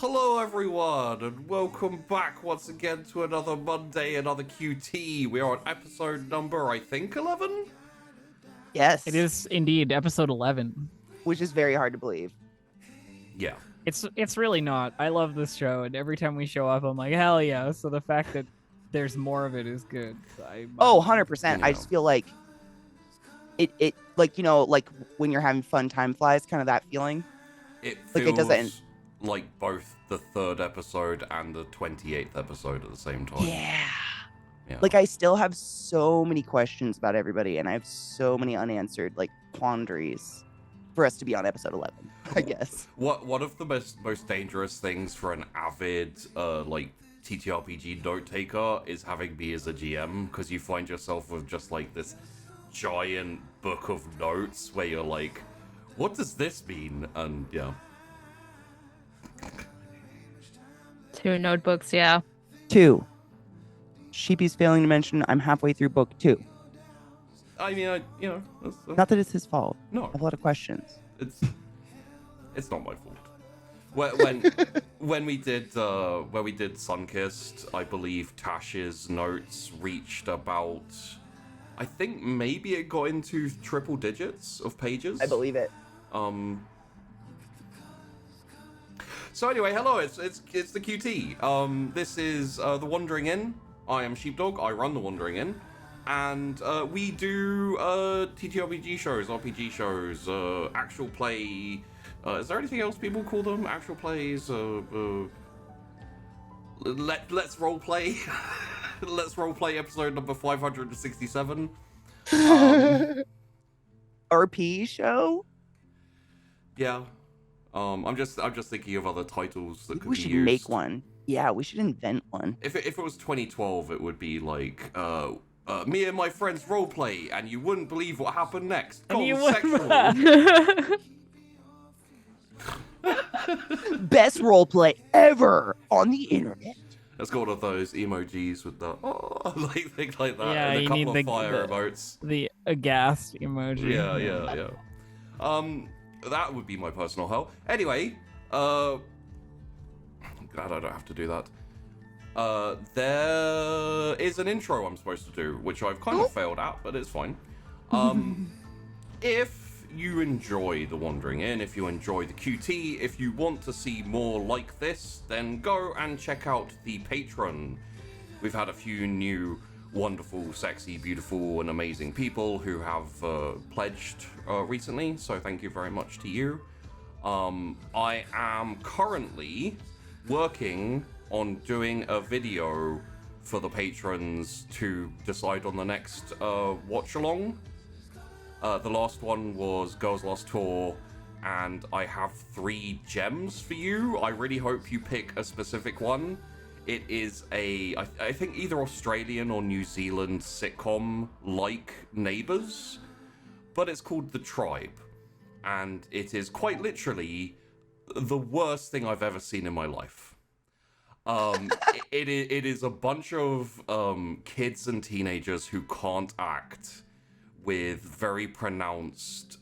Hello everyone, and welcome back once again to another Monday, another QT. We are on episode number, I think, 11? Yes. It is indeed episode 11. Which is very hard to believe. Yeah. It's really not. I love this show, and every time we show up, I'm like, hell yeah. So the fact that there's more of it is good. 100%. Yeah. I just feel like it like, you know, like when you're having fun, time flies, kind of that feeling. It Like, feels it doesn't- like both the 3rd episode and the 28th episode at the same time. Yeah. Yeah. Like, I still have so many questions about everybody, and I have so many unanswered, like, quandaries for us to be on episode 11, I guess. One of the most dangerous things for an avid, like, TTRPG note taker is having me as a GM, because you find yourself with just, like, this giant book of notes where you're like, what does this mean? And, yeah. 2 notebooks, yeah. 2. Sheepy's failing to mention I'm halfway through book 2. I mean, that's, Not that it's his fault. no, I have a lot of questions. it's not my fault. When we did Sunkissed, I believe Tash's notes reached about, I think maybe it got into triple digits of pages. I believe it. So anyway, hello, it's the QT. This is the Wandering Inn. I am Sheepdog. I run the Wandering Inn, and we do TTRPG shows, RPG shows, actual play. Is there anything else people call them? Actual plays. Let's role play. Let's role play episode number 567. RP show? Yeah. I'm just thinking of other titles that Maybe could we be should used. make one. Yeah, we should invent one. If it was 2012, it would be like, me and my friends roleplay, and you wouldn't believe what happened next. And you Sexual. Best roleplay ever on the internet. Let's go one of those emojis with the like things like that, Yeah, and a you couple need of fire the- emotes. The aghast emoji. Yeah. That would be my personal hell. Anyway, glad I don't have to do that. There is an intro I'm supposed to do, which I've kind of failed at, but it's fine. If you enjoy The Wandering Inn, if you enjoy the QT, if you want to see more like this, then go and check out the Patreon. We've had a few new wonderful, sexy, beautiful, and amazing people who have pledged recently, so thank you very much to you. I am currently working on doing a video for the patrons to decide on the next watch-along. The last one was Girls Lost Tour, and I have 3 gems for you. I really hope you pick a specific one. It is I think either Australian or New Zealand sitcom like Neighbours, but it's called The Tribe, and it is quite literally the worst thing I've ever seen in my life. It is a bunch of kids and teenagers who can't act with very pronounced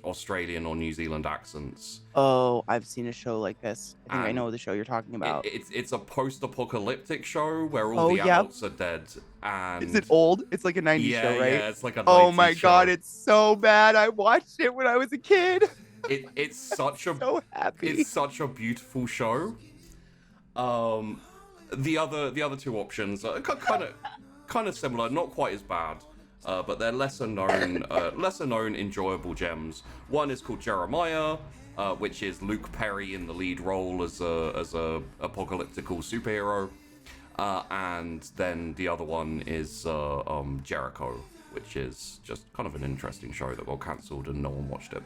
Australian or New Zealand accents. Oh, I've seen a show like this. I think I And know the show you're talking about. It's a post-apocalyptic show where all the yep. adults are dead. And Is it old? It's like a 90s show, right? Yeah, it's like a 90s Oh my god, show. it's so bad. I watched it when I was a kid. It's such a So happy. it's such a beautiful show. The other 2 options are kind of similar, not quite as bad. But they're lesser known, enjoyable gems. One is called Jeremiah, which is Luke Perry in the lead role as a apocalyptical superhero, and then the other one is Jericho, which is just kind of an interesting show that got cancelled and no one watched it.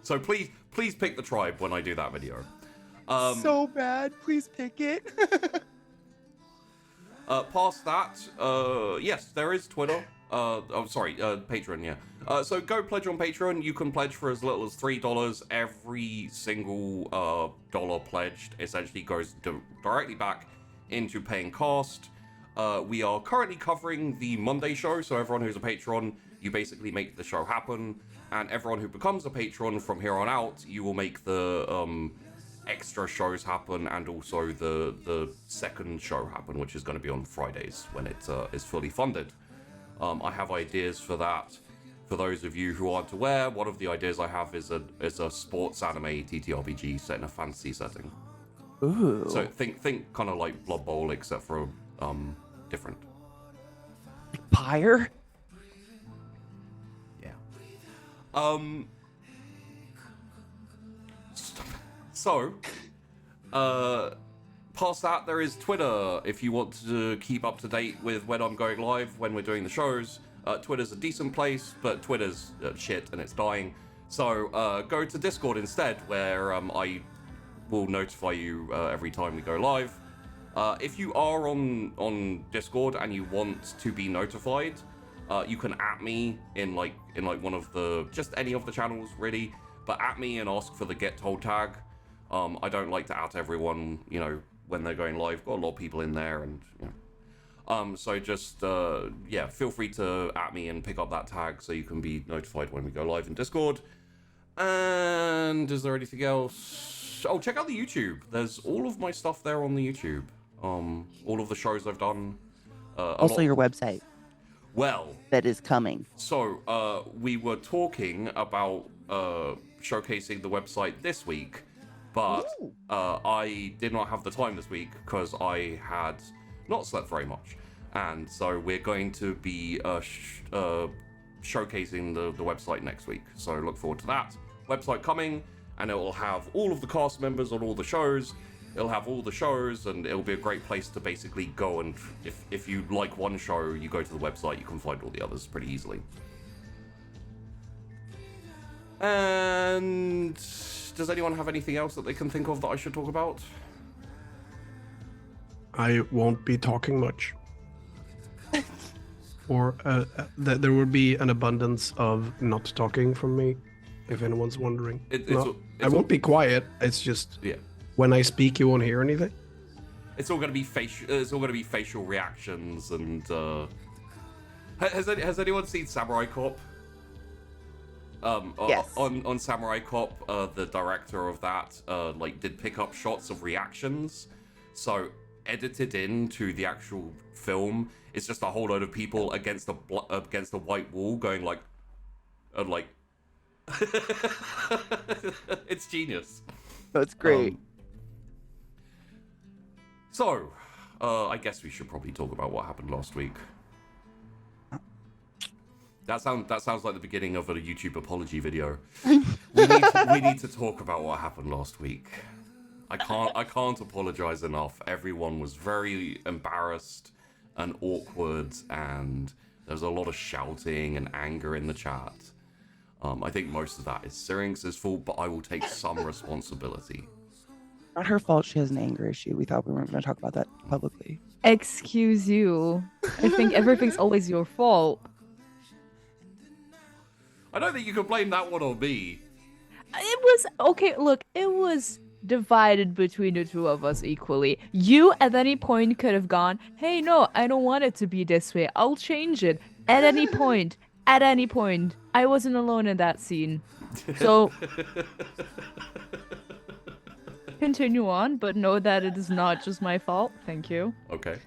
So please pick The Tribe when I do that video. So bad. Please pick it. Past that, yes, there is Twitter. Patreon, yeah. So go pledge on Patreon. You can pledge for as little as $3. Every single dollar pledged essentially goes directly back into paying cast. We are currently covering the Monday show, so everyone who's a patron You basically make the show happen, and everyone who becomes a patron from here on out, you will make the extra shows happen, and also the second show happen, which is going to be on Fridays when it is fully funded. I have ideas for that. For those of you who aren't aware, one of the ideas I have is a sports anime TTRPG set in a fantasy setting. Ooh. So think kind of like Blood Bowl, except for different. Like Pyre? Yeah. So, past that, there is Twitter. If you want to keep up to date with when I'm going live, when we're doing the shows, Twitter's a decent place, but Twitter's shit and it's dying. So go to Discord instead, where I will notify you every time we go live. If you are on Discord and you want to be notified, you can @ me in like one of just any of the channels really, but @ me and ask for the get told tag. I don't like to @ everyone, when they're going live. Got a lot of people in there, and so just feel free to @ me and pick up that tag so you can be notified when we go live in Discord. And is there anything else? Oh, check out the YouTube. There's all of my stuff there on the YouTube. All of the shows I've done. Also your website. Well, that is coming. So we were talking about showcasing the website this week, but I did not have the time this week because I had not slept very much, and so we're going to be showcasing the website next week. So look forward to that website coming, and it will have all of the cast members on all the shows. It'll have all the shows, and it'll be a great place to basically go, and if you like one show, you go to the website, you can find all the others pretty easily. And does anyone have anything else that they can think of that I should talk about? I won't be talking much. Or there will be an abundance of not talking from me, if anyone's wondering. I won't be quiet. It's just when I speak, you won't hear anything. It's all going to be facial reactions, and has anyone seen Samurai Cop? Yes. On Samurai Cop, the director of that did pick up shots of reactions, so edited into the actual film, it's just a whole load of people against a white wall going like. It's genius. That's great. So, I guess we should probably talk about what happened last week. That sounds like the beginning of a YouTube apology video. we need to talk about what happened last week. I can't apologize enough. Everyone was very embarrassed and awkward, and there was a lot of shouting and anger in the chat. I think most of that is Syrinx's fault, but I will take some responsibility. Not her fault. She has an anger issue. We thought we weren't going to talk about that publicly. Excuse you. I think everything's always your fault. I don't think you can blame that one on me. It was okay. Look, it was divided between the two of us equally. You at any point could have gone, "Hey, no, I don't want it to be this way. I'll change it." At any point. At any point. I wasn't alone in that scene. So continue on, but know that it is not just my fault. Thank you. Okay.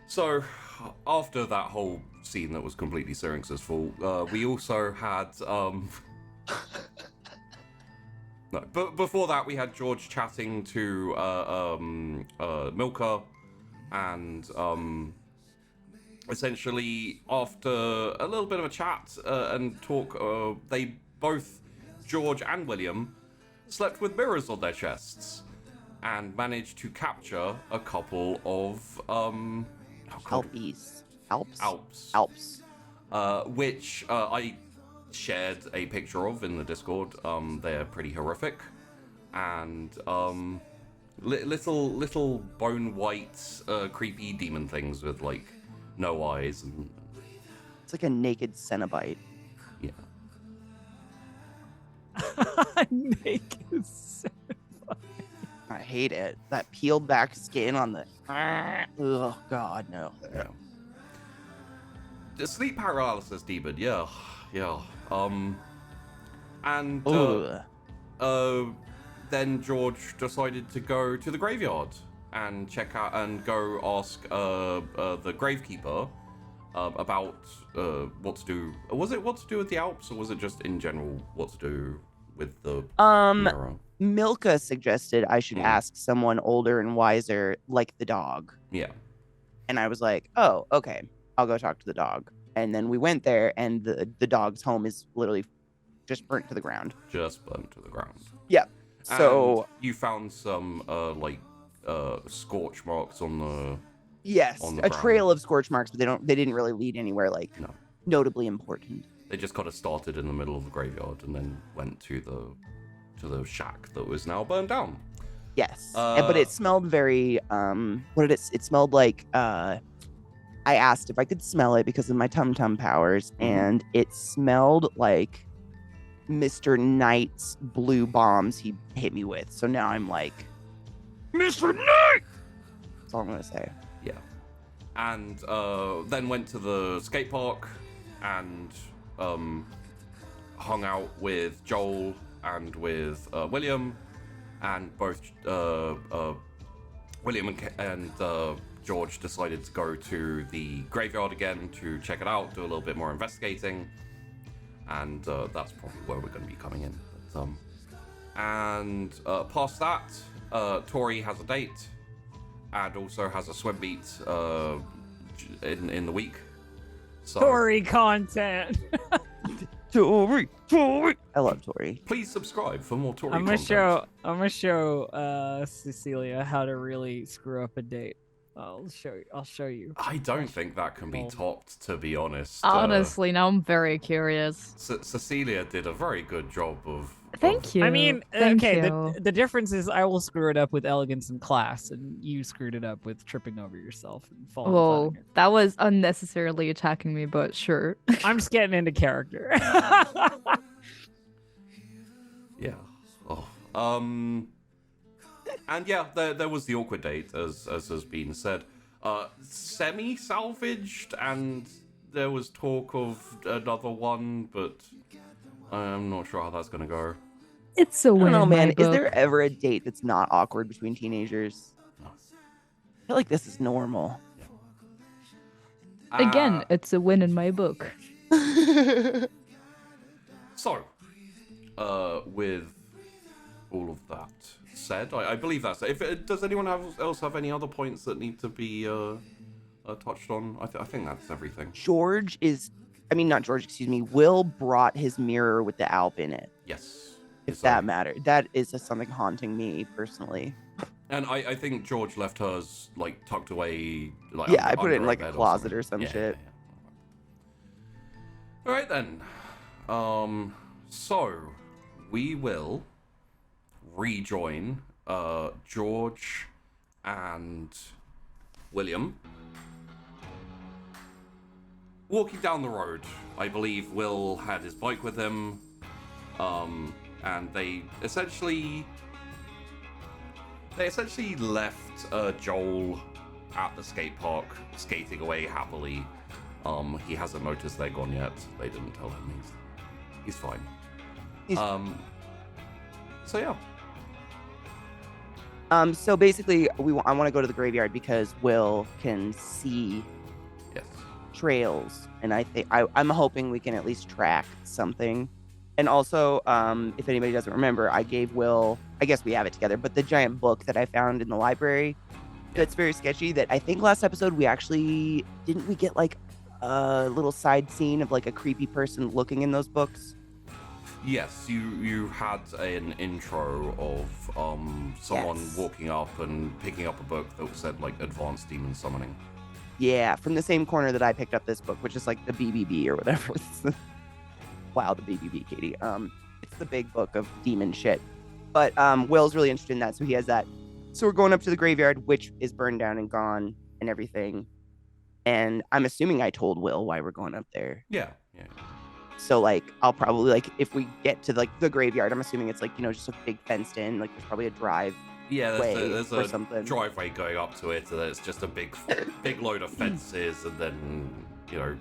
So, after that whole scene that was completely Syrinx's fault, we also had no, but before that we had George chatting to Milka, and essentially after a little bit of a chat and talk, they both, George and William, slept with mirrors on their chests and managed to capture a couple of Alps, which I shared a picture of in the Discord. They're pretty horrific, and little bone white creepy demon things with like no eyes, and it's like a naked Cenobite. Yeah. Naked Cenobite. I hate it. That peeled back skin on the. Oh God, no. Yeah. The sleep paralysis demon, yeah. And then George decided to go to the graveyard and check out and go ask the gravekeeper about what to do. Was it what to do with the Alps, or was it just in general what to do with the mirror? Milka suggested I should ask someone older and wiser, like the dog. Yeah. And I was like, oh, okay, I'll go talk to the dog. And then we went there, and the dog's home is literally just burnt to the ground. Just burnt to the ground. Yeah. So and you found some scorch marks on the a trail of scorch marks, but they didn't really lead anywhere notably important. They just kind of started in the middle of the graveyard and then went to the shack that was now burned down. Yes, but it smelled very it smelled like I asked if I could smell it because of my tum-tum powers, and it smelled like Mr. Knight's blue bombs he hit me with. So now I'm like, Mr. Knight! That's all I'm gonna say. Yeah. And then went to the skate park and hung out with Joel and with William, and both William and George decided to go to the graveyard again to check it out, do a little bit more investigating, and that's probably where we're going to be coming in. But, past that, Tori has a date and also has a swim meet in the week. So, Tori content. Tori. I love Tori. Please subscribe for more Tori I'm gonna content. show Cecilia how to really screw up a date. I'll show you. I don't think that can be topped, to be honest. Honestly, now I'm very curious. Cecilia did a very good job of... Thank you. I mean, Thank okay, you. the difference is I will screw it up with elegance in class, and you screwed it up with tripping over yourself and falling. Whoa, that was unnecessarily attacking me, but sure. I'm just getting into character. Yeah. Oh. And yeah, there was the awkward date, as has been said. Semi-salvaged, and there was talk of another one, but I'm not sure how that's gonna go. It's a win. I don't know, in my man. Is book. there ever a date that's not awkward between teenagers? No. I feel like this is normal. Again, it's a win in my book. So, with all of that said, I believe that's it. Does anyone else have any other points that need to be touched on? I think that's everything. Will brought his mirror with the Alp in it. Yes. If that mattered. That is just something haunting me personally. And I think George left hers tucked away. I put it in a closet or some shit. Yeah. All right then. So we will rejoin George and William walking down the road. I believe Will had his bike with him, and they essentially left Joel at the skate park skating away happily. He hasn't noticed they're gone yet. They didn't tell him. He's fine. So yeah. So basically, I want to go to the graveyard because Will can see trails, and I'm hoping we can at least track something. And also, if anybody doesn't remember, I gave Will, I guess we have it together, but the giant book that I found in the library that's very sketchy, that I think last episode we actually, didn't we get a little side scene of a creepy person looking in those books? Yes, you had an intro of someone walking up and picking up a book that said advanced demon summoning. Yeah, from the same corner that I picked up this book, which is the BBB or whatever. Wow, the BBB, Katie. It's the big book of demon shit. But Will's really interested in that, so he has that. So we're going up to the graveyard, which is burned down and gone and everything. And I'm assuming I told Will why we're going up there. Yeah. So I'll probably if we get to the graveyard, I'm assuming it's just a big fenced in, there's probably a drive. Yeah, there's a something. driveway going up to it, and then it's just a big load of fences, and then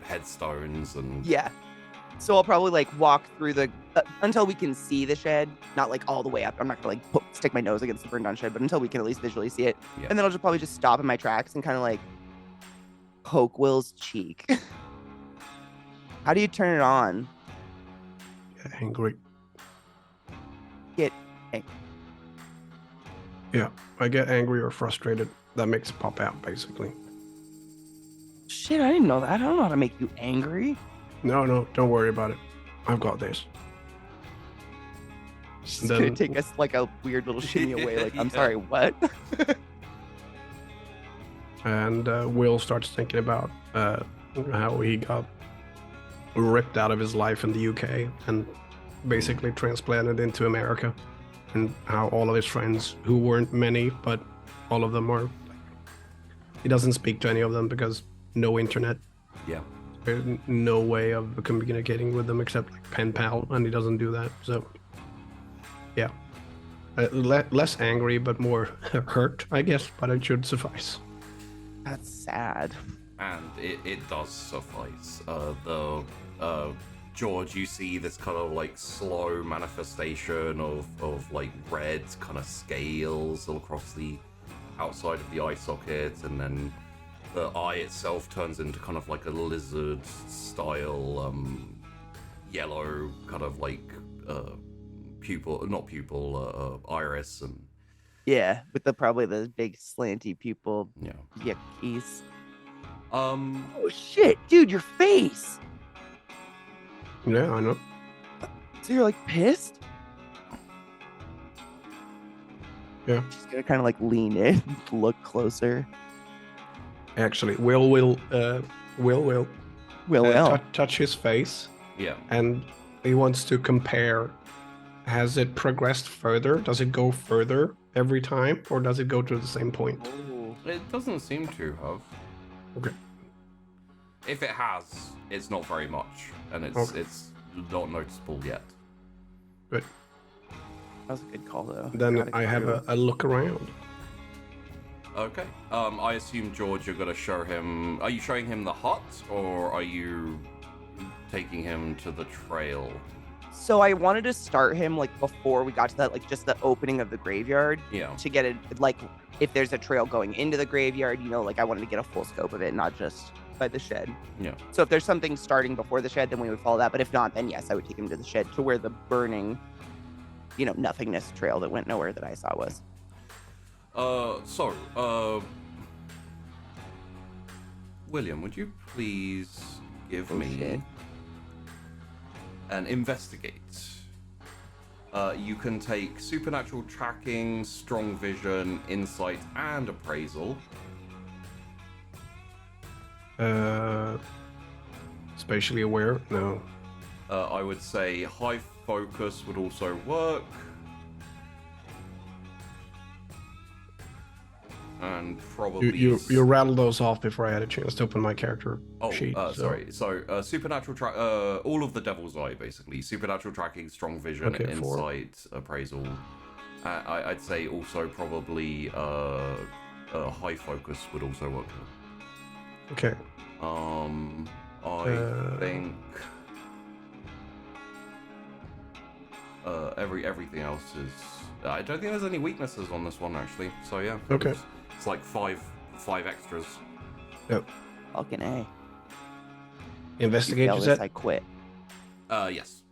headstones and... Yeah. So I'll probably like walk through the until we can see the shed, not like all the way up. I'm not gonna like stick my nose against the burned down shed, but until we can at least visually see it. Yeah. And then I'll probably just stop in my tracks and kind of like poke Will's cheek. How do you turn it on? Get angry. Get angry. Yeah, I get angry or frustrated. That makes it pop out, basically. Shit, I didn't know that. I don't know how to make you angry. No, don't worry about it. I've got this. She's gonna take us like a weird little shimmy away. Like, I'm sorry, what? And Will starts thinking about how he got ripped out of his life in the UK and basically transplanted into America, and how all of his friends, who weren't many, but all of them are. He doesn't speak to any of them because no internet. Yeah. There's no way of communicating with them except like pen pal, and he doesn't do that. So, yeah, less angry but more hurt, I guess. But it should suffice. That's sad. And it does suffice. George, you see this kind of like slow manifestation of like red kind of scales all across the outside of the eye socket, and then the eye itself turns into kind of like a lizard style yellow kind of like iris, and yeah, with probably the big slanty pupil. Yeah. Yuckies. Oh shit, dude, your face. Yeah, I know. So you're like pissed? Yeah. She's gonna kind of like lean in, look closer. Actually, Will touch his face. Yeah. And he wants to compare. Has it progressed further? Does it go further every time, or does it go to the same point? It doesn't seem to have. Okay. If it has, it's not very much, and it's not noticeable yet. Good. That was a good call, though. Then I have a look around. Okay. I assume, George, you're gonna show him... Are you showing him the hut, or are you taking him to the trail? So I wanted to start him, like, before we got to that, like, just the opening of the graveyard. Yeah. To get it, like, if there's a trail going into the graveyard, like, I wanted to get a full scope of it, not just by the shed. Yeah. So if there's something starting before the shed, then we would follow that. But if not, then yes, I would take him to the shed, to where the burning, nothingness trail that went nowhere that I saw was. William, would you please give me an investigate? You can take supernatural tracking, strong vision, insight, and appraisal. Spatially aware? No. I would say high focus would also work. And probably... You rattled those off before I had a chance to open my character sheet. Sorry. So, supernatural all of the Devil's Eye, basically. Supernatural tracking, strong vision, insight, appraisal. I'd say also probably high focus would also work. Okay. I think everything else is... I don't think there's any weaknesses on this one, actually. So, yeah. Okay. It's like five extras. Yep. Fucking A. Investigate, you said? I quit. Yes.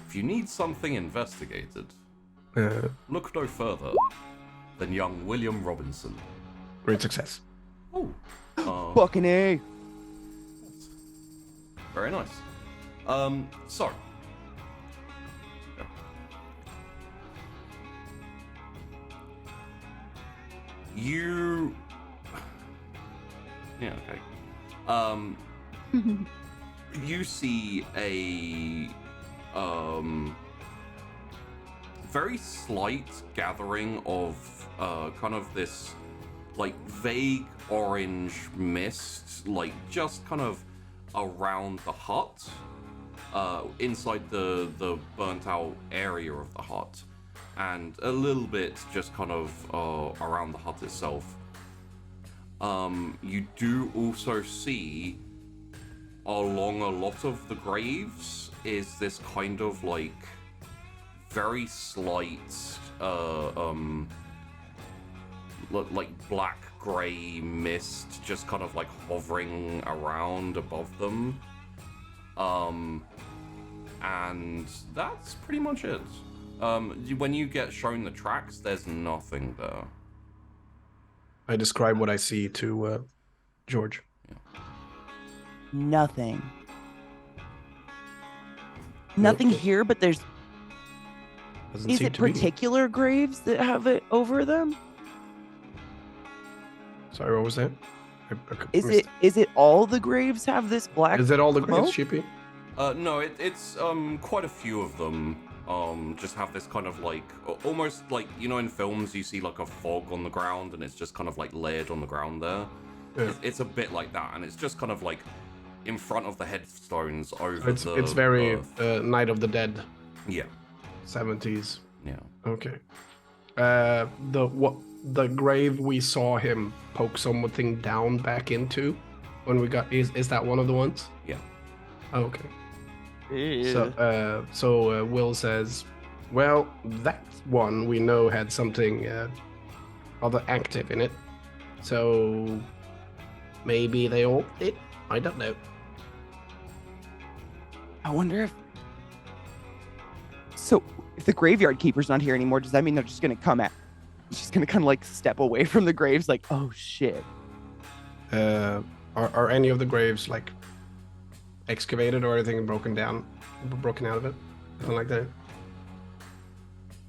If you need something investigated, look no further than young William Robinson. Great success. Oh. Fucking A. Very nice. So. You... Yeah, okay. You see a very slight gathering of kind of this like vague orange mist, like just kind of around the hut, inside the burnt out area of the hut, and a little bit just kind of around the hut itself. you do also see along a lot of the graves is this kind of like very slight like black gray mist just kind of like hovering around above them, and that's pretty much it. When you get shown the tracks, there's nothing there. I describe what I see to George. Yeah. Nothing. Nothing here, but there's... Doesn't Is seem it to be. particular graves that have it over them? Sorry, what was that? I Is it all the graves have this black Is it all the smoke? graves, Sheepy? No, it's quite a few of them just have this kind of like almost like, you know, in films you see like a fog on the ground and it's just kind of like layered on the ground there. Yeah. It's a bit like that, and it's just kind of like in front of the headstones over It's very earth. Night of the Dead, Yeah. 70s. Yeah. Okay. The grave we saw him poke something down back into when we got is that one of the ones? Yeah. Okay. Ew. So Will says, well, that one we know had something other active in it. So maybe they all did. I don't know. I wonder if... So, if the graveyard keeper's not here anymore, does that mean they're just gonna come at... Just gonna kind of like step away from the graves like, oh shit. Are any of the graves like excavated or anything broken out of it? Something like that?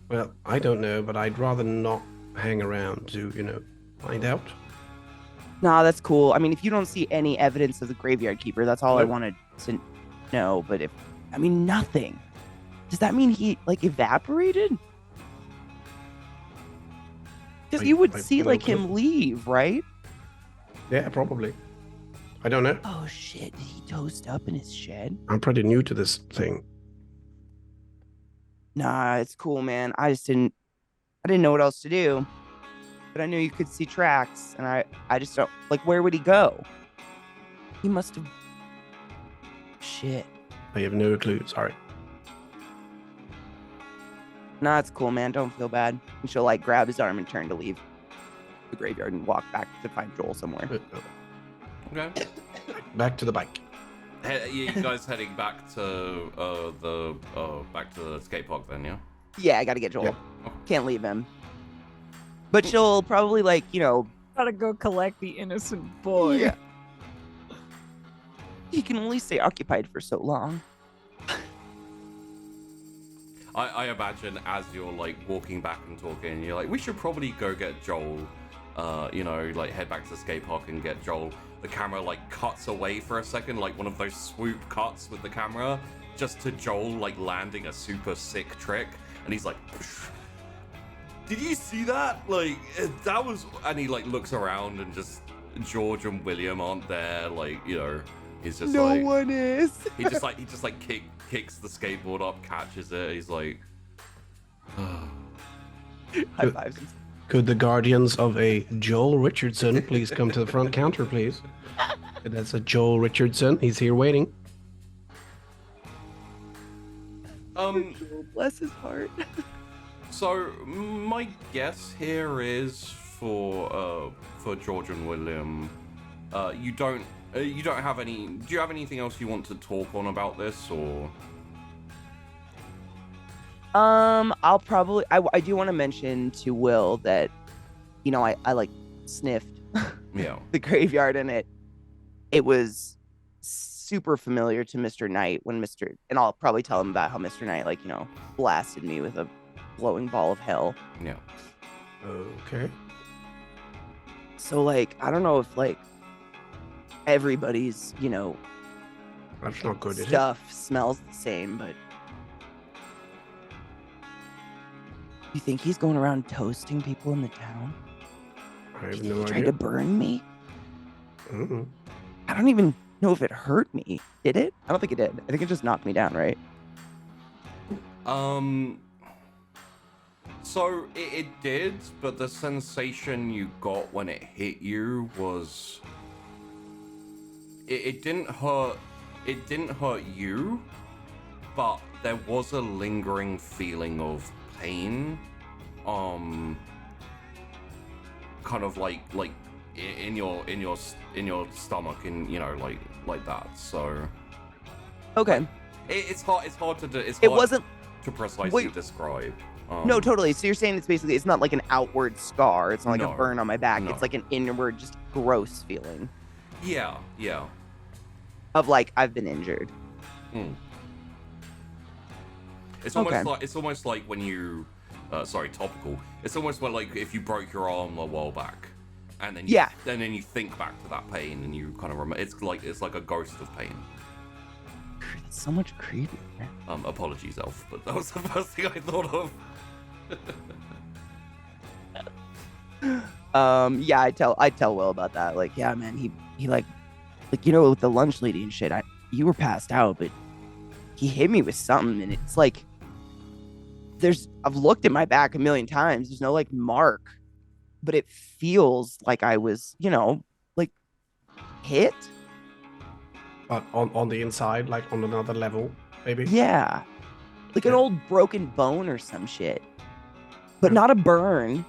Well, I don't know, but I'd rather not hang around to, find out. Nah, that's cool. I mean, if you don't see any evidence of the graveyard keeper, that's all I Nope. wanted to know. But nothing. Does that mean he like evaporated? Because you would I see no like clue. him leave, right? Yeah, probably. I don't know. Oh shit! Did he toast up in his shed? I'm pretty new to this thing. Nah, it's cool, man. I didn't know what else to do. But I knew you could see tracks, and I just don't like. Where would he go? He must have. Shit. I have no clue. Sorry. Nah, it's cool, man. Don't feel bad. And she'll like grab his arm and turn to leave the graveyard and walk back to find Joel somewhere. Okay. Back to the bike. You guys heading back to the skate park then, yeah? Yeah, I gotta get Joel. Yeah. Can't leave him. But she'll probably like, Gotta go collect the innocent boy. Yeah. He can only stay occupied for so long. I imagine as you're like walking back and talking, you're like, we should probably go get Joel. Like head back to the skate park and get Joel. The camera like cuts away for a second, like one of those swoop cuts with the camera, just to Joel like landing a super sick trick, and he's like, did you see that? Like that was, and he like looks around and just George and William aren't there. Like he's just No like one is. he just like kicks the skateboard up, catches it. He's like, High fives. Could the guardians of a Joel Richardson please come to the front counter, please? That's a Joel Richardson. He's here waiting. Bless his heart. So my guess here is for George and William, you don't have any. Do you have anything else you want to talk on about this, or? I'll probably I do want to mention to Will that, I like sniffed Yeah. the graveyard and it was super familiar to Mr. Knight and I'll probably tell him about how Mr. Knight blasted me with a glowing ball of hell. Yeah. Okay. So I don't know if everybody's, That's not good, is it? stuff smells the same, but you think he's going around toasting people in the town? I have He no tried idea. to burn me? Mm-mm. I don't even know if it hurt me. Did it? I don't think it did. I think it just knocked me down, right? So it did, but the sensation you got when it hit you was it didn't hurt. It didn't hurt you, but there was a lingering feeling of pain, kind of like in your stomach, and like that. So Okay. it's hard to do. It wasn't. to precisely Wait. describe. No, totally. So you're saying it's not like an outward scar. It's not like No, a burn on my back. no. It's like an inward, just gross feeling Yeah. of like I've been injured. It's Okay. almost like when you, topical. It's almost like if you broke your arm a while back, and then you think back to that pain, and you kind of remember. It's like a ghost of pain. It's so much creepy. Apologies, Elf, but that was the first thing I thought of. Yeah, I tell Will about that. Like, yeah, man, he like with the lunch lady and shit. You were passed out, but he hit me with something, and it's like I've looked at my back a million times. There's no like mark, but it feels like I was, like hit. But on the inside, like on another level, maybe. Yeah, like an old broken bone or some shit, but not a burn.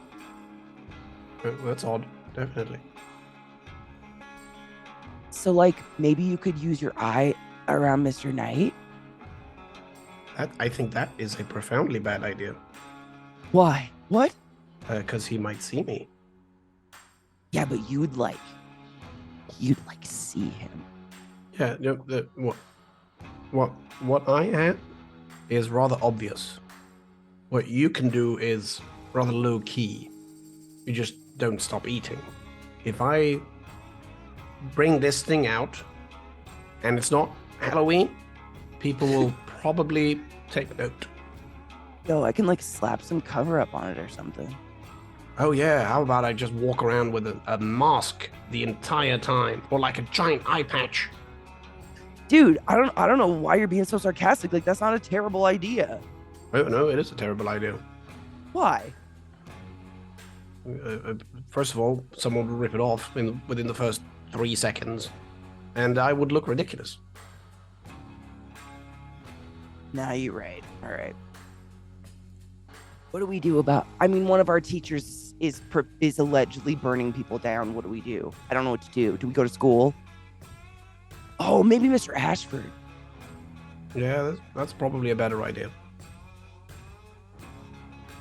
That's odd, definitely. So like maybe you could use your eye around Mr. Knight. I think that is a profoundly bad idea. Why? What? Because he might see me. Yeah, but you'd like see him. Yeah, what I am is rather obvious. What you can do is rather low key. You just don't stop eating. If I bring this thing out and it's not Halloween, people will probably take note. Yo, I can like slap some cover up on it or something. Oh yeah, how about I just walk around with a mask the entire time, or like a giant eye patch? Dude, I don't know why you're being so sarcastic. Like that's not a terrible idea. Oh no, it is a terrible idea. Why? First of all, someone would rip it off within the first 3 seconds, and I would look ridiculous. Nah, you're right. All right. What do we do about? I mean, one of our teachers is allegedly burning people down. What do we do? I don't know what to do. Do we go to school? Oh, maybe Mr. Ashford. Yeah, that's probably a better idea.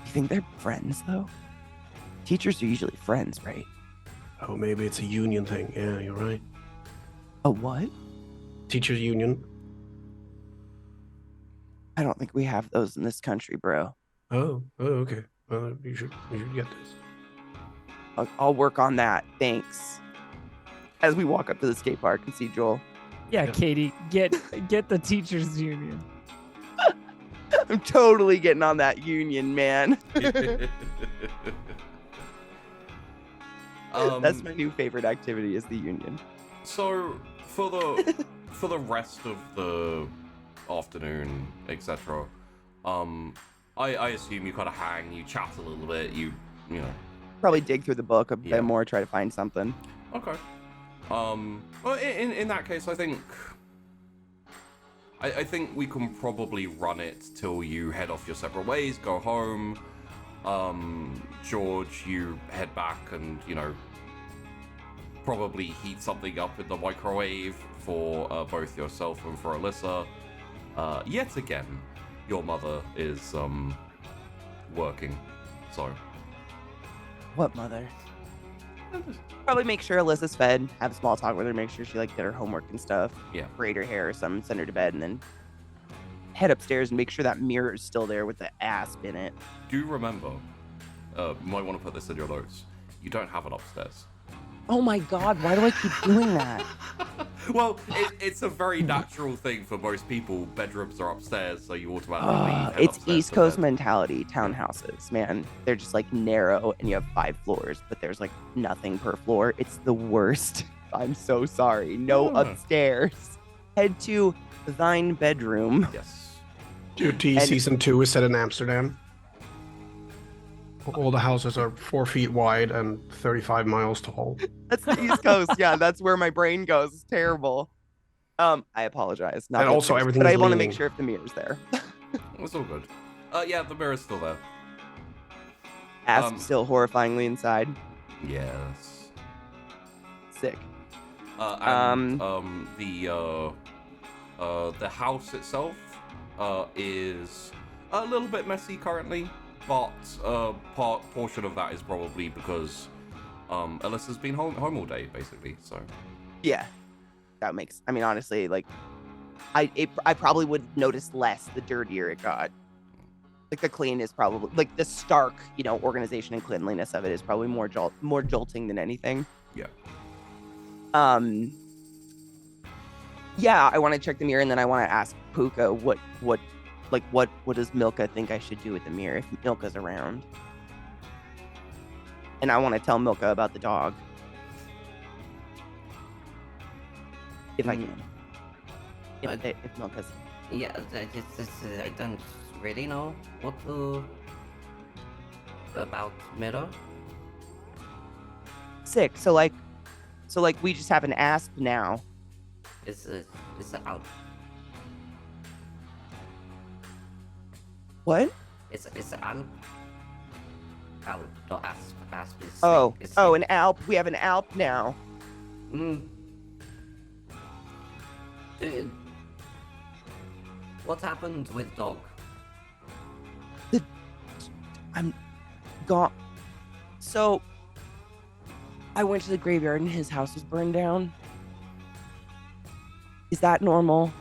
You think they're friends though? Teachers are usually friends, right? Oh, maybe it's a union thing. Yeah, you're right. A what? Teachers union. I don't think we have those in this country, bro. Oh, okay. Well, you should get this. I'll work on that. Thanks. As we walk up to the skate park and see Joel. Yeah, Katie, get the teachers union. I'm totally getting on that union, man. That's my new favorite activity is the union. So for the rest of the afternoon, etc. I assume you kind of hang, you chat a little bit, you know. Probably dig through the book a bit more, try to find something. Okay. Well, in that case, I think we can probably run it till you head off your separate ways, go home. George, you head back and, probably heat something up in the microwave for both yourself and for Alyssa. Yet again, your mother is working, so. What mother? Probably make sure Alyssa's fed, have a small talk with her, make sure she did her homework and stuff. Yeah. Braid her hair or something, send her to bed, and then head upstairs and make sure that mirror is still there with the asp in it. Do remember, might want to put this in your notes. You don't have an upstairs. Oh my god, why do I keep doing that? Well, it's a very natural thing for most people. Bedrooms are upstairs, so you automatically head it's upstairs East to Coast bed. mentality, townhouses, man. They're just narrow and you have 5 floors, but there's nothing per floor. It's the worst. I'm so sorry. No upstairs. Head to thine bedroom. Yes. QT season 2 is set in Amsterdam. All the houses are 4 feet wide and 35 miles tall. That's the East Coast. Yeah, that's where my brain goes. It's terrible. I apologize. Not And the also upstairs, everything but is I want to make leaning. sure if the mirror's there. It's all good. Yeah, the mirror's still there. Asp still horrifyingly inside. Yes. Sick. The house itself is a little bit messy currently, but portion of that is probably because Alyssa's been home all day, basically. So Yeah, that makes. I mean, honestly, like, I probably would notice less the dirtier it got. Like the clean is probably like the stark, organization and cleanliness of it is probably more jolting than anything. Yeah. Yeah, I want to check the mirror and then I want to ask Pooka what does Milka think I should do with the mirror if Milka's around. And I want to tell Milka about the dog. If I can. If Milka's. Yeah, I don't really know what to about mirror. Sick. So we just have an asp now. It's out. What? It's alp. Alp, no asp. Asp is. An alp. We have an alp now. Dude, what happened with dog? I'm gone. So I went to the graveyard and his house was burned down. Is that normal?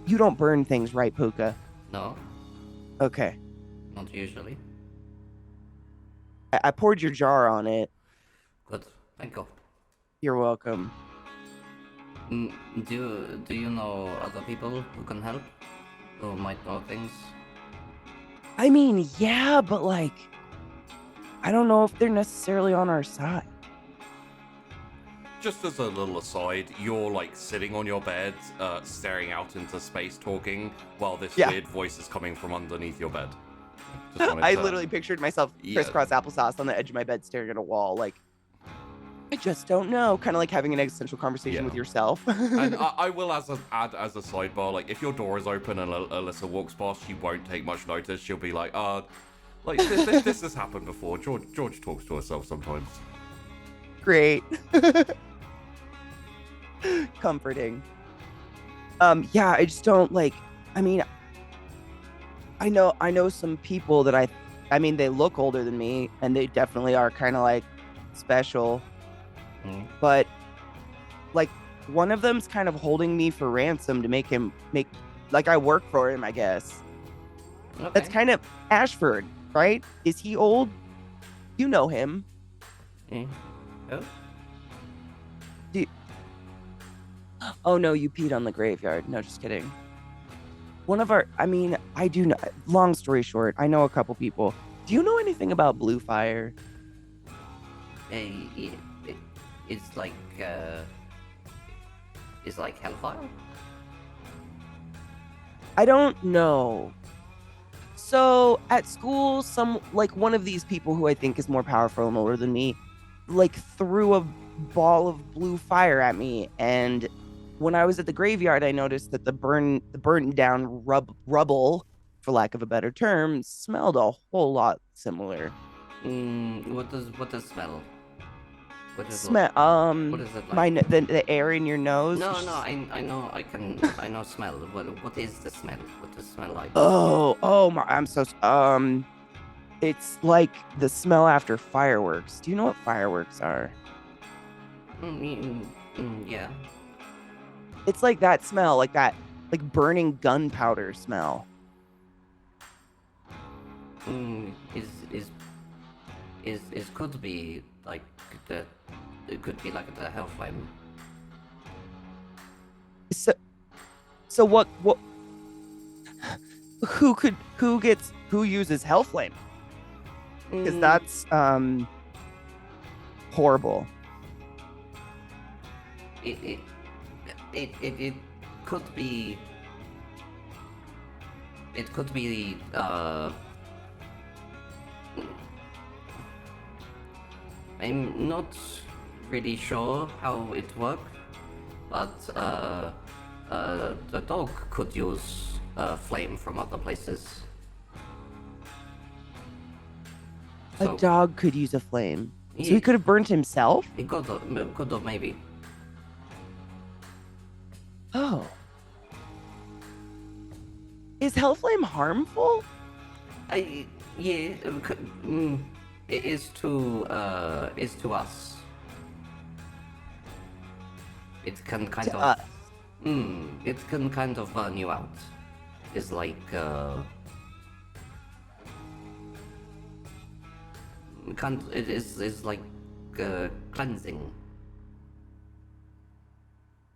You don't burn things, right, Pooka? No, Okay. not usually. I poured your jar on it. Good, thank you. You're welcome. Do you know other people who can help? Who might know things? I mean, yeah, but like, I don't know if they're necessarily on our side. Just as a little aside, you're like sitting on your bed, staring out into space, talking, while this weird voice is coming from underneath your bed. I literally pictured myself crisscross applesauce on the edge of my bed, staring at a wall, like, I just don't know, kind of like having an existential conversation with yourself. And I will add as a sidebar, like if your door is open and Alyssa walks past, she won't take much notice. She'll be like, this has happened before. George talks to herself sometimes. Great. Comforting. Yeah, I just don't like. I mean, I know some people that I mean, they look older than me, and they definitely are kind of like special. But like one of them's kind of holding me for ransom to make like I work for him, I guess. Okay. That's kind of Ashford, right? Is he old? You know him. Oh? Oh no, you peed on the graveyard. No, just kidding. I do know, long story short, I know a couple people. Do you know anything about Blue Fire? It's like hellfire. I don't know. So at school, one of these people who I think is more powerful and older than me, like threw a ball of blue fire at me, and when I was at the graveyard, I noticed that the burnt down rubble, for lack of a better term, smelled a whole lot similar. What does smell? What is Smell. What is it like? The air in your nose. No, I know. I know smell. What is the smell? What does it smell like? I'm so. It's like the smell after fireworks. Do you know what fireworks are? Yeah. It's like that smell, like burning gunpowder smell. Is could be like the. It could be like the hellfire. So what? Who uses Hellflame? Because that's horrible. It could be. It could be I'm not really sure how it works, but the dog could use flame from other places. A dog could use a flame. So he Yeah. could have burnt himself? He could have maybe. Oh. Is Hellflame harmful? Yeah, it is to us. It can kind To of us. it can kind of burn you out. It's like it is like cleansing.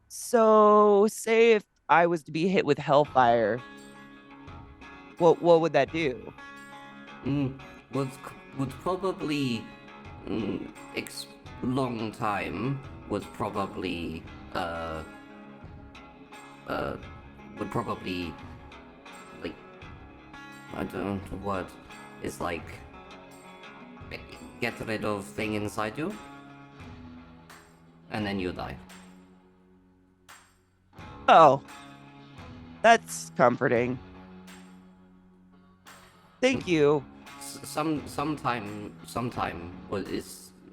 So, say if I was to be hit with Hellfire, what would that do? Would probably long time would probably like I don't know the word. It's like get rid of thing inside you, and then you die. Oh. That's comforting. Thank you. Sometime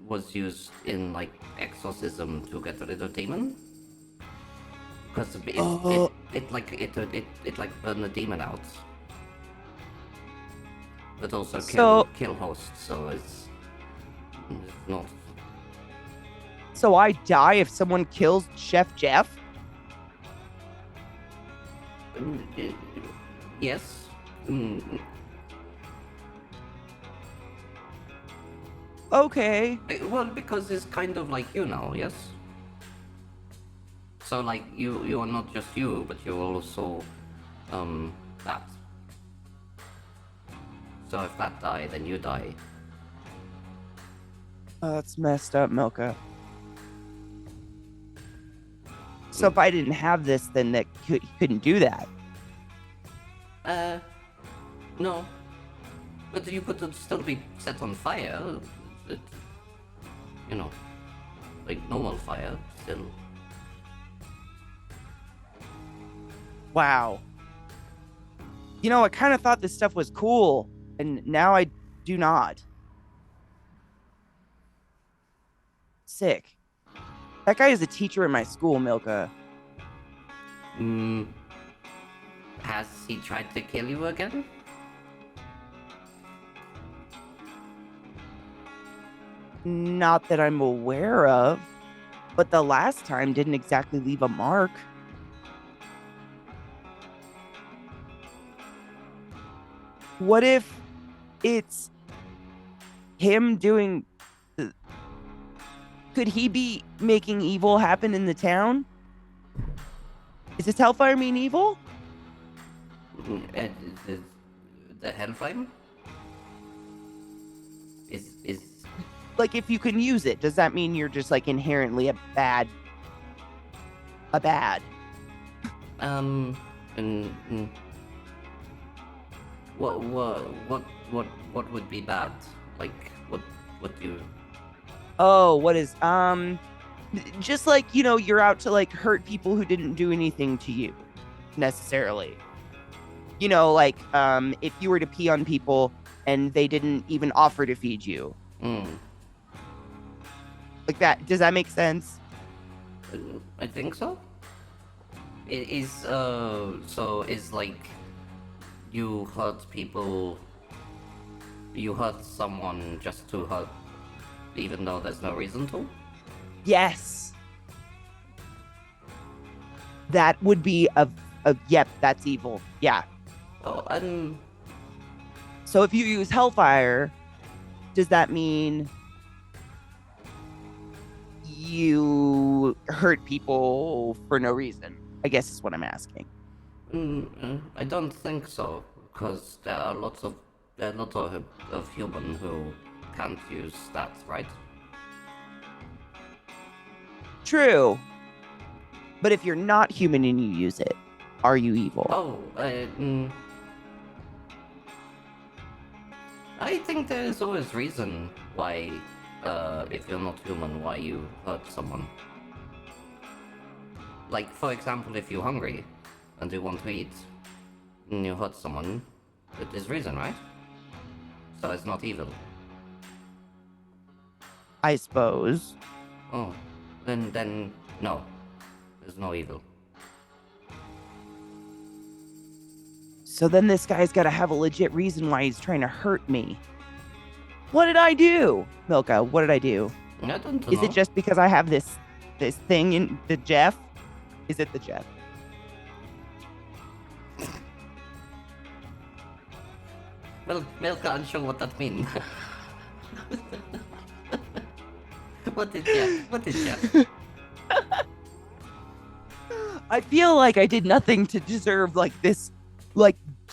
was used in like exorcism to get rid of demon. Because it like burn the demon out, but also kill host. So it's not. So I die if someone kills Chef Jeff? Yes. Okay. Well, because it's kind of like you now, yes. So like you are not just you, but you're also that. So if that die, then you die. Oh, that's messed up, Milka. So if I didn't have this, then that couldn't do that. No. But you could still be set on fire. You know, like normal fire still. Wow. You know, I kind of thought this stuff was cool, and now I do not. Sick. That guy is a teacher in my school, Milka. Has he tried to kill you again? Not that I'm aware of, but the last time didn't exactly leave a mark. What if it's him doing... Could he be making evil happen in the town? Is this Hellfire mean evil? The Hellflame? Is Like, if you can use it, does that mean you're just, like, inherently a bad? What would be bad? Like, what do you... Oh, what is, just like, you know, you're out to, like, hurt people who didn't do anything to you, necessarily. You know, like, if you were to pee on people and they didn't even offer to feed you. Like that. Does that make sense? I think so. It is, so it's like you hurt people, you hurt someone just to hurt, even though there's no reason to? Yes. That would be yep, that's evil. Yeah. Oh, So if you use Hellfire, does that mean you hurt people for no reason? I guess is what I'm asking. I don't think so, because there are lots of human who can't use that, right? True. But if you're not human and you use it, are you evil? Oh, I think there is always reason why if you're not human, why you hurt someone? Like, for example, if you're hungry and you want to eat, and you hurt someone, it is reason, right? So it's not evil. I suppose. Oh, then no, there's no evil. So then this guy's got to have a legit reason why he's trying to hurt me. What did I do? Milka, what did I do? I don't know. Is it just because I have this thing in the Jeff? Is it the Jeff? Well, Milka, I'm sure what that means. What is Jeff? I feel like I did nothing to deserve like this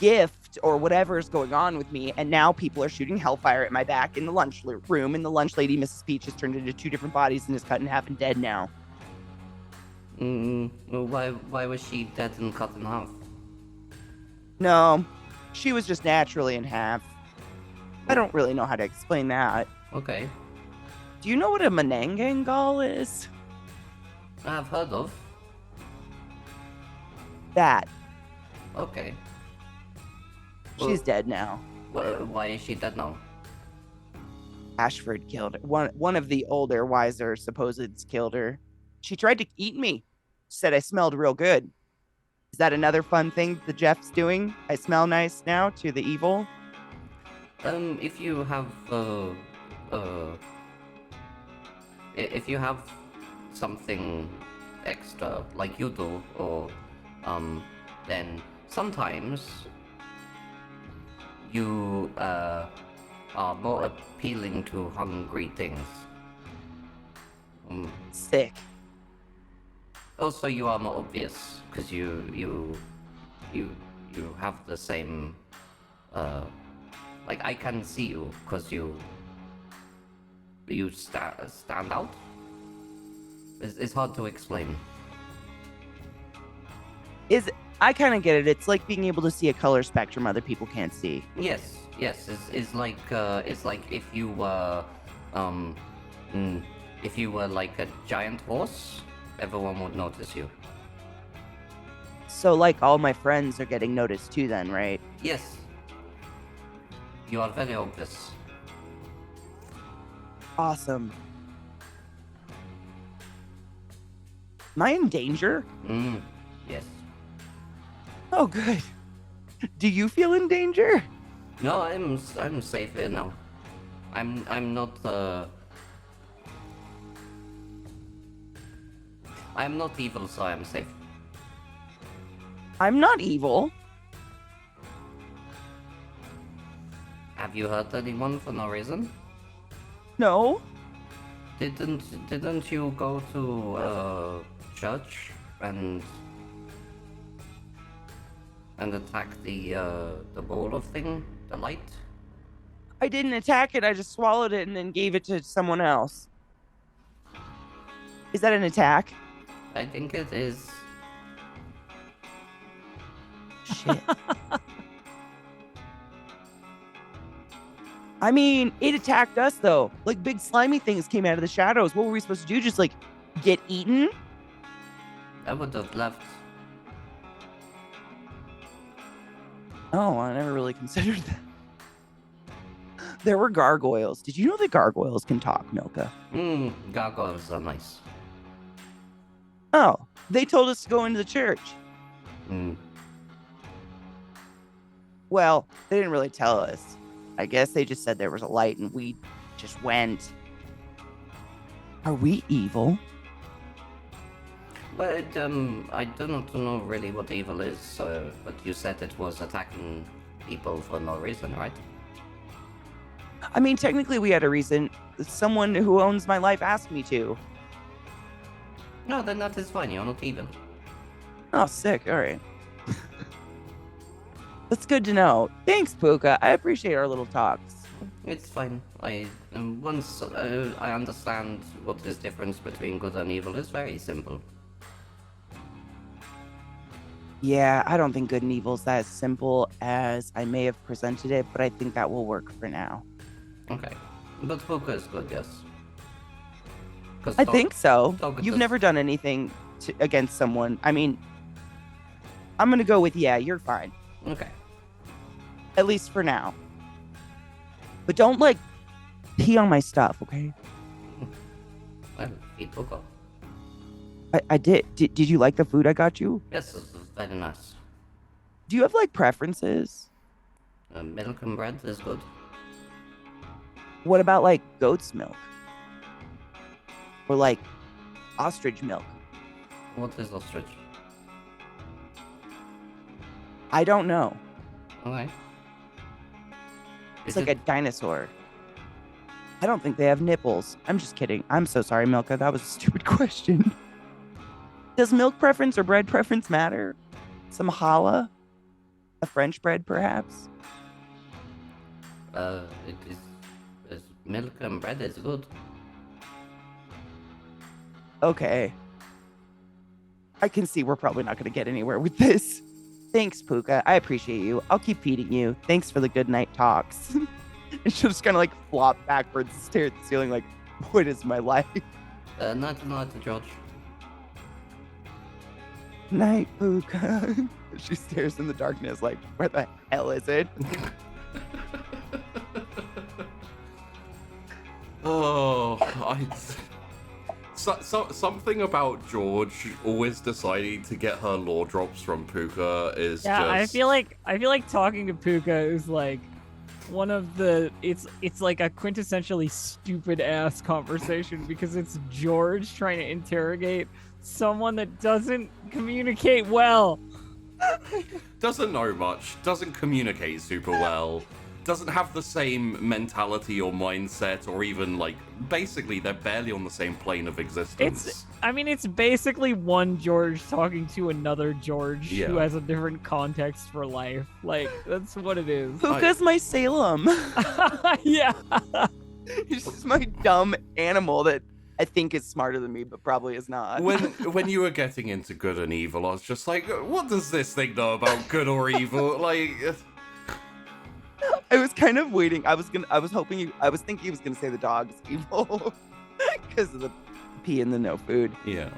gift or whatever's going on with me, and now people are shooting hellfire at my back in the lunch room, and the lunch lady, Mrs. Peach, has turned into 2 different bodies and is cut in half and dead now. Why was she dead and cut in half? No, she was just naturally in half. I don't really know how to explain that. Okay. Do you know what a Menangangal is? I've heard of. That. Okay. She's dead now. Why is she dead now? Ashford killed her. One of the older, wiser supposeds killed her. She tried to eat me. Said I smelled real good. Is that another fun thing the Jeff's doing? I smell nice now to the evil? If you have, if you have something extra, like you do, or, then sometimes you, are more appealing to hungry things. Sick. Also, you are more obvious, because you have the same, like, I can see you, because you stand out. It's hard to explain. I kind of get it. It's like being able to see a color spectrum other people can't see. Yes. It's like if you were like a giant horse, everyone would notice you. So like all my friends are getting noticed too then, right? Yes. You are very obvious. Awesome. Am I in danger? Yes. Oh, good. Do you feel in danger? No, I'm safe here now. I'm not I'm not evil, so I'm safe. I'm not evil. Have you hurt anyone for no reason? No. Didn't you go to church and attack the bowl of thing, the light? I didn't attack it. I just swallowed it and then gave it to someone else. Is that an attack? I think it is. Shit. I mean, it attacked us though. Like big slimy things came out of the shadows. What were we supposed to do? Just like get eaten? I would have left. Oh, I never really considered that. There were gargoyles. Did you know that gargoyles can talk, Milka? Gargoyles are nice. Oh, they told us to go into the church. Well, they didn't really tell us. I guess they just said there was a light and we just went. Are we evil? But I don't know really what evil is, but you said it was attacking people for no reason, right? I mean, technically we had a reason. Someone who owns my life asked me to. No, then that is fine, you're not evil. Oh, sick. All right. That's good to know. Thanks, Pooka. I appreciate our little talks. It's fine. Once I understand what this difference between good and evil is, very simple. Yeah, I don't think good and evil is that simple as I may have presented it, but I think that will work for now. Okay. But Pooka is good, yes. I think so. dog You've does- never done anything against someone. I mean, I'm gonna go with yeah. You're fine, Okay. at least for now. But don't like pee on my stuff, okay? Well, eat Pooka. I did. Did you like the food I got you? Yes, it's very nice. Do you have like preferences? Milk and bread is good. What about like goat's milk? Or like ostrich milk? What is ostrich? I don't know. Okay. It's like a dinosaur. I don't think they have nipples. I'm just kidding. I'm so sorry, Milka. That was a stupid question. Does milk preference or bread preference matter? Some challah? A French bread, perhaps? It is milk and bread is good. Okay. I can see we're probably not going to get anywhere with this. Thanks, Pooka. I appreciate you. I'll keep feeding you. Thanks for the good night talks. And she'll just kind of like flop backwards and stare at the ceiling like, what is my life? Not George. Night, Pooka. She stares in the darkness like, where the hell is it? Oh, something about George always deciding to get her lore drops from Pooka is Yeah, just... I feel like talking to Pooka is like one of the it's like a quintessentially stupid ass conversation because it's George trying to interrogate someone that doesn't communicate well. doesn't know much, doesn't communicate super well, doesn't have the same mentality or mindset, or even like basically they're barely on the same plane of existence. It's basically one George talking to another George Yeah. who has a different context for life. Like that's what it is. Pooka's my Salem. Yeah. He's just my dumb animal that I think is smarter than me, but probably is not. When you were getting into good and evil, I was just like, what does this thing know about good or evil? Like, I was kind of waiting. I was thinking he was gonna say the dog's evil because of the pee and the no food. yeah.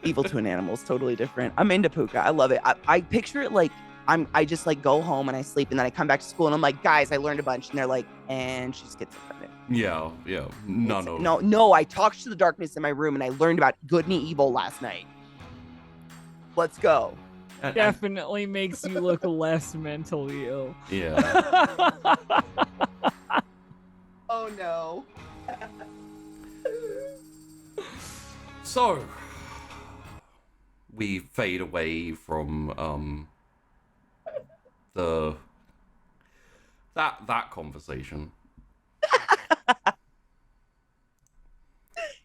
Evil to an animal is totally different. I'm into Pooka. I love it. I picture it like I just like go home and I sleep and then I come back to school and I'm like, guys, I learned a bunch, and they're like, and she's schizophrenic. Yeah. No, I talked to the darkness in my room and I learned about good and evil last night. Let's go. And- Definitely makes you look less mentally ill. yeah. Oh no. So, we fade away from that conversation.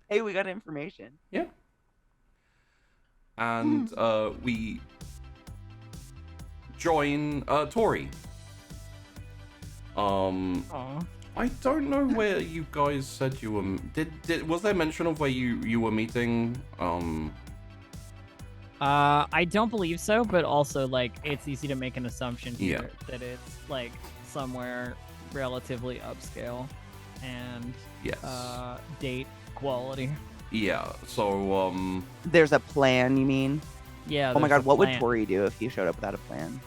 Hey, we got information. Yeah. And we join Tori. Aw. I don't know where you guys said you were. Was there mention of where you were meeting? I don't believe so, but also like it's easy to make an assumption here Yeah. that it's like somewhere relatively upscale and Yes. date quality. Yeah. So There's a plan, you mean? Yeah. Oh my there's god, a what would plan. Tori do if he showed up without a plan?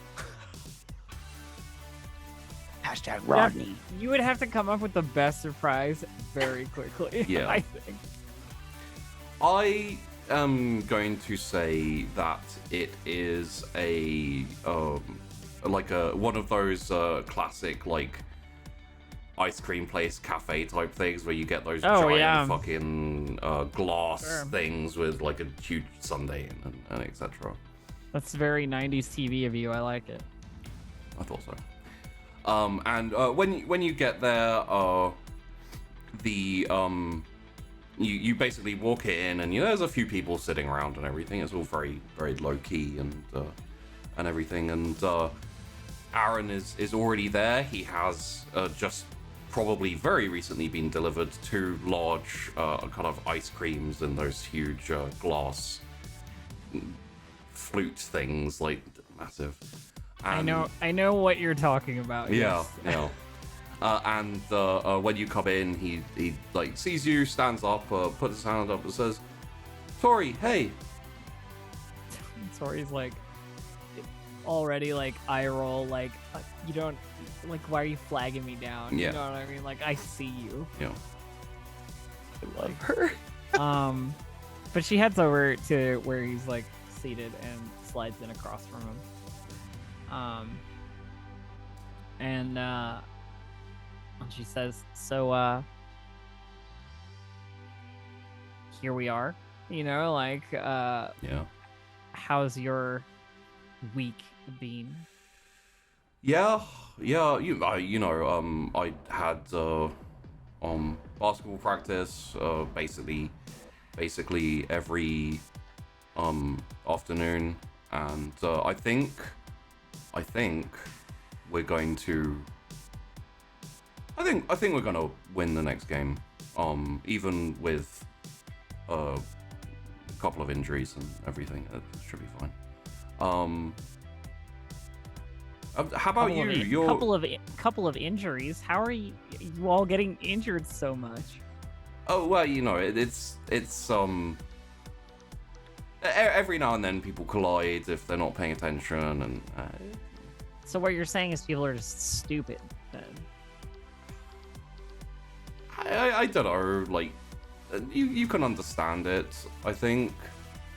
Hashtag Yeah. Rodney. You would have to come up with the best surprise very quickly. Yeah. I think. I am going to say that it is a one of those classic like ice cream place cafe type things where you get those Oh, giant yeah. fucking glass Sure. things with like a huge sundae and etc. That's very 90s TV of you. I like it. I thought so. And when you get there, you basically walk it in, and there's a few people sitting around and everything. It's all very very low key and everything. And Aaron is already there. He has just probably very recently been delivered 2 large kind of ice creams in those huge glass flute things, like massive. I know what you're talking about. Yeah, yes. yeah. And when you come in, he like sees you, stands up, puts his hand up and says, Tori, hey. Tori's like already like eye roll, like you don't like, why are you flagging me down? Yeah. You know what I mean? Like, I see you. Yeah. I love her. But she heads over to where he's like seated and slides in across from him. And she says, so here we are, you know, like Yeah. how's your week been? Yeah. You know, I had basketball practice basically every afternoon, and I think we're going to. I think we're gonna win the next game, even with a couple of injuries and everything. It should be fine. How about you? You're couple of injuries. How are you all getting injured so much? Oh well, you know, it's every now and then people collide if they're not paying attention, and So what you're saying is people are just stupid then. I don't know, like you can understand it. I think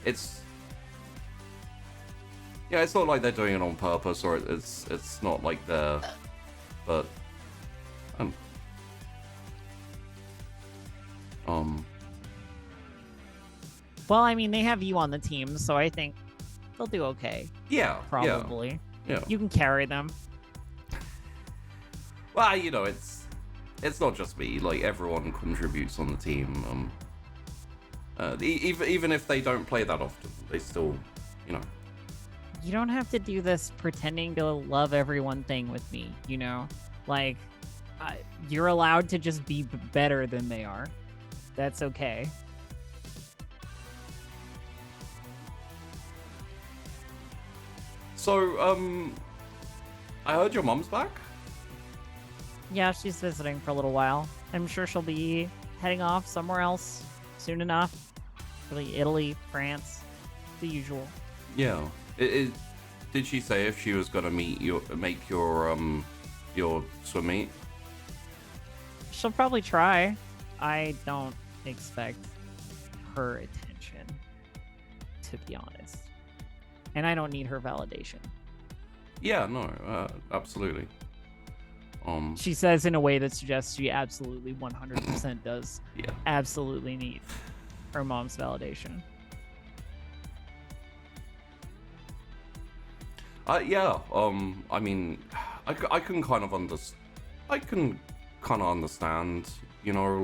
it's it's not like they're doing it on purpose, or it's not like they're, but Well, I mean, they have you on the team, so I think they'll do okay. Yeah, Probably. Yeah. You can carry them. Well, you know, it's not just me. Like, everyone contributes on the team. Even if they don't play that often, they still, you know. You don't have to do this pretending to love everyone thing with me, you know? Like, you're allowed to just be better than they are. That's okay. So, I heard your mom's back? Yeah, she's visiting for a little while. I'm sure she'll be heading off somewhere else soon enough. Probably Italy, France, the usual. Yeah. Did she say if she was gonna make your swim meet? She'll probably try. I don't expect her attention, to be honest. And I don't need her validation. Yeah, no, absolutely. She says in a way that suggests she absolutely 100% does. Yeah. Absolutely need her mom's validation. Yeah. I mean, I can kind of understand. You know,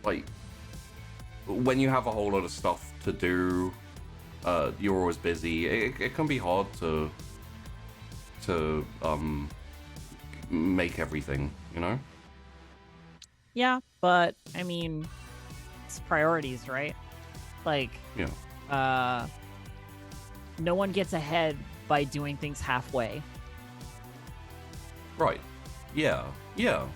like when you have a whole lot of stuff to do, you're always busy. It can be hard to make everything, you know? Yeah, but I mean, it's priorities, right? Like, Yeah. No one gets ahead by doing things halfway. Right. Yeah. Yeah.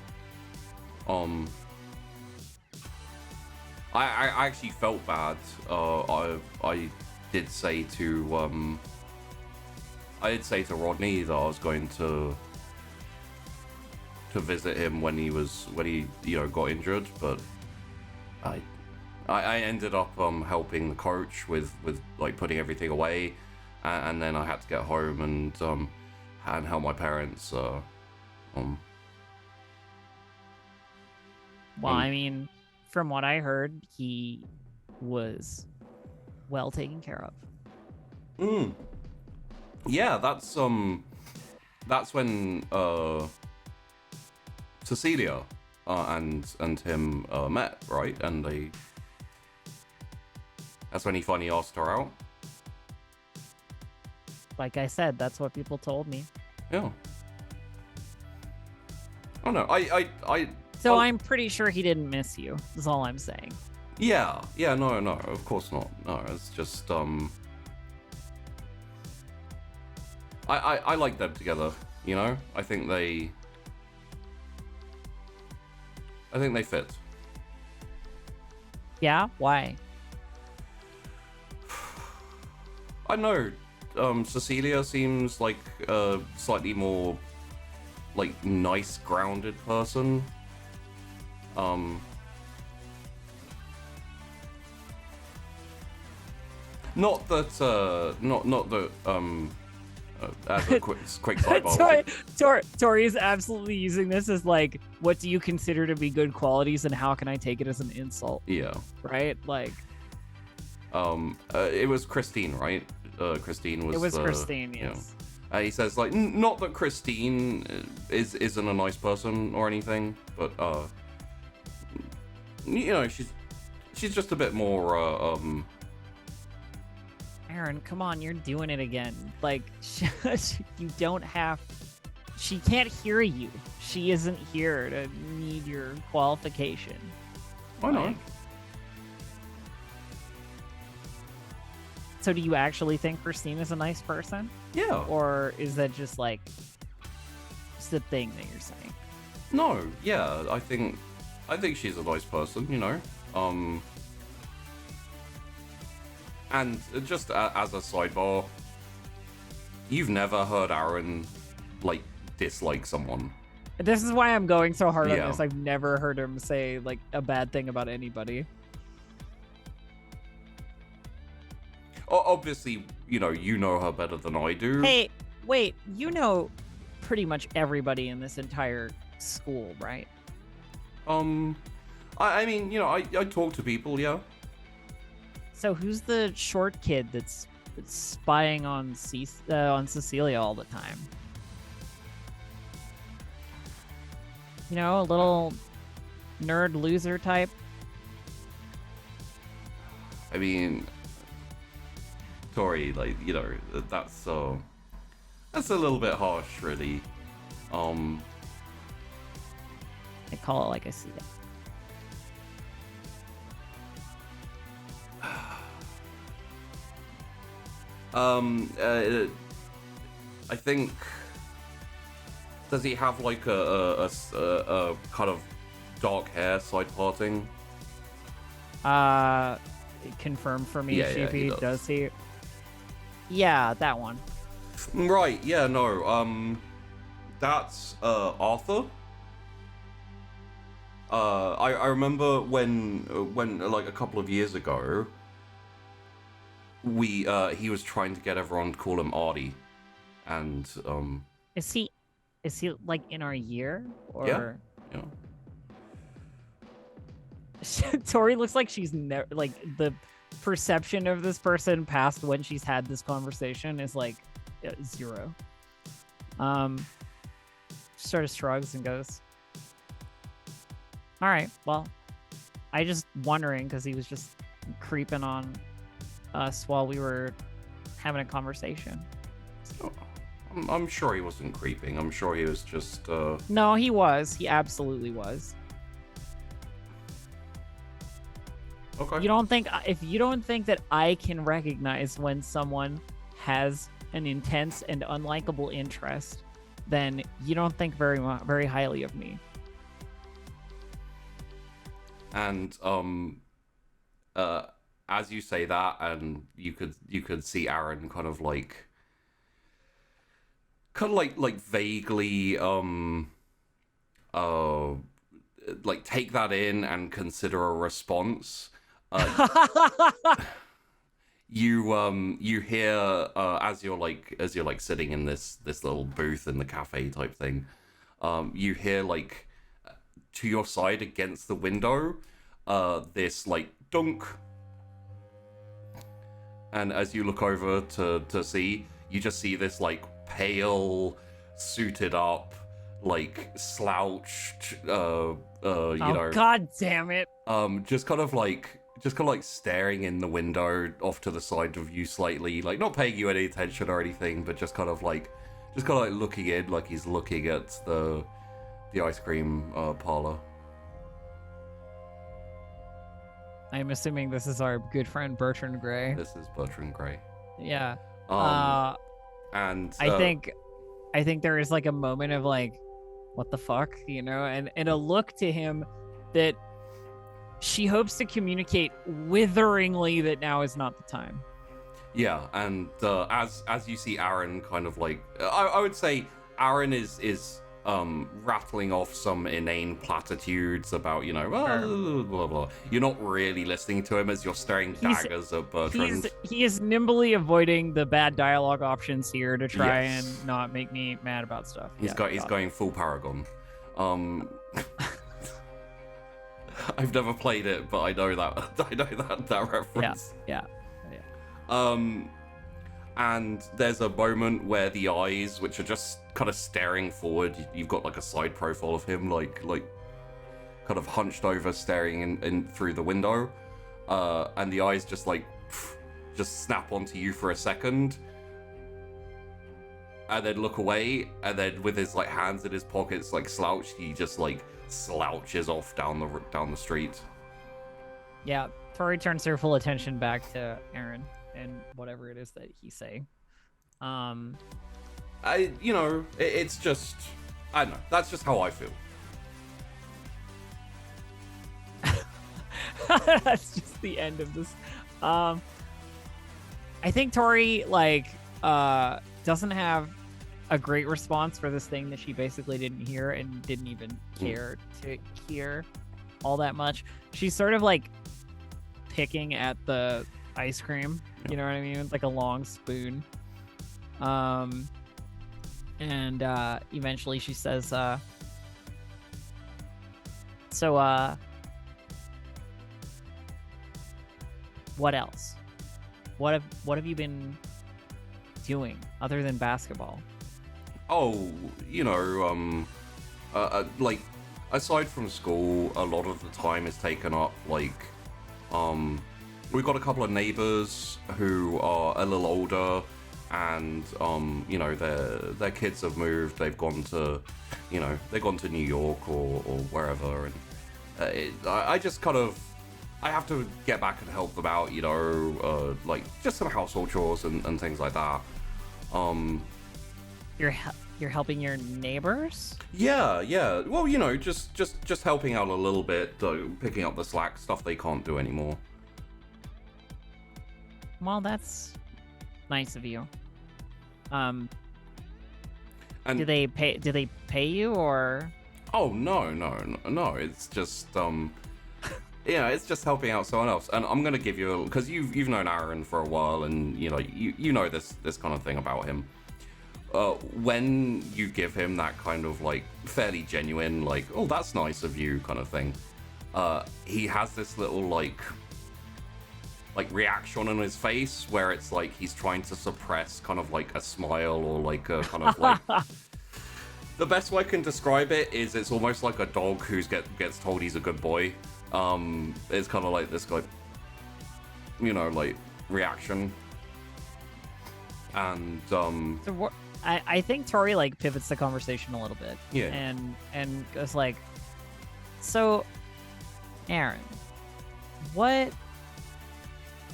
I actually felt bad. I did say to Rodney that I was going to visit him when he got injured, but I ended up helping the coach with like putting everything away, and then I had to get home and help my parents. Well, I mean, from what I heard, he was well taken care of. Yeah, that's when Cecilia and him met, right? And that's when he finally asked her out. Like I said, that's what people told me. Yeah. Oh no, So I'm pretty sure he didn't miss you, is all I'm saying. Yeah, no, of course not. No, it's just I like them together, you know? I think they I think they fit. Yeah? Why? I know. Cecilia seems like a slightly more, like, nice, grounded person. Not that, not that, as a quick sidebar. Tori is absolutely using this as like, what do you consider to be good qualities, and how can I take it as an insult? Yeah. Right? Like. It was Christine, right? Christine was. It was the, Christine. You know, Yes. he says like, not that Christine isn't a nice person or anything, but you know, she's just a bit more Aaron, come on, you're doing it again. Like, you don't have. She can't hear you. She isn't here to need your qualification. Why not? Like, so do you actually think Christine is a nice person? Yeah. Or is that just like just a thing that you're saying? No, yeah, I think she's a nice person, you know. And just as a sidebar, you've never heard Aaron like dislike someone. This is why I'm going so hard Yeah. on this. I've never heard him say like a bad thing about anybody. Obviously, you know her better than I do. Hey, wait, you know pretty much everybody in this entire school, right? I mean, you know, I talk to people, yeah. So who's the short kid that's spying on on Cecilia all the time? You know, a little nerd loser type. I mean, Tori, like, you know, that's a little bit harsh, really. I call it like I see it. I think. Does he have like a kind of dark hair side parting? Confirm for me, Yeah, Sheepy. he does. He? Yeah, that one. Right. Yeah. No. That's Arthur. I remember when like a couple of years ago, he was trying to get everyone to call him Artie, and Is he like in our year or? Yeah. Tori looks like she's never like the perception of this person past when she's had this conversation is like 0. Sort of shrugs and goes, "All right, well, I just wondering because he was just creeping on us while we were having a conversation." I'm sure he wasn't creeping. I'm sure he was just. No, he was. He absolutely was. Okay. You don't think if you don't think that I can recognize when someone has an intense and unlikable interest, then you don't think very highly of me. And as you say that, and you could see Aaron kind of like vaguely like take that in and consider a response. You hear as you're like sitting in this little booth in the cafe type thing, you hear like to your side against the window this like dunk, and as you look over to see, you just see this like pale, suited up, like slouched you know, God damn it. just kind of like staring in the window off to the side of you slightly, like not paying you any attention or anything, but just kind of like looking in, like he's looking at the ice cream parlor. I'm assuming this is our good friend Bertrand Gray. This is Bertrand Gray. Yeah. And I think there is like a moment of like, what the fuck, you know, and a look to him that she hopes to communicate witheringly that now is not the time. Yeah, and as you see Aaron kind of like, I would say Aaron is rattling off some inane platitudes about, you know, blah, blah, blah. You're not really listening to him as you're staring daggers at Bertrand. He is nimbly avoiding the bad dialogue options here to try Yes. and not make me mad about stuff. He's going full Paragon. I've never played it, but I know that reference. Yeah. And there's a moment where the eyes, which are just kind of staring forward, you've got like a side profile of him, like kind of hunched over, staring in through the window, and the eyes just like just snap onto you for a second, and then look away, and then with his like hands in his pockets, like slouched, he just like slouches off down the street. Yeah, Tori turns her full attention back to Aaron and whatever it is that he's saying. It's just, I don't know, that's just how I feel. That's just the end of this. I think Tori doesn't have a great response for this thing that she basically didn't hear and didn't even care to hear all that much. She's sort of like picking at the ice cream, you know what I mean? With like a long spoon. And eventually she says, what else? What have you been doing other than basketball? Oh, like aside from school, a lot of the time is taken up like we've got a couple of neighbors who are a little older, and their kids have moved. They've gone to New York or wherever, and I just kind of I have to get back and help them out, like just some household chores and things like that. You're helping your neighbors? Yeah. Well, just helping out a little bit, picking up the slack, stuff they can't do anymore. Well, that's nice of you. And do they pay you, or? Oh no. It's just it's just helping out someone else. And I'm gonna give you a little, because you've known Aaron for a while, and you know this kind of thing about him. When you give him that kind of like fairly genuine, like, oh, that's nice of you kind of thing, he has this little like reaction on his face where it's like he's trying to suppress kind of like a smile or like a kind of like the best way I can describe it is it's almost like a dog who gets told he's a good boy. It's kind of like this like like reaction. And So I think Tori like pivots the conversation a little bit. Yeah. And goes like, so Aaron, what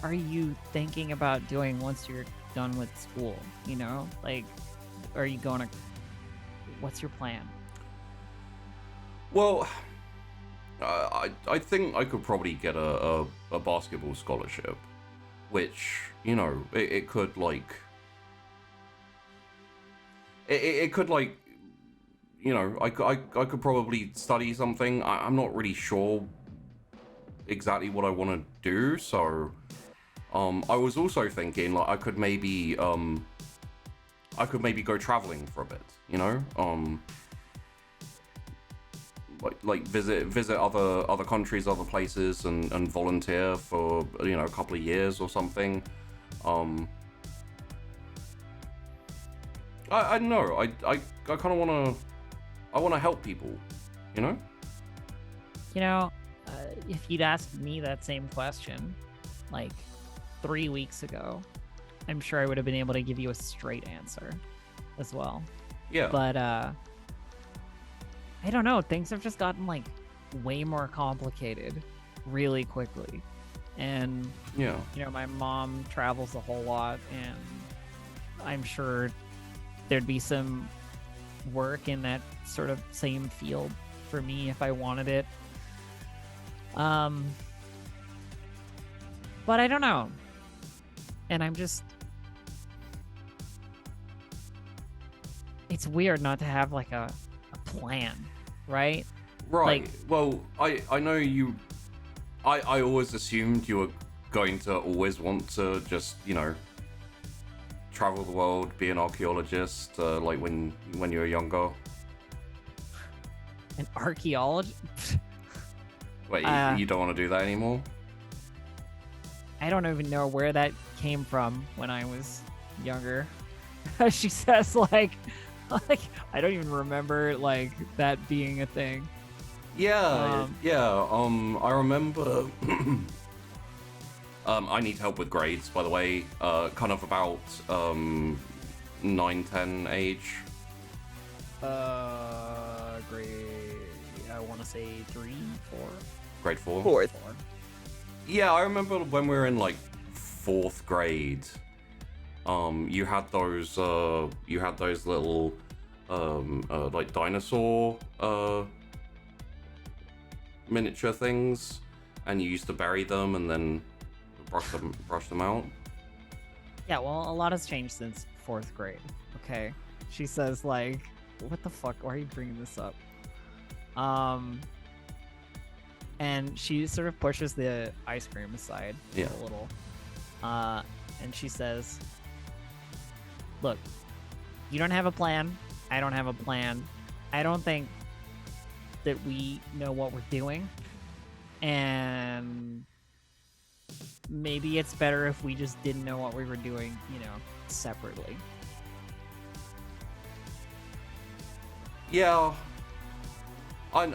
are you thinking about doing once you're done with school? Like, are you going to, what's your plan? Well, I think I could probably get a basketball scholarship, which, it could like, it could like, I could probably study something. I'm not really sure exactly what I want to do, so I was also thinking like I could maybe go traveling for a bit, like visit other countries, other places, and volunteer for a couple of years or something. I don't know. I kind of want to help people, If you'd asked me that same question like 3 weeks ago, I'm sure I would have been able to give you a straight answer as well. Yeah. But I don't know, things have just gotten like way more complicated really quickly. And yeah, my mom travels a whole lot, and I'm sure there'd be some work in that sort of same field for me if I wanted it. But I don't know. And I'm just... It's weird not to have, like, a plan, right? Right. Like- Well, I know you... I always assumed you were going to always want to just, you know, travel the world, be an archaeologist, like when you were younger. An archaeologist? Wait, you don't want to do that anymore? I don't even know where that came from when I was younger. She says, like, I don't even remember, like, that being a thing. Yeah, I remember... I need help with grades, by the way. Kind of about 9, 10 age. Grade, I want to say 3, 4. Grade 4? Fourth. Yeah, I remember when we were in like 4th grade. You had those little like dinosaur miniature things, and you used to bury them and then brush them out. Yeah, well, a lot has changed since 4th grade. Okay, she says, like, what the fuck? Why are you bringing this up? And she sort of pushes the ice cream aside a little. And she says, look, you don't have a plan. I don't have a plan. I don't think that we know what we're doing. And maybe it's better if we just didn't know what we were doing, you know, separately. Yeah. I've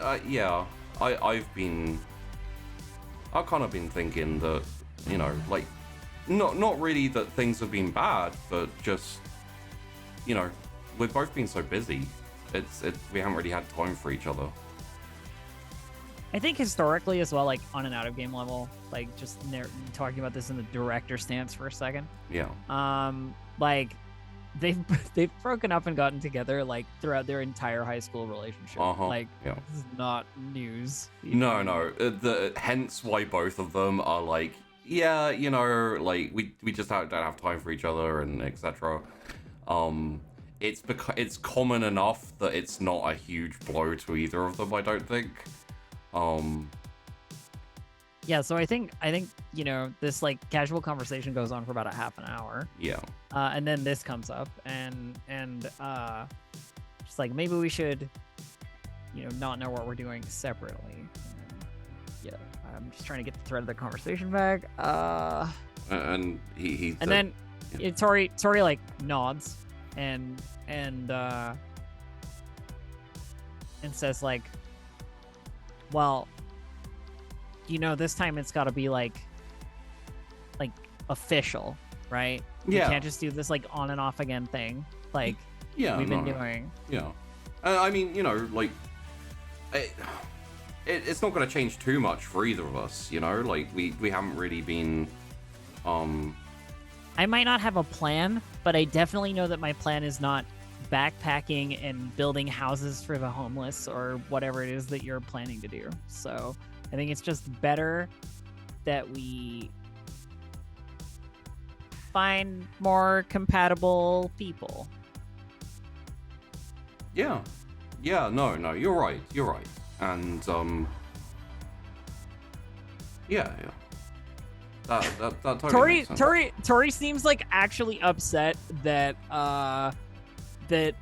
kind of been thinking that, you know, like, not really that things have been bad, but just, you know, we've both been so busy. We haven't really had time for each other. I think historically as well, like on an out of game level, like just talking about this in the director stance for a second. Yeah. Like they've broken up and gotten together like throughout their entire high school relationship. Like this is not news. No. Hence why both of them are like, yeah, you know, like we just don't have time for each other and etc. It's common enough that it's not a huge blow to either of them, I don't think. Yeah, so I think you know, this like casual conversation goes on for about a half an hour. Yeah. And then this comes up and just like maybe we should, you know, not know what we're doing separately. Yeah, I'm just trying to get the thread of the conversation back. And he and then Tori like nods and says like, well, you know, this time it's got to be like official, right? Yeah. We can't just do this like on and off again thing like we've been doing. Yeah. I mean, you know, like it's not going to change too much for either of us, you know? Like we haven't really been I might not have a plan, but I definitely know that my plan is not backpacking and building houses for the homeless or whatever it is that you're planning to do. So I think it's just better that we find more compatible people. Yeah, no, you're right. And yeah. That totally makes sense. Tori seems like actually upset that that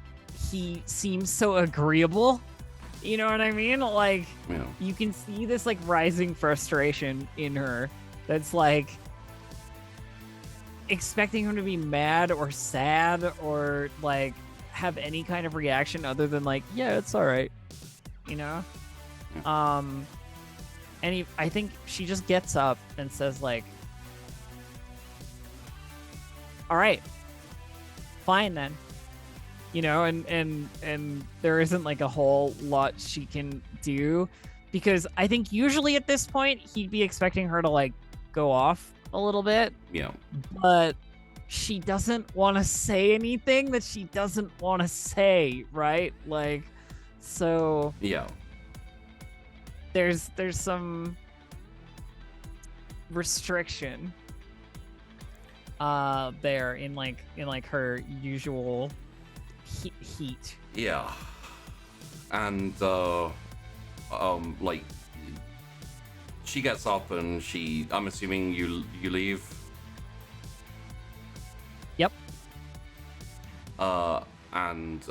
he seems so agreeable. You know what I mean? Like, you can see this like rising frustration in her. That's like expecting him to be mad or sad or like have any kind of reaction other than like, yeah, it's all right. You know? Yeah. And I think she just gets up and says like, all right, fine then. You know, and there isn't like a whole lot she can do because I think usually at this point he'd be expecting her to like go off a little bit. Yeah. But she doesn't want to say anything that she doesn't want to say, right? Like, so yeah. There's some restriction. There in her usual heat. Yeah. And like she gets up and I'm assuming you leave. Yep. And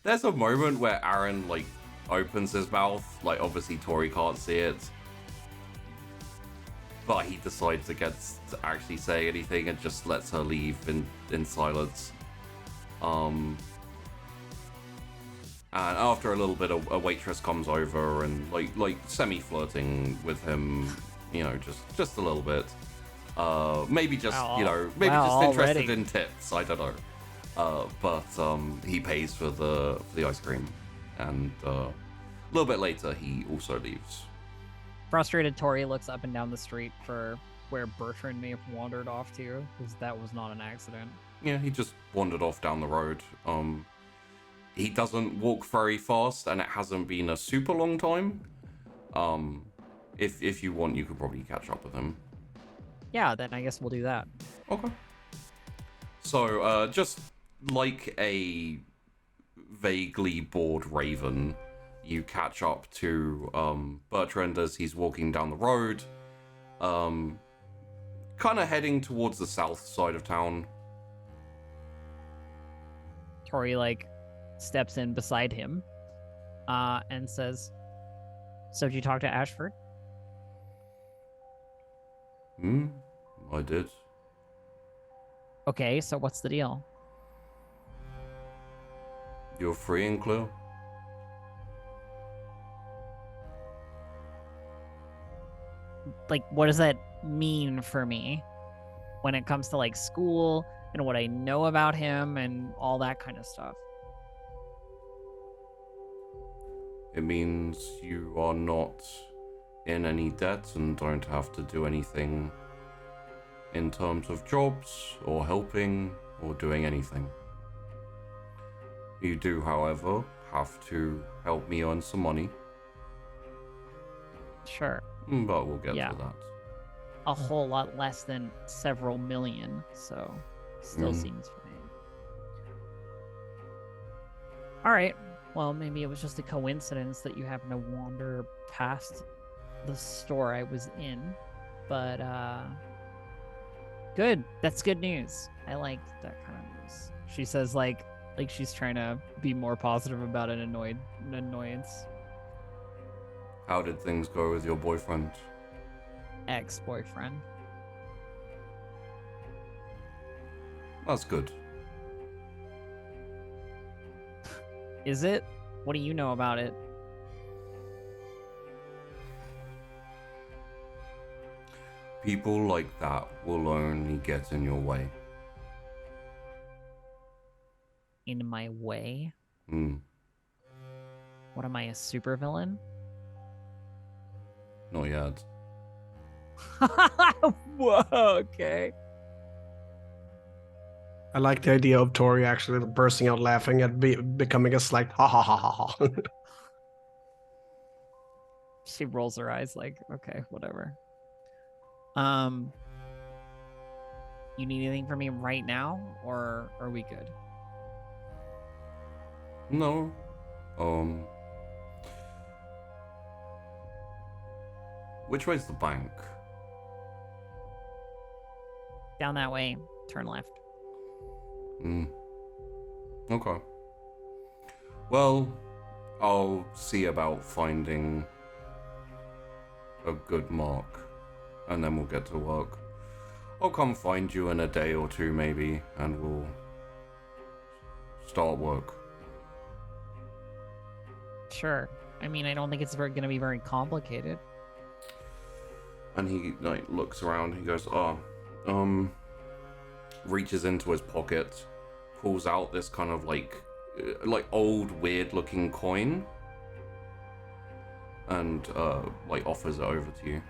there's a moment where Aaron like opens his mouth, like obviously Tori can't see it, but he decides to actually say anything and just lets her leave in silence. And after a little bit, a waitress comes over and like semi-flirting with him, you know, just a little bit. Maybe just just interested already. in tips. I don't know. But he pays for the ice cream, and a little bit later he also leaves. Frustrated Tori looks up and down the street for where Bertrand may have wandered off to, because that was not an accident. Yeah, he just wandered off down the road. He doesn't walk very fast, and it hasn't been a super long time. If you want, you could probably catch up with him. Yeah, then I guess we'll do that. Okay. So, just like a vaguely bored raven, you catch up to Bertrand as he's walking down the road, kind of heading towards the south side of town. Tori steps in beside him, and says, "So did you talk to Ashford?" I did. Okay, so what's the deal? You're free and clear. What does that mean for me when it comes to school and what I know about him and all that kind of stuff? It means you are not in any debt and don't have to do anything in terms of jobs or helping or doing anything. You do, however, have to help me earn some money, Sure. but we'll get Yeah. to that. A whole lot less than several million, so still seems fine. All right. Well, maybe it was just a coincidence that you happened to wander past the store I was in, but good. That's good news. I like that kind of news. She says like she's trying to be more positive about an annoyance. How did things go with your boyfriend? Ex-boyfriend. That's good. Is it? What do you know about it? People like that will only get in your way. In my way? Hmm. What am I, a supervillain? Not yet. Whoa, okay. I like the idea of Tori actually bursting out laughing at becoming a slight ha ha ha ha ha. She rolls her eyes okay, whatever. You need anything from me right now, or are we good? No. Which way's the bank? Down that way, turn left. Okay. Well, I'll see about finding a good mark, and then we'll get to work. I'll come find you in a day or two, maybe, and we'll start work. Sure. I mean, I don't think it's going to be very complicated. And he looks around. He goes, reaches into his pocket, pulls out this kind of like old weird looking coin, and offers it over to you.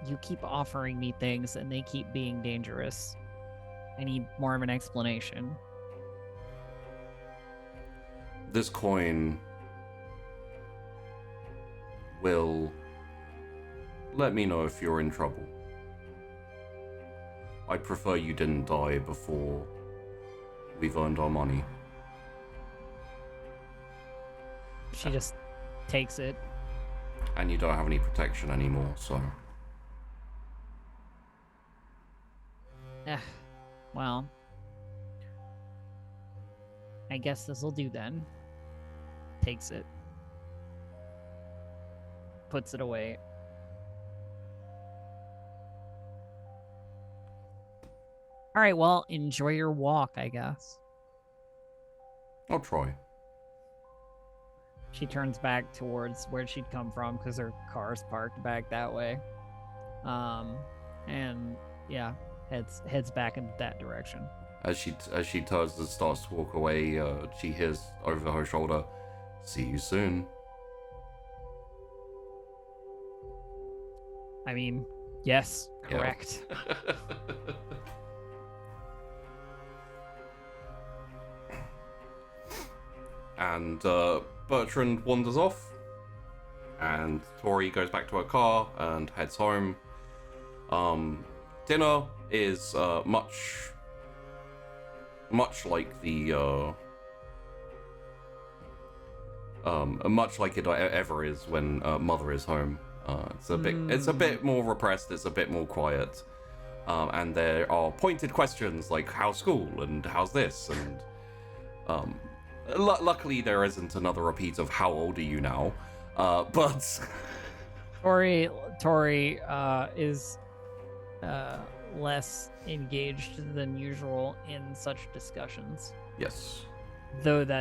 You keep offering me things and they keep being dangerous. I need more of an explanation. This coin will let me know if you're in trouble. I'd prefer you didn't die before we've earned our money. She just takes it. And you don't have any protection anymore, so... Well... I guess this'll do then. Takes it. Puts it away. Alright, well, enjoy your walk, I guess. I'll try. She turns back towards where she'd come from because her car's parked back that way. And yeah, heads back in that direction. As she turns and starts to walk away, she hears over her shoulder, "See you soon." I mean, yes, Yeah. correct. And Bertrand wanders off, and Tori goes back to her car and heads home. Dinner is much like the much like it ever is when Mother is home. It's a bit more repressed. It's a bit more quiet, and there are pointed questions like "How's school?" and "How's this?" and luckily there isn't another repeat of "How old are you now?" But Tori is less engaged than usual in such discussions. yes, Though it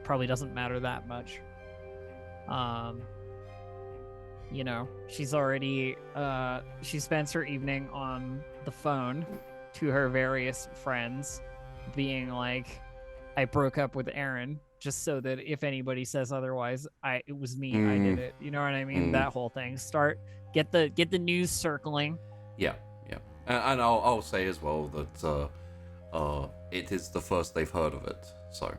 probably doesn't matter that much. You know, she's already she spends her evening on the phone to her various friends, being like, I broke up with Aaron, just so that if anybody says otherwise, it was me, I did it. You know what I mean? That whole thing. Get the news circling. yeah, and I'll say as well that it is the first they've heard of it, so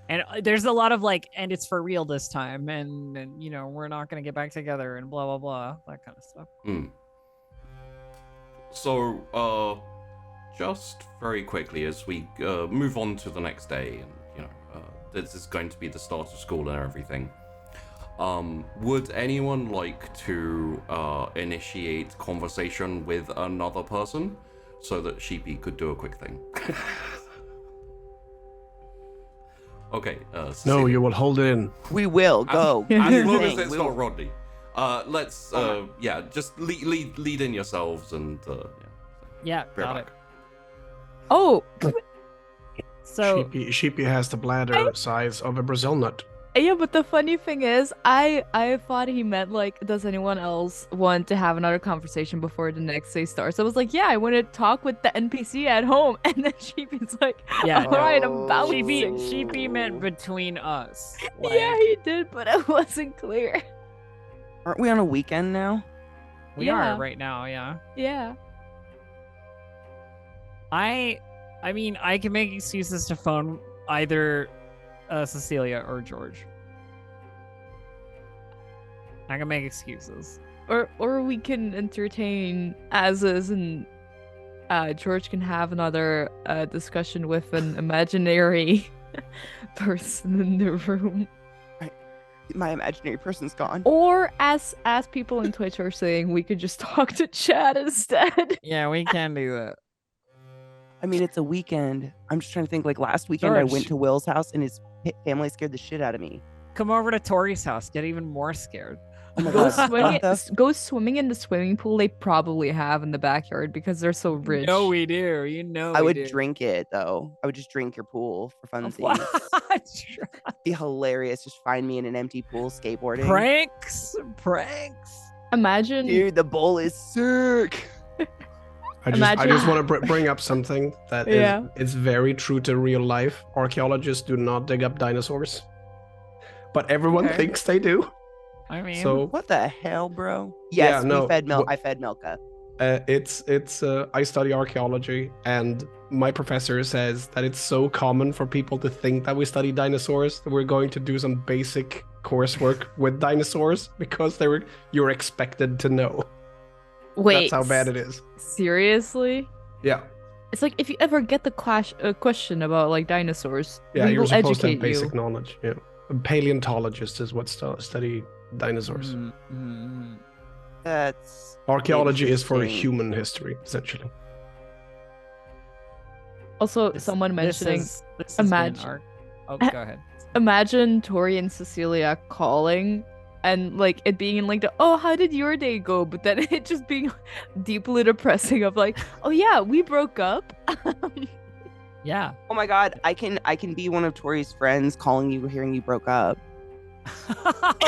And there's a lot of like, and it's for real this time, and you know, we're not gonna get back together, and blah blah blah, that kind of stuff. So just very quickly as we move on to the next day, and you know, this is going to be the start of school and everything. Would anyone like to initiate conversation with another person so that Sheepy could do a quick thing? Okay. No, Cecilia. you will hold it in. We will go. As long as Thing. it's We will- not Rodney. Let's just lead in yourselves and Yeah, be got right it. back. Oh, So Sheepy has the bladder size of a Brazil nut. yeah, but the funny thing is, I thought he meant like, does anyone else want to have another conversation before the next day starts? I was like, yeah, I want to talk with the NPC at home, and then Sheepy's like, Yeah, all right, I'm no. bouncing. Sheepy meant between us. Like, Yeah, he did, but it wasn't clear. Aren't we on a weekend now? we Yeah. are right now. Yeah. Yeah. I mean, I can make excuses to phone either Cecilia or George. I can make excuses. Or we can entertain as is, and George can have another discussion with an imaginary person in the room. My imaginary person's gone. Or as people on Twitch are saying, we could just talk to Chad instead. Yeah, we can do that. I mean, it's a weekend. I'm just trying to think. Like last weekend, I George. went to Will's house and his family scared the shit out of me. Come over to Tori's house. Get even more scared. Oh my Go god! swimming, what the- go swimming in the swimming pool they probably have in the backyard because they're so rich. No, we do. You know, I we would do. drink it though. I would just drink your pool for funsies. What? Be hilarious. Just find me in an empty pool skateboarding. Pranks. Imagine. Dude, the bowl is sick. I Imagine- just want to bring up something that Yeah. is very true to real life. Archaeologists do not dig up dinosaurs, but everyone Okay. thinks they do. I mean, So What the hell, bro? Yes, no, we fed Milk. wh- I fed Milka. I study archaeology, and my professor says that it's so common for people to think that we study dinosaurs that we're going to do some basic coursework with dinosaurs because you're expected to know. Wait. That's how bad it is. Seriously? Yeah. It's like if you ever get the question about like dinosaurs, Yeah, we you're will supposed to have educate basic you. knowledge. Yeah. A paleontologist is what study dinosaurs. That's Archaeology is for interesting. human history, essentially. Also, someone mentioning This has been imagine- our... Oh, go ahead. imagine Tori and Cecilia calling and like it being in like the oh how did your day go, but then it just being deeply depressing of like oh yeah we broke up. Yeah. Oh my god, I can be one of Tori's friends calling you, hearing you broke up.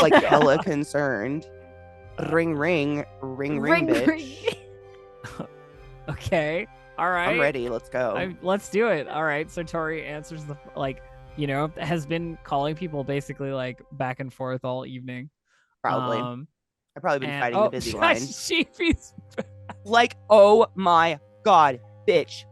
Like hella concerned. Ring ring, ring ring, bitch. Okay. All right. I'm ready. Let's go. Let's do it. All right. So Tori answers the has been calling people basically like back and forth all evening. Probably. I've probably been fighting the busy line. Sheepy's Like, oh my god, bitch.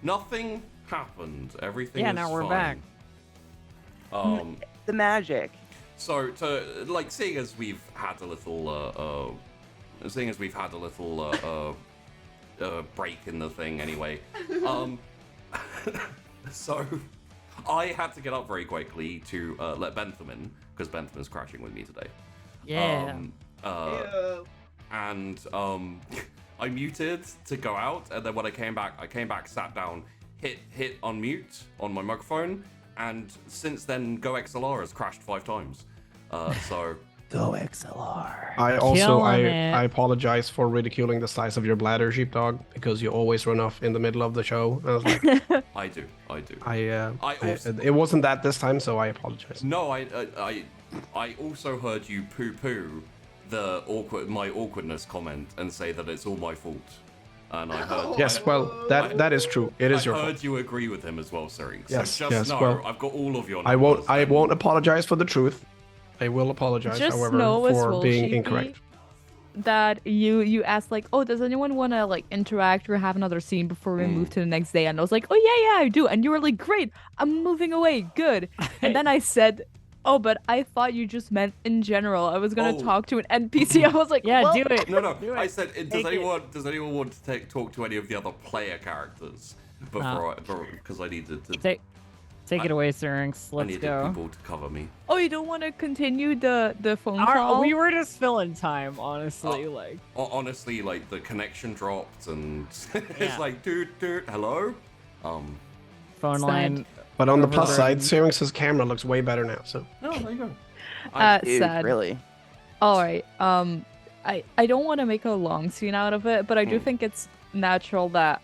Nothing happened. Everything Yeah, is now we're fine. back. The magic. So to like seeing as we've had a little break in the thing anyway. So I had to get up very quickly to let Bentham in because Bentham is crashing with me today. Yeah. And I muted to go out, and then when I came back, sat down, hit unmute on my microphone, and since then Go XLR has crashed 5 times. So Go XLR. I apologize for ridiculing the size of your bladder, sheepdog, because you always run off in the middle of the show. I was like, I do. It wasn't that this time, so I apologize. No, I also heard you poo-poo my awkwardness comment and say that it's all my fault. And I heard. Yes, that is true. It is your fault. I heard you agree with him as well, Syrinx. Yes, So just know well, I've got all of your I numbers. I won't apologize for the truth. I will apologize, Just however, know as for well, being Sheepy, incorrect. that you asked like oh does anyone want to like interact or have another scene before we move to the next day, and I was like oh yeah I do, and you were like great, I'm moving away, good. And then I said oh but I thought you just meant in general I was gonna talk to an NPC. I was like Yeah, well, do it. No. Do I it. said, does anyone want to talk to any of the other player characters before? Because I needed to. Take it away, Syrinx. I Let's needed go. people to cover me. oh you don't want to continue the phone call? We were just filling time, honestly. Like Honestly, like the connection dropped, and Yeah. it's like, dude, hello. phone Sad. line. But on the plus Overburdened. side, Syrinx's camera looks way better now. So No, there you go. Dude, sad. really. All right. I don't want to make a long scene out of it, but I do think it's natural that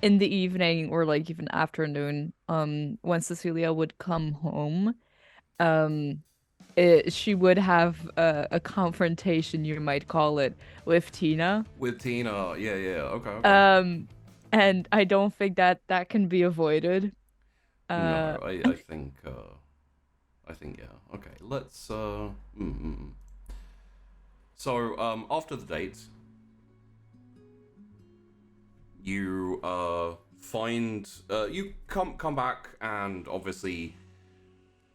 in the evening or like even afternoon, when Cecilia would come home, she would have a confrontation, you might call it, with Tina. With Tina, yeah, okay. And I don't think that can be avoided. No, I think yeah. Okay, let's So after the date, you find you come back and obviously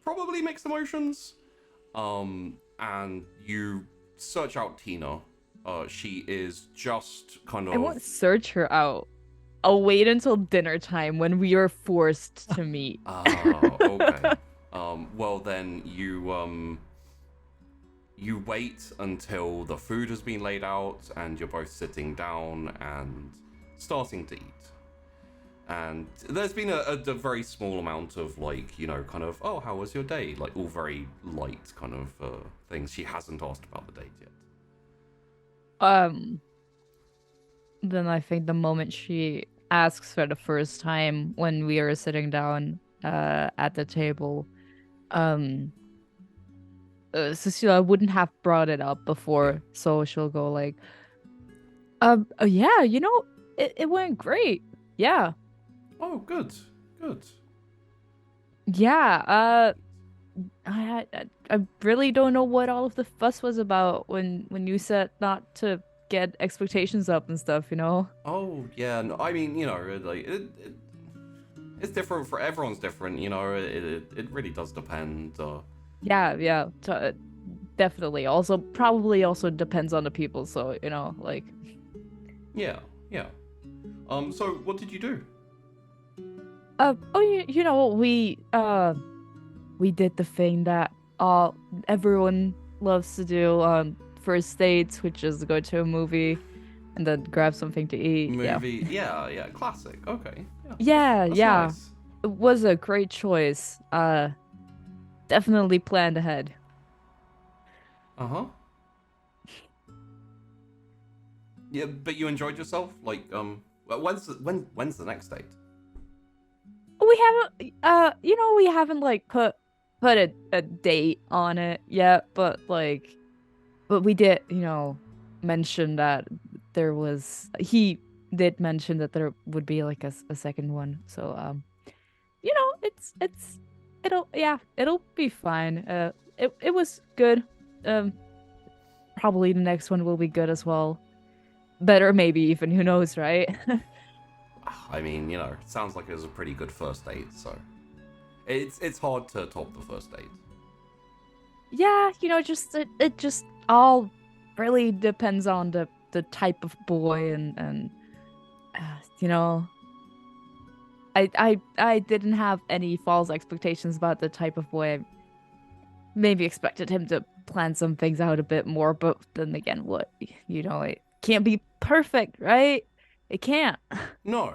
probably mixed emotions. And you search out Tina. She is just kind of. I won't search her out. I'll wait until dinner time when we are forced to meet. Okay. Well then you wait until the food has been laid out and you're both sitting down and starting to eat. And there's been a very small amount of like, kind of, oh, how was your day? Like all very light kind of things. She hasn't asked about the date yet. Then I think the moment she asks for the first time when we are sitting down at the table, Cecilia wouldn't have brought it up before, so she'll go like, yeah, it went great. Yeah. Oh, good. Yeah, I really don't know what all of the fuss was about when you said not to get expectations up and stuff, Oh, yeah. No, I mean, like it's different for everyone's different. It really does depend. Yeah, definitely. Also, probably also depends on the people. So like. Yeah. So what did you do? We did the thing that everyone loves to do on first dates, which is go to a movie and then grab something to eat. Movie. Yeah. Classic. Okay. Yeah. That's Yeah. nice. It was a great choice. Definitely planned ahead. Uh-huh. Yeah, but you enjoyed yourself? Like, when's the next date? We haven't like put a date on it yet, but we did, mention that he did mention that there would be like a second one. So, it'll be fine. It was good. Probably the next one will be good as well. Better maybe even, who knows, right? I mean, it sounds like it was a pretty good first date, so it's hard to top the first date. Yeah, it just all really depends on the type of boy and I didn't have any false expectations about the type of boy. I maybe expected him to plan some things out a bit more, but then again, what it can't be perfect, right? It can't. No,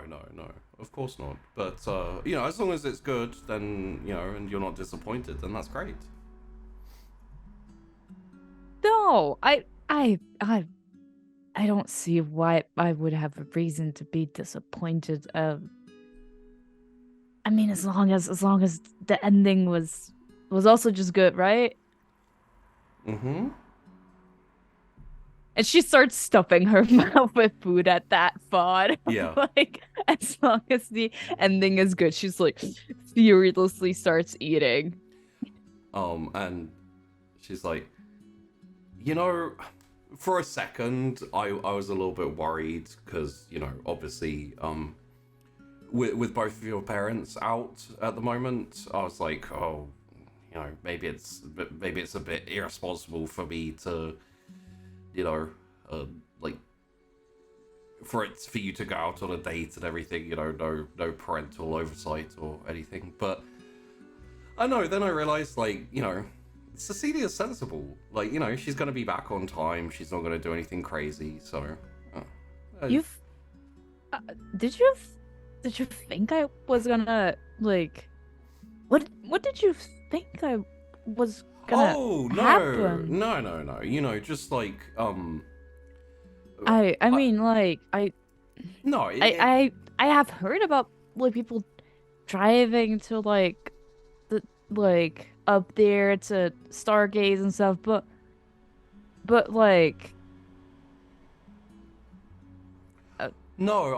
of course not. But as long as it's good, then and you're not disappointed, then that's great. No, I don't see why I would have a reason to be disappointed. I mean, as long as the ending was also just good, right? Mm-hmm. And she starts stuffing her mouth with food at that thought. Yeah. Like, as long as the ending is good, she's like furiously starts eating. And she's like, for a second, I was a little bit worried because, obviously, with both of your parents out at the moment, I was like, oh, maybe it's a bit irresponsible for me to, like, for you to go out on a date and everything, no parental oversight or anything. But I know, then I realized, like, Cecilia's sensible. Like, she's gonna be back on time. She's not gonna do anything crazy. So, did you think I was gonna like? What did you think I was gonna? Oh no, happen? no. Just like I mean, like No, I have heard about like people driving to like up there to stargaze and stuff, but like no,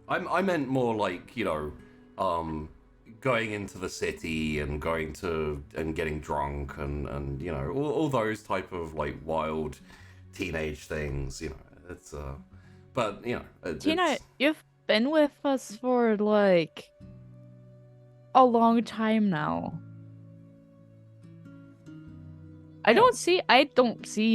I meant more like going into the city and going to and getting drunk and all those type of like wild teenage things. It's but Tina, you've been with us for like a long time now. I don't see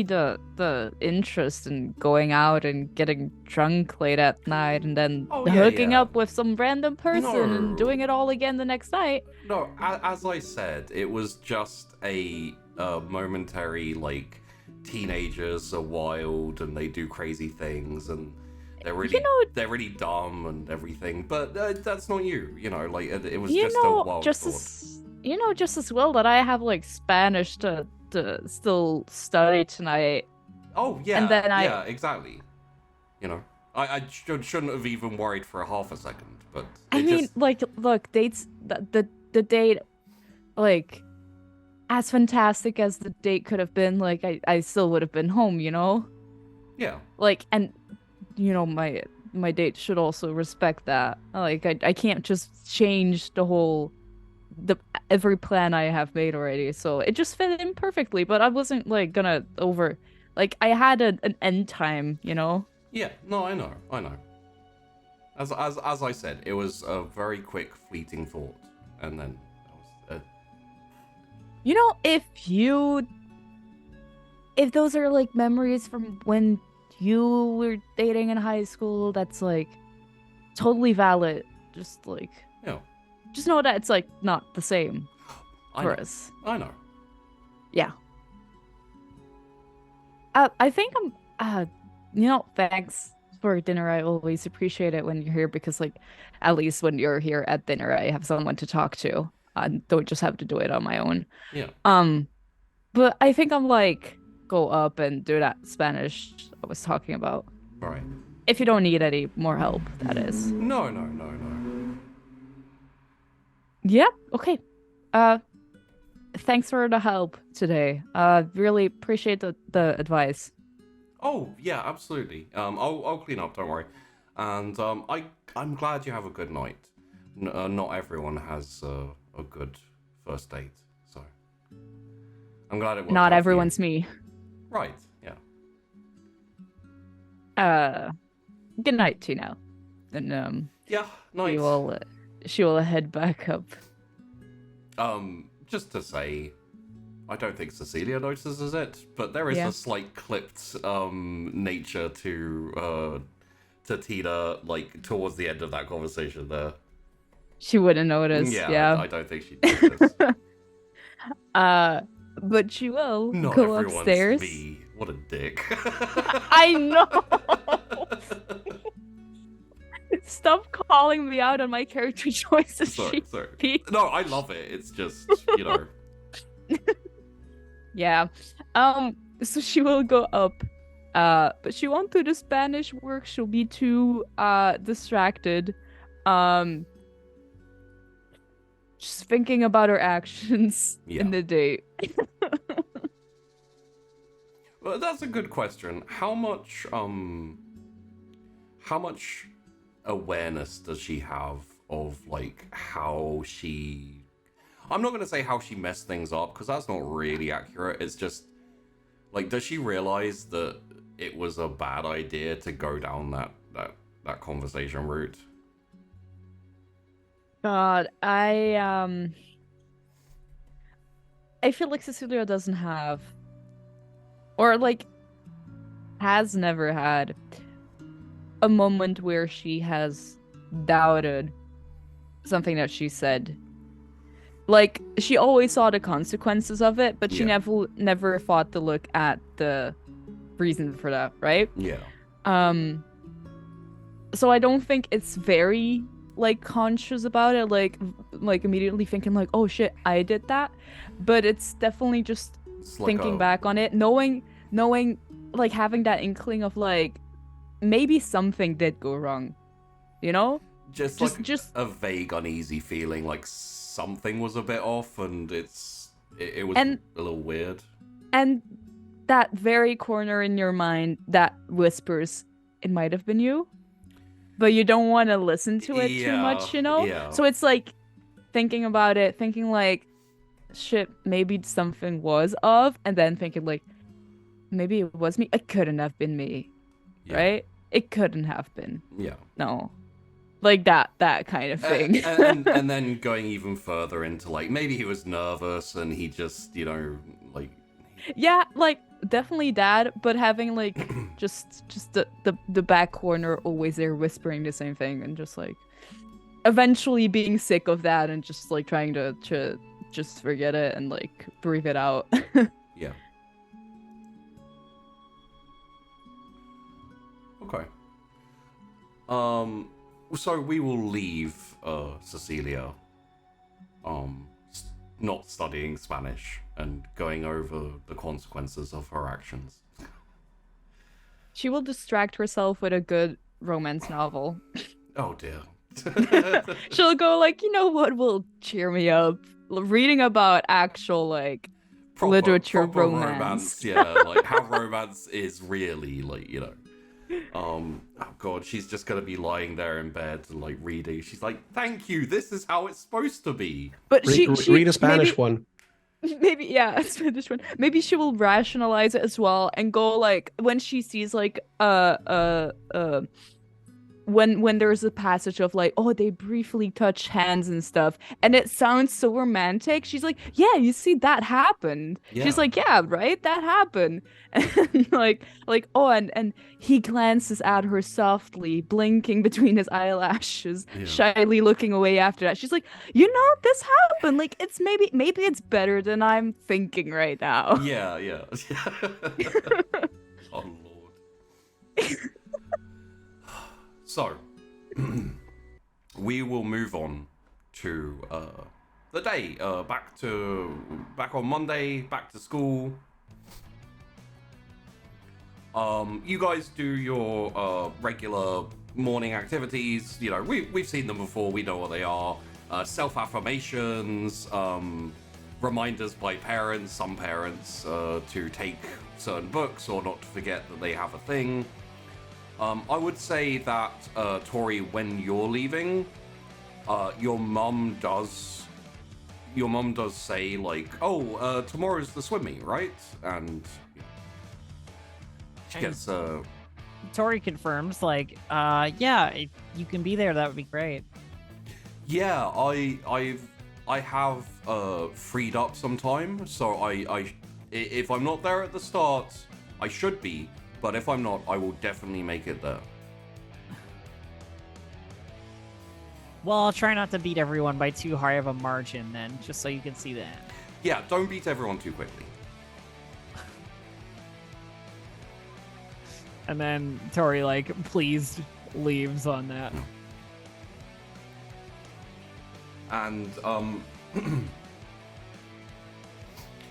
the interest in going out and getting drunk late at night and then hooking up with some random person and doing it all again the next night. No, as I said, it was just a momentary, like, teenagers are wild and they do crazy things and they're really dumb and everything. But that's not you, like it was just a wild thought. Just as well that I have like Spanish to still study tonight. Oh yeah, and then yeah, exactly. I shouldn't have even worried for a half a second, but I mean, like, look, dates the date, like, as fantastic as the date could have been, like I still would have been home, you know? Yeah. Like, and you know, my date should also respect that. Like I can't just change the every plan I have made already. So it just fit in perfectly, but I wasn't like gonna like I had an end time, you know? Yeah, no, I know. As I said, it was a very quick, fleeting thought, and then that was You know, if those are like memories from when you were dating in high school, that's like totally valid. Just like yeah. just know that it's like not the same I for know. us. I know. Yeah. I think thanks for dinner. I always appreciate it when you're here because, like, at least when you're here at dinner, I have someone to talk to. I don't just have to do it on my own. Yeah. But I think I'm like go up and do that Spanish I was talking about. All right. If you don't need any more help, that is. No. Yeah. Okay. Thanks for the help today. Really appreciate the advice. Oh yeah, absolutely. I'll clean up. Don't worry. And I'm glad you have a good night. Not everyone has a good first date, so I'm glad it worked out Not for you. everyone's me. Right. Yeah. Good night, Tina. And Yeah. Night. she will head back up. Just to say, I don't think Cecilia notices it, but there is Yeah. a slight clipped nature to Tina, like towards the end of that conversation there. She wouldn't notice. Yeah. I don't think she'd notice. But she will Not go everyone's upstairs. me. What a dick. I know. Stop calling me out on my character choices. Sorry. Sheep. No, I love it. It's just, you know. Yeah. So she will go up. But she won't do the Spanish work. She'll be too distracted. Just thinking about her actions in the date. Well, that's a good question. How much awareness does she have of like how she, I'm not going to say how she messed things up because that's not really accurate. It's just like, does she realize that it was a bad idea to go down that conversation route? God, I feel like Cecilia doesn't have, or like has never had a moment where she has doubted something that she said. Like, she always saw the consequences of it, but she never thought to look at the reason for that, right? Yeah. So I don't think it's very like conscious about it, like immediately thinking like, oh shit, I did that. But it's definitely just thinking back on it, knowing like having that inkling of like maybe something did go wrong, you know? Just a vague uneasy feeling like something was a bit off and it was a little weird. And that very corner in your mind that whispers it might have been you, but you don't want to listen to it too much, you know? Yeah. So it's like thinking about it, thinking like, shit, maybe something was off, and then thinking like, maybe it was me. It couldn't have been me, right? It couldn't have been. Yeah. No. Like that kind of thing. and then going even further into like, maybe he was nervous and he just, you know, like... Yeah, like definitely that, but having like just the back corner always there whispering the same thing and just like eventually being sick of that and just like trying to just forget it and like breathe it out. Yeah. Okay. So we will leave Cecilia not studying Spanish and going over the consequences of her actions. She will distract herself with a good romance novel. Oh dear. She'll go like, you know what will cheer me up? Reading about actual like literature proper romance. Yeah, like how romance is really, like, you know. Oh god, she's just gonna be lying there in bed and like reading. She's like, "Thank you. This is how it's supposed to be." But she Read a Spanish maybe, one. maybe yeah, Spanish one. Maybe she will rationalize it as well and go like when she sees like when there's a passage of like, oh, they briefly touch hands and stuff, and it sounds so romantic. She's like, yeah, you see, that happened. Yeah. She's like, yeah, right, that happened. And like, oh, and he glances at her softly, blinking between his eyelashes, Yeah. shyly looking away after that. She's like, you know, this happened. Like, it's maybe it's better than I'm thinking right now. Yeah. Oh lord. So, we will move on to the day. Back on Monday, back to school. You guys do your regular morning activities. You know, we've seen them before. We know what they are. Self-affirmations, reminders by parents, some parents, to take certain books or not to forget that they have a thing. I would say that, Tori, when you're leaving, your mum does say, like, oh, tomorrow's the swim meet, right? And she gets, Tori confirms, like, yeah, if you can be there, that would be great. yeah, I have, freed up some time, so if I'm not there at the start, I should be. But if I'm not, I will definitely make it there. Well, I'll try not to beat everyone by too high of a margin then, just so you can see the end. Yeah, don't beat everyone too quickly. And then Tori, like, pleased leaves on that. And,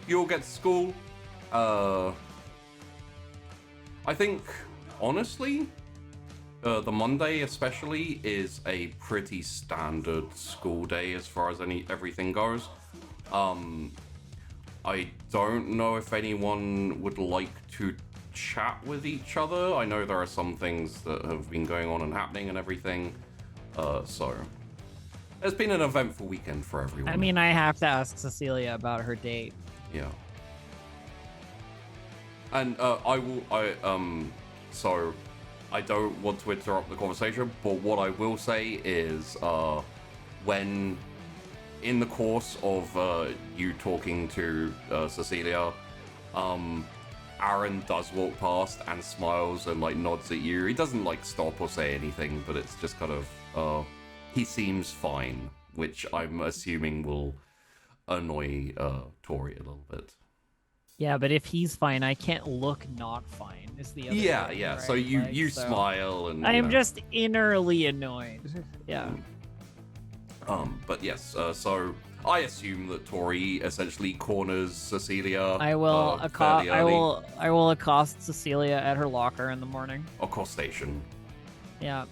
you'll get to school. I think, honestly, the Monday especially is a pretty standard school day as far as everything goes. I don't know if anyone would like to chat with each other. I know there are some things that have been going on and happening and everything. So it's been an eventful weekend for everyone. I mean, I have to ask Cecilia about her date. Yeah. And so I don't want to interrupt the conversation, but what I will say is, when in the course of you talking to Cecilia, Aaron does walk past and smiles and like nods at you. He doesn't like stop or say anything, but it's just kind of he seems fine, which I'm assuming will annoy Tori a little bit. Yeah, but if he's fine, I can't look not fine. Is the other Yeah, thing, yeah. right? So you smile and I am know. just innerly annoyed. Yeah. But yes. So I assume that Tori essentially corners Cecilia. I will fairly early. I will accost Cecilia at her locker in the morning. Accostation. Yeah.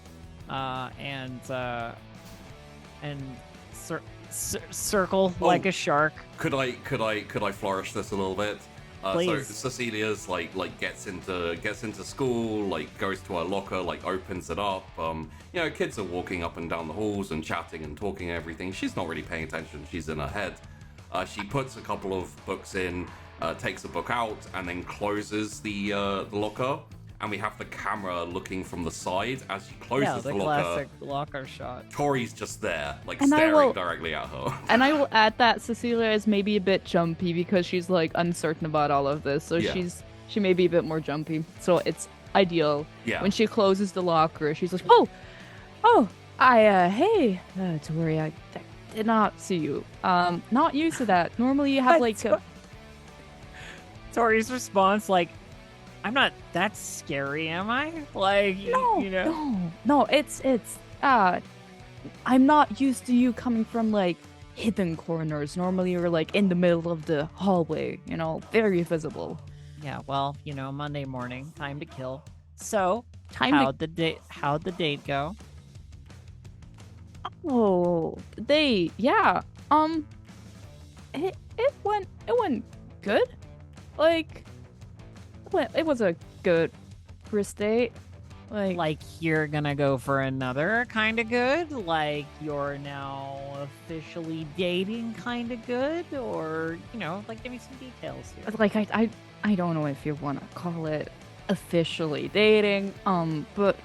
Circle like a shark. Could I flourish this a little bit? So Please. Cecilia's like gets into school, like goes to her locker, like opens it up. You know, kids are walking up and down the halls and chatting and talking and everything. She's not really paying attention. She's in her head. She puts a couple of books in, takes a book out, and then closes the locker. And we have the camera looking from the side as she closes the the locker. classic locker shot. Tori's just there, like And staring directly at her. And I will add that Cecilia is maybe a bit jumpy because she's like uncertain about all of this. So Yeah. she may be a bit more jumpy. So it's ideal. Yeah. When she closes the locker, she's like, hey, Tori, I did not see you. Not used to that. Normally you have like Tori's response, like, I'm not that scary, am I? Like, you know? No, it's I'm not used to you coming from like hidden corners. Normally you're like in the middle of the hallway, you know, very visible. Yeah, well, you know, Monday morning, time to kill. So, Time the date go? Oh, yeah. It went good. Like, it was a good first date. Like you're gonna go for another kind of good? Like you're now officially dating kind of good? Or, like give me some details here. like I don't know if you want to call it officially dating. But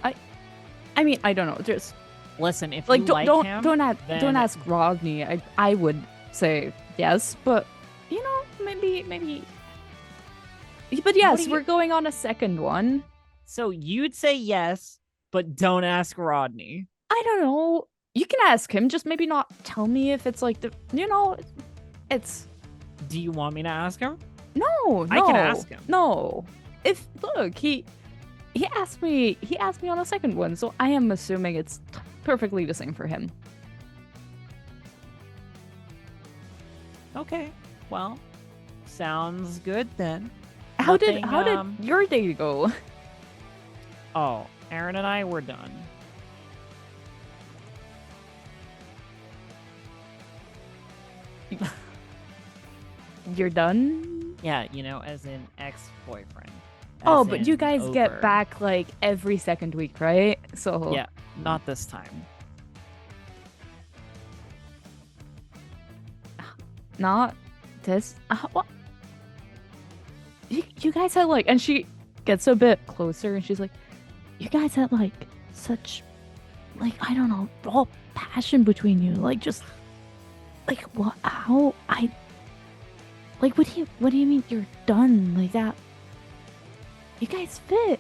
I mean, I don't know. Just listen, if like you don't him, don't then... don't ask Rodney. I would say yes, but maybe. But yes, we're going on a second one. So you'd say yes, but don't ask Rodney. I don't know. You can ask him, just maybe not tell me if it's like it's. Do you want me to ask him? No, I can ask him. No. If look, he asked me on a second one, so I am assuming it's perfectly the same for him. Okay. Well, sounds good then. How did your day go? Oh, Aaron and I were done. You're done? Yeah, as in ex-boyfriend. Oh, As but in you guys over. get back like every second week, right? So Yeah, not this time. not this. What? You guys had like, and she gets a bit closer, and she's like, "You guys had like such, like I don't know, raw passion between you, like just, like what? How I." Like, what do you mean you're done like that? You guys fit.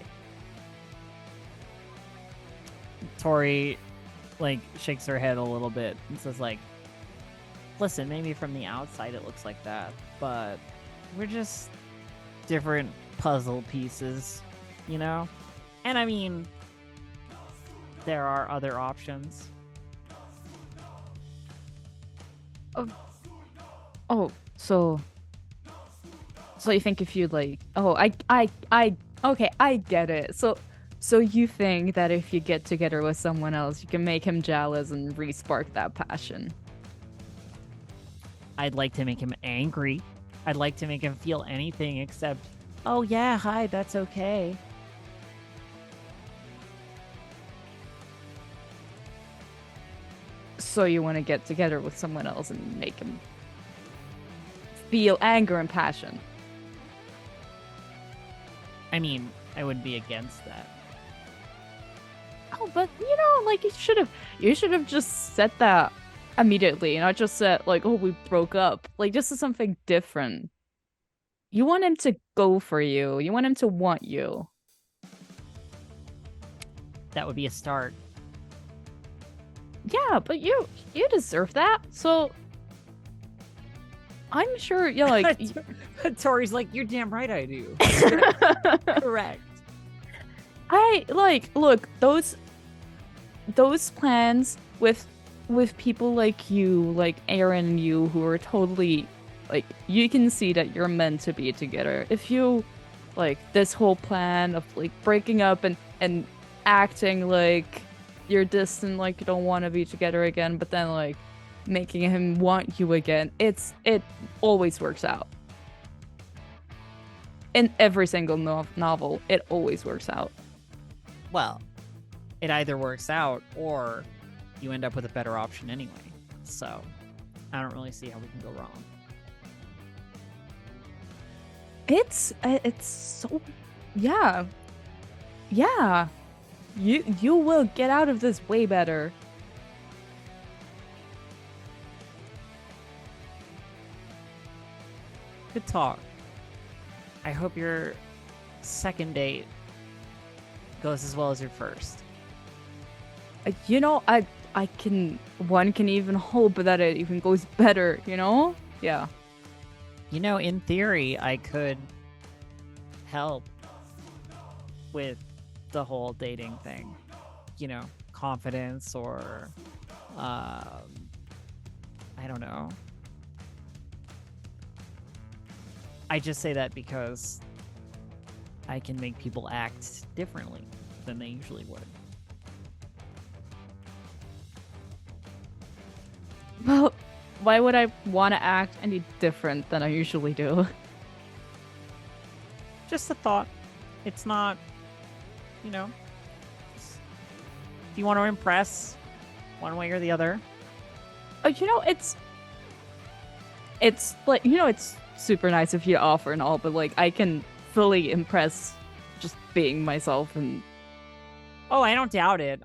Tori, shakes her head a little bit and says, listen, maybe from the outside it looks like that, but we're just different puzzle pieces, And I mean, there are other options. Oh, so you think if you okay, I get it. So you think that if you get together with someone else, you can make him jealous and re-spark that passion? I'd like to make him angry. I'd like to make him feel anything except, oh yeah, hi, that's okay. So you want to get together with someone else and make him feel anger and passion? I mean, I would be against that. Oh, but you should have just said that immediately, not just said oh, we broke up. This is something different. You want him to go for you. You want him to want you. That would be a start. Yeah, but you deserve that. So I'm sure you're Tori's like, you're damn right I do. Correct. Look, those plans with people like you, like Aaron and you, who are totally you can see that you're meant to be together. If you this whole plan of breaking up and acting like you're distant, you don't want to be together again, but then making him want you again, it always works out. In every single novel, it always works out. Well, it either works out or you end up with a better option anyway. So, I don't really see how we can go wrong. It's so, yeah. You will get out of this way better. Good talk. I hope your second date goes as well as your first. One can even hope that it even goes better, Yeah. In theory, I could help with the whole dating thing. Confidence or, I don't know. I just say that because I can make people act differently than they usually would. Well, why would I want to act any different than I usually do? just a thought. It's not, you know, if you want to impress one way or the other. You know, it's like, you know, it's super nice of you to offer and all, but like I can fully impress just being myself. And Oh, I don't doubt it.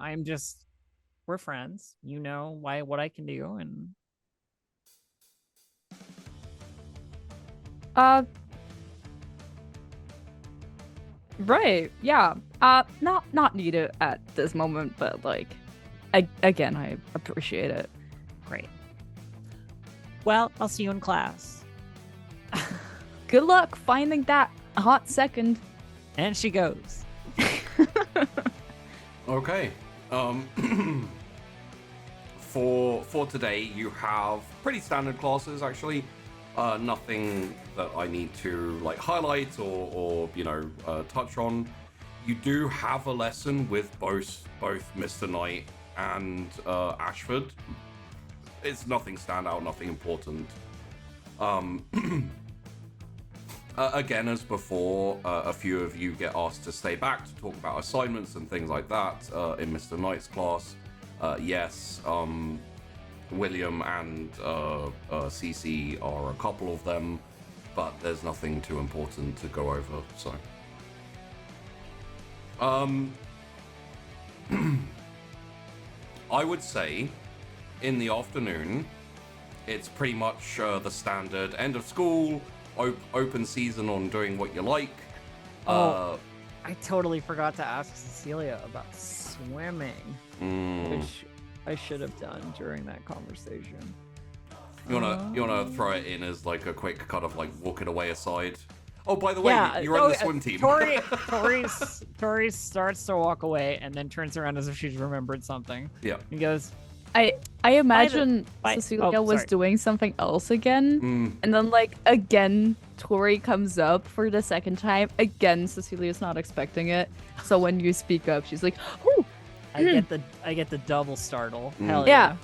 We're friends. You know what I can do, and right, yeah. Not needed at this moment, but like, again, I appreciate it. great. Well, I'll see you in class. Good luck finding that hot second. And she goes. Okay. For today, you have pretty standard classes actually. Nothing that I need to like highlight or touch on. You do have a lesson with both Mr. Knight and Ashford. It's nothing standout, nothing important. Again, as before, a few of you get asked to stay back to talk about assignments and things like that in Mr. Knight's class. Yes, William and Cece are a couple of them, but there's nothing too important to go over, so. I would say in the afternoon, it's pretty much the standard end of school, open season on doing what you like. I totally forgot to ask Cecilia about swimming, which I should have done during that conversation. You wanna throw it in as like a quick kind of like walk it away aside? Oh, by the way, you're on the swim team. Tori starts to walk away and then turns around as if she's remembered something. Yeah. He goes, I imagine Cecilia was sorry. doing something else again, and then like again Tori comes up for the second time. Again, Cecilia's not expecting it, so when you speak up, she's like, "Oh, I get the double startle. Hell yeah."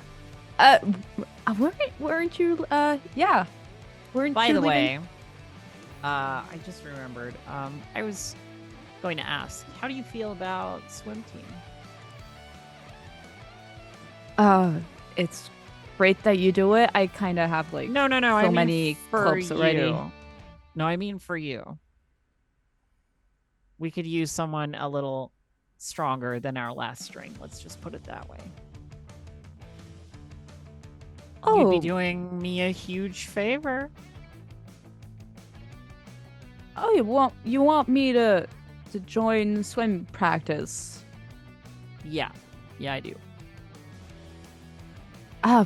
yeah. Weren't you? Yeah. Weren't By you the leaving- way, I just remembered. I was going to ask, how do you feel about swim team? It's great that you do it. I kind of have like No. I mean many for clubs already. you. No, I mean for you. We could use someone a little stronger than our last string. Let's just put it that way. You'd be doing me a huge favor. Oh, you want me to join swim practice? Yeah, I do. I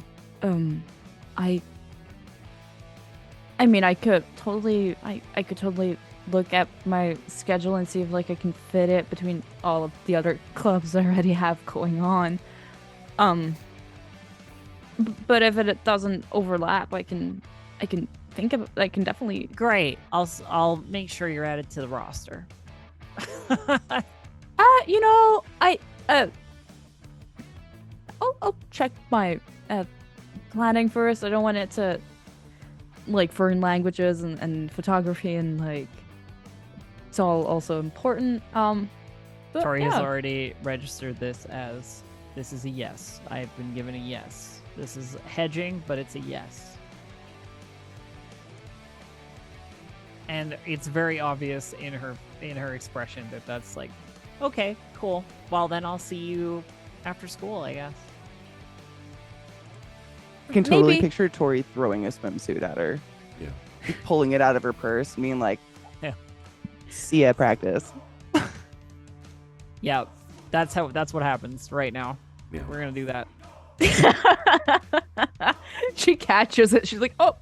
mean, I could totally look at my schedule and see if like I can fit it between all of the other clubs I already have going on. But if it doesn't overlap, I can think of. I can definitely. Great. I'll make sure you're added to the roster. I'll check my planning first. I don't want it to like foreign languages and photography and like it's all also important. But Tori has yeah. already registered this as this is a yes. I've been given a yes. This is hedging, but it's a yes. And it's very obvious in her expression that that's like, okay, cool. Well, then I'll see you after school, I guess. I can totally Maybe. picture Tori throwing a swimsuit at her. Yeah. Pulling it out of her purse, being like, Yeah. see ya at practice. Yeah, that's what happens right now. Yeah. We're gonna do that. She catches it. She's like, oh,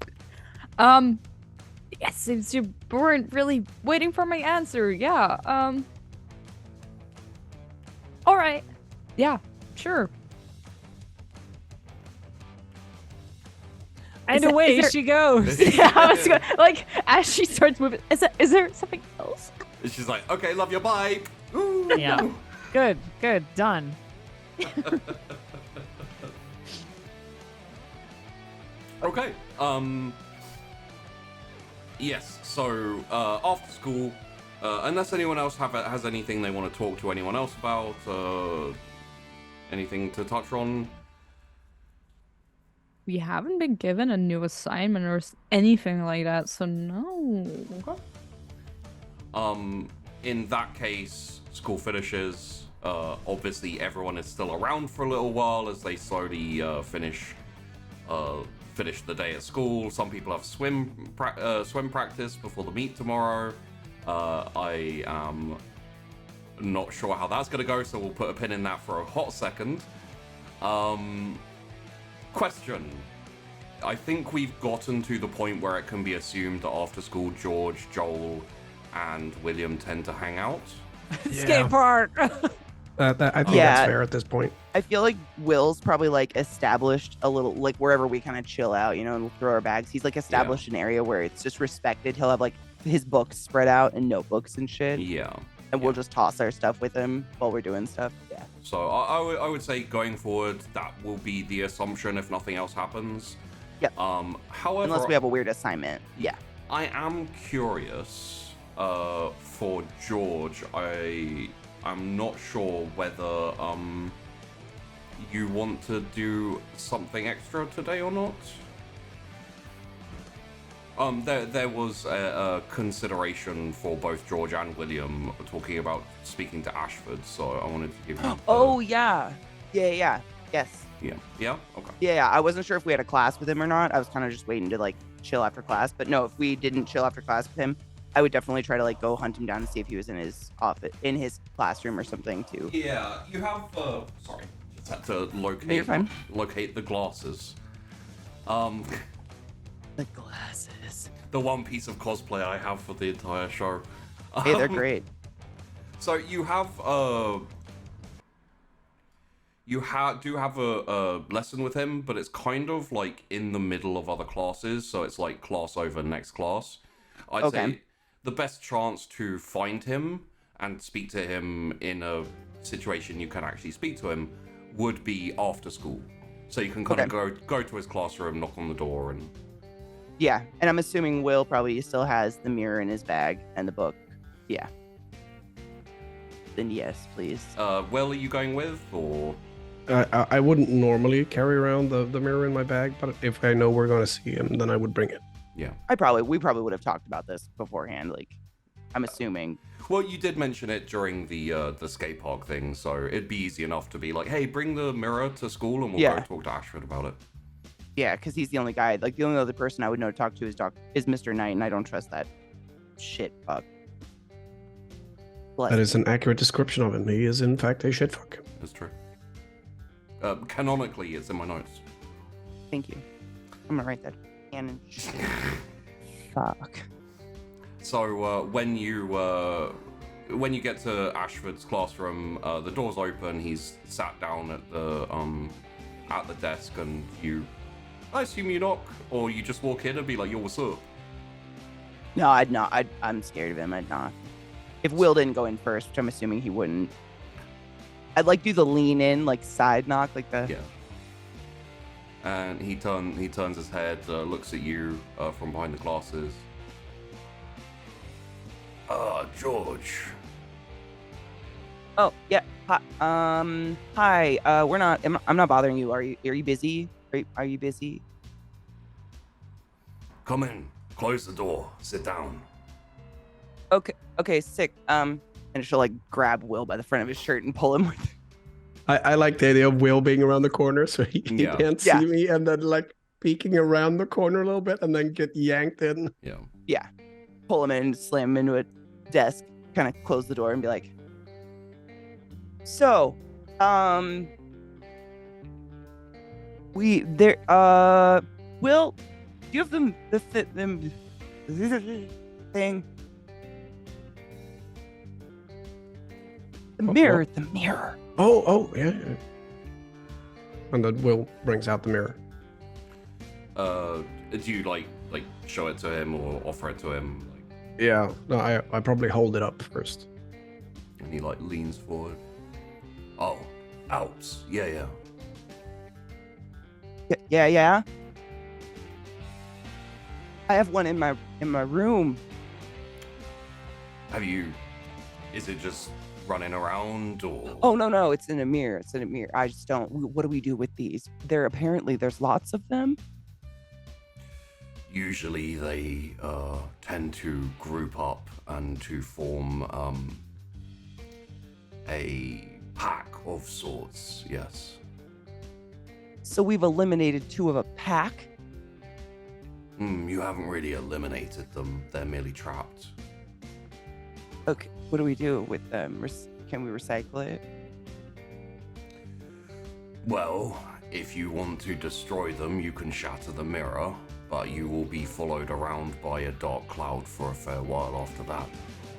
yes, since you weren't really waiting for my answer. Yeah. All right. Yeah, sure. And Is away there- she goes. Yeah, I was going, like as she starts moving. Is there something else? And she's like, okay, love your bike. Ooh. Yeah. Good. Done. Okay. Yes. So after school, Unless anyone else has anything they want to talk to anyone else about, anything to touch on. We haven't been given a new assignment or anything like that, so no. In that case, school finishes. Obviously, everyone is still around for a little while as they slowly finish the day at school. Some people have swim practice before the meet tomorrow. I am not sure how that's going to go, so we'll put a pin in that for a hot second. Question. I think we've gotten to the point where it can be assumed that after school, George, Joel, and William tend to hang out. Skate park. I think that's fair at this point. I feel like Will's probably like established a little, like wherever we kind of chill out, and we'll throw our bags. He's like established an area where it's just respected. He'll have like his books spread out and notebooks and shit. Yeah. And we'll just toss our stuff with him while we're doing stuff. Yeah. So I would say going forward, that will be the assumption if nothing else happens. Yep. However, unless we have a weird assignment. Yeah. I am curious for George. I'm not sure whether you want to do something extra today or not. There was a consideration for both George and William talking about speaking to Ashford, so I wanted to give you. Oh yeah. Yes. Yeah. Okay. Yeah. I wasn't sure if we had a class with him or not. I was kind of just waiting to like chill after class. But no, if we didn't chill after class with him, I would definitely try to like go hunt him down and see if he was in his office, in his classroom or something too. Yeah, you have. Sorry, just had to You're fine. locate the glasses. The glasses. The one piece of cosplay I have for the entire show. Hey, they're great. So you have do have a lesson with him, but it's kind of like in the middle of other classes, so it's like class over next class. I'd say the best chance to find him and speak to him in a situation you can actually speak to him would be after school. So you can kind of go to his classroom, knock on the door, and yeah. And I'm assuming Will probably still has the mirror in his bag and the book. Yeah. Then yes, please. Will, are you going with, or? I wouldn't normally carry around the mirror in my bag, but if I know we're going to see him, then I would bring it. Yeah. We probably would have talked about this beforehand. Like, I'm assuming. Well, you did mention it during the skate park thing, so it'd be easy enough to be like, hey, bring the mirror to school and we'll go talk to Ashford about it. Yeah, because he's the only guy. Like, the only other person I would know to talk to is Mr. Knight, and I don't trust that shit fuck. That is an accurate description of him. He is, in fact, a shit fuck. That's true. Canonically, it's in my notes. Thank you. I'm gonna write that. Canon. Fuck. So when you get to Ashford's classroom, the door's open. He's sat down at the desk, and I assume you knock, or you just walk in and be like, "Yo, what's up?" No, I'd not. I'm scared of him. I'd not. If Will didn't go in first, which I'm assuming he wouldn't, I'd like do the lean in, like side knock, like the. Yeah. And he turns his head, looks at you from behind the glasses. George. Oh yeah. Hi. Hi. I'm not bothering you. Are you busy? Are you busy? Come in. Close the door. Sit down. Okay. Sick. And she'll like grab Will by the front of his shirt and pull him. I like the idea of Will being around the corner so he can't see me, and then like peeking around the corner a little bit and then get yanked in. Yeah. Yeah. Pull him in, slam him into a desk, kind of close the door and be like, so, Will, do you have them thing? The mirror. Oh, yeah. And then Will brings out the mirror. Do you like show it to him or offer it to him? Yeah, no, I probably hold it up first. And he like leans forward. Oh, outs. Yeah. Yeah. I have one in my room. Is it just running around or? Oh, no, it's in a mirror. It's in a mirror. I just don't. What do we do with these? There's lots of them. Usually they tend to group up and to form a pack of sorts, yes. So we've eliminated 2 of a pack? You haven't really eliminated them. They're merely trapped. Okay, what do we do with them? Can we recycle it? Well, if you want to destroy them, you can shatter the mirror, but you will be followed around by a dark cloud for a fair while after that.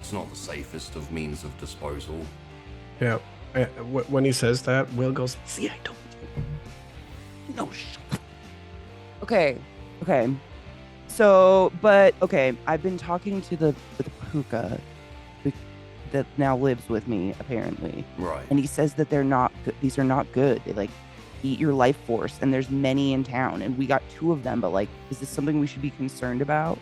It's not the safest of means of disposal. Yeah. When he says that, Will goes, "See, I told you." No, Okay. So, but okay, I've been talking to the Pooka that now lives with me apparently, Right. and he says that they're not. These are not good. They like eat your life force, and there's many in town, and we got 2 of them. But like, is this something we should be concerned about?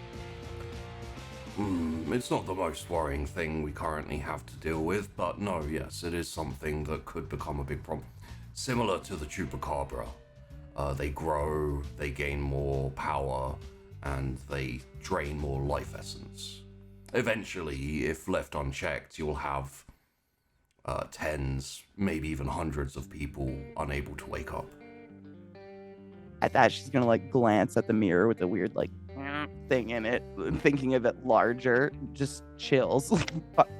It's not the most worrying thing we currently have to deal with, but no, yes, it is something that could become a big problem. Similar to the chupacabra. They grow, they gain more power, and they drain more life essence. Eventually, if left unchecked, you'll have tens, maybe even hundreds of people unable to wake up. At that, she's gonna like glance at the mirror with a weird like thing in it, thinking of it larger. Just chills.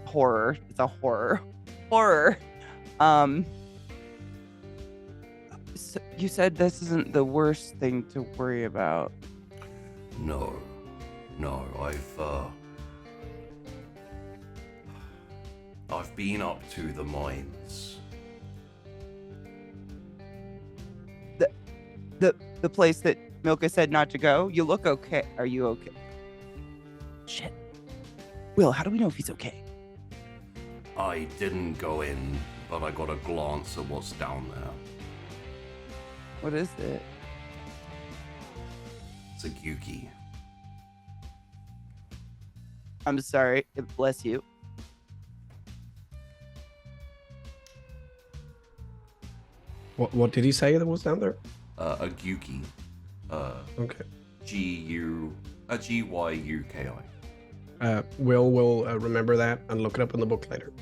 Horror. It's a horror. So you said this isn't the worst thing to worry about. No, I've been up to the mines. The place that Milka said not to go. You look okay. Are you okay? Shit. Will, how do we know if he's okay? I didn't go in, but I got a glance at what's down there. What is it? It's a Gyuki. I'm sorry. Bless you. What did he say that was down there? A Gyuki. Okay. Gyuki. Will remember that and look it up in the book later.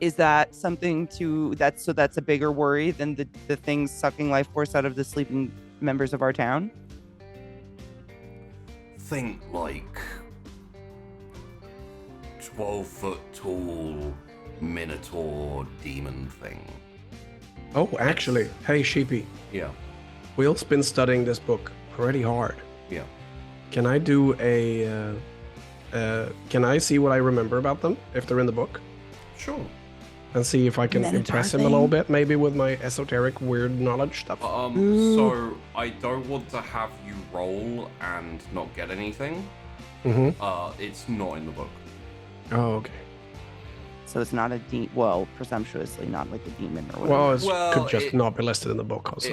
Is that something that's a bigger worry than the things sucking life force out of the sleeping members of our town? Think like 12-foot tall minotaur demon thing. Oh, actually, hey Sheepy, Yeah. Will's been studying this book pretty hard. Yeah. Can I do can I see what I remember about them if they're in the book? Sure. And see if I can Minotaur impress him thing? a little bit, maybe with my esoteric weird knowledge stuff. So I don't want to have you roll and not get anything. It's not in the book. Oh, okay. So it's not a presumptuously not like a demon or whatever. Well, it could just not be listed in the book also.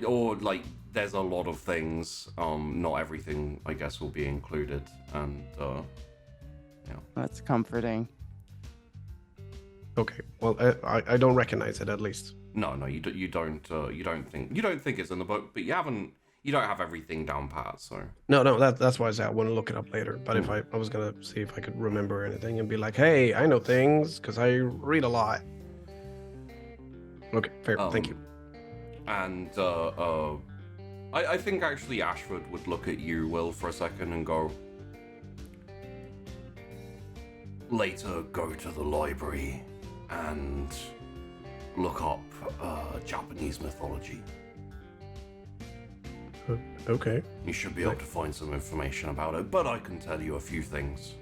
Or like there's a lot of things. Not everything, I guess, will be included, and yeah. That's comforting. Okay, well, I don't recognize it at least. No, you don't think it's in the book, but you don't have everything down pat, so. No, that's why I said I want to look it up later. But if I was gonna see if I could remember anything and be like, hey, I know things because I read a lot. Okay, fair. Thank you. And I think actually Ashford would look at you, Will, for a second and go, later go to the library and look up Japanese mythology. Okay. You should be able to find some information about it, but I can tell you a few things.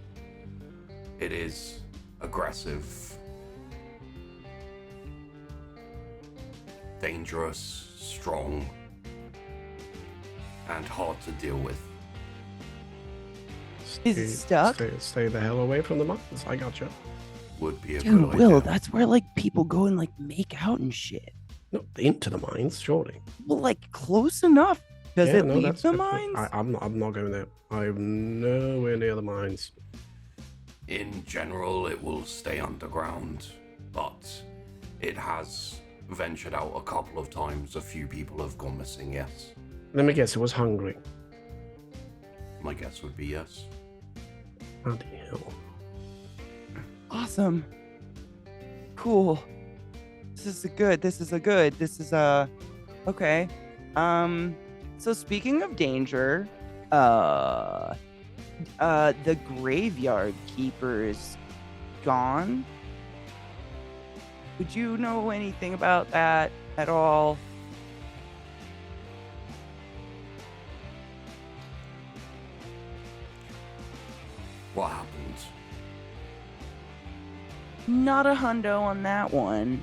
It is aggressive, dangerous, strong, and hard to deal with. Is it stuck? Stay the hell away from the mines. I gotcha. Would be a Dude, good Will, idea. that's where like people go and like make out and shit. No, into the mines, surely. Well, like close enough. Does Yeah, it no, leave that's the good. mines? I'm not going there. I have nowhere near the mines. In general, it will stay underground, but it has ventured out a couple of times. A few people have gone missing, yes. Let me guess, it was hungry. My guess would be yes. Bloody hell. Awesome. Cool. This is okay. So speaking of danger, the graveyard keeper is gone. Would you know anything about that at all? What happened? Not a hundo on that one.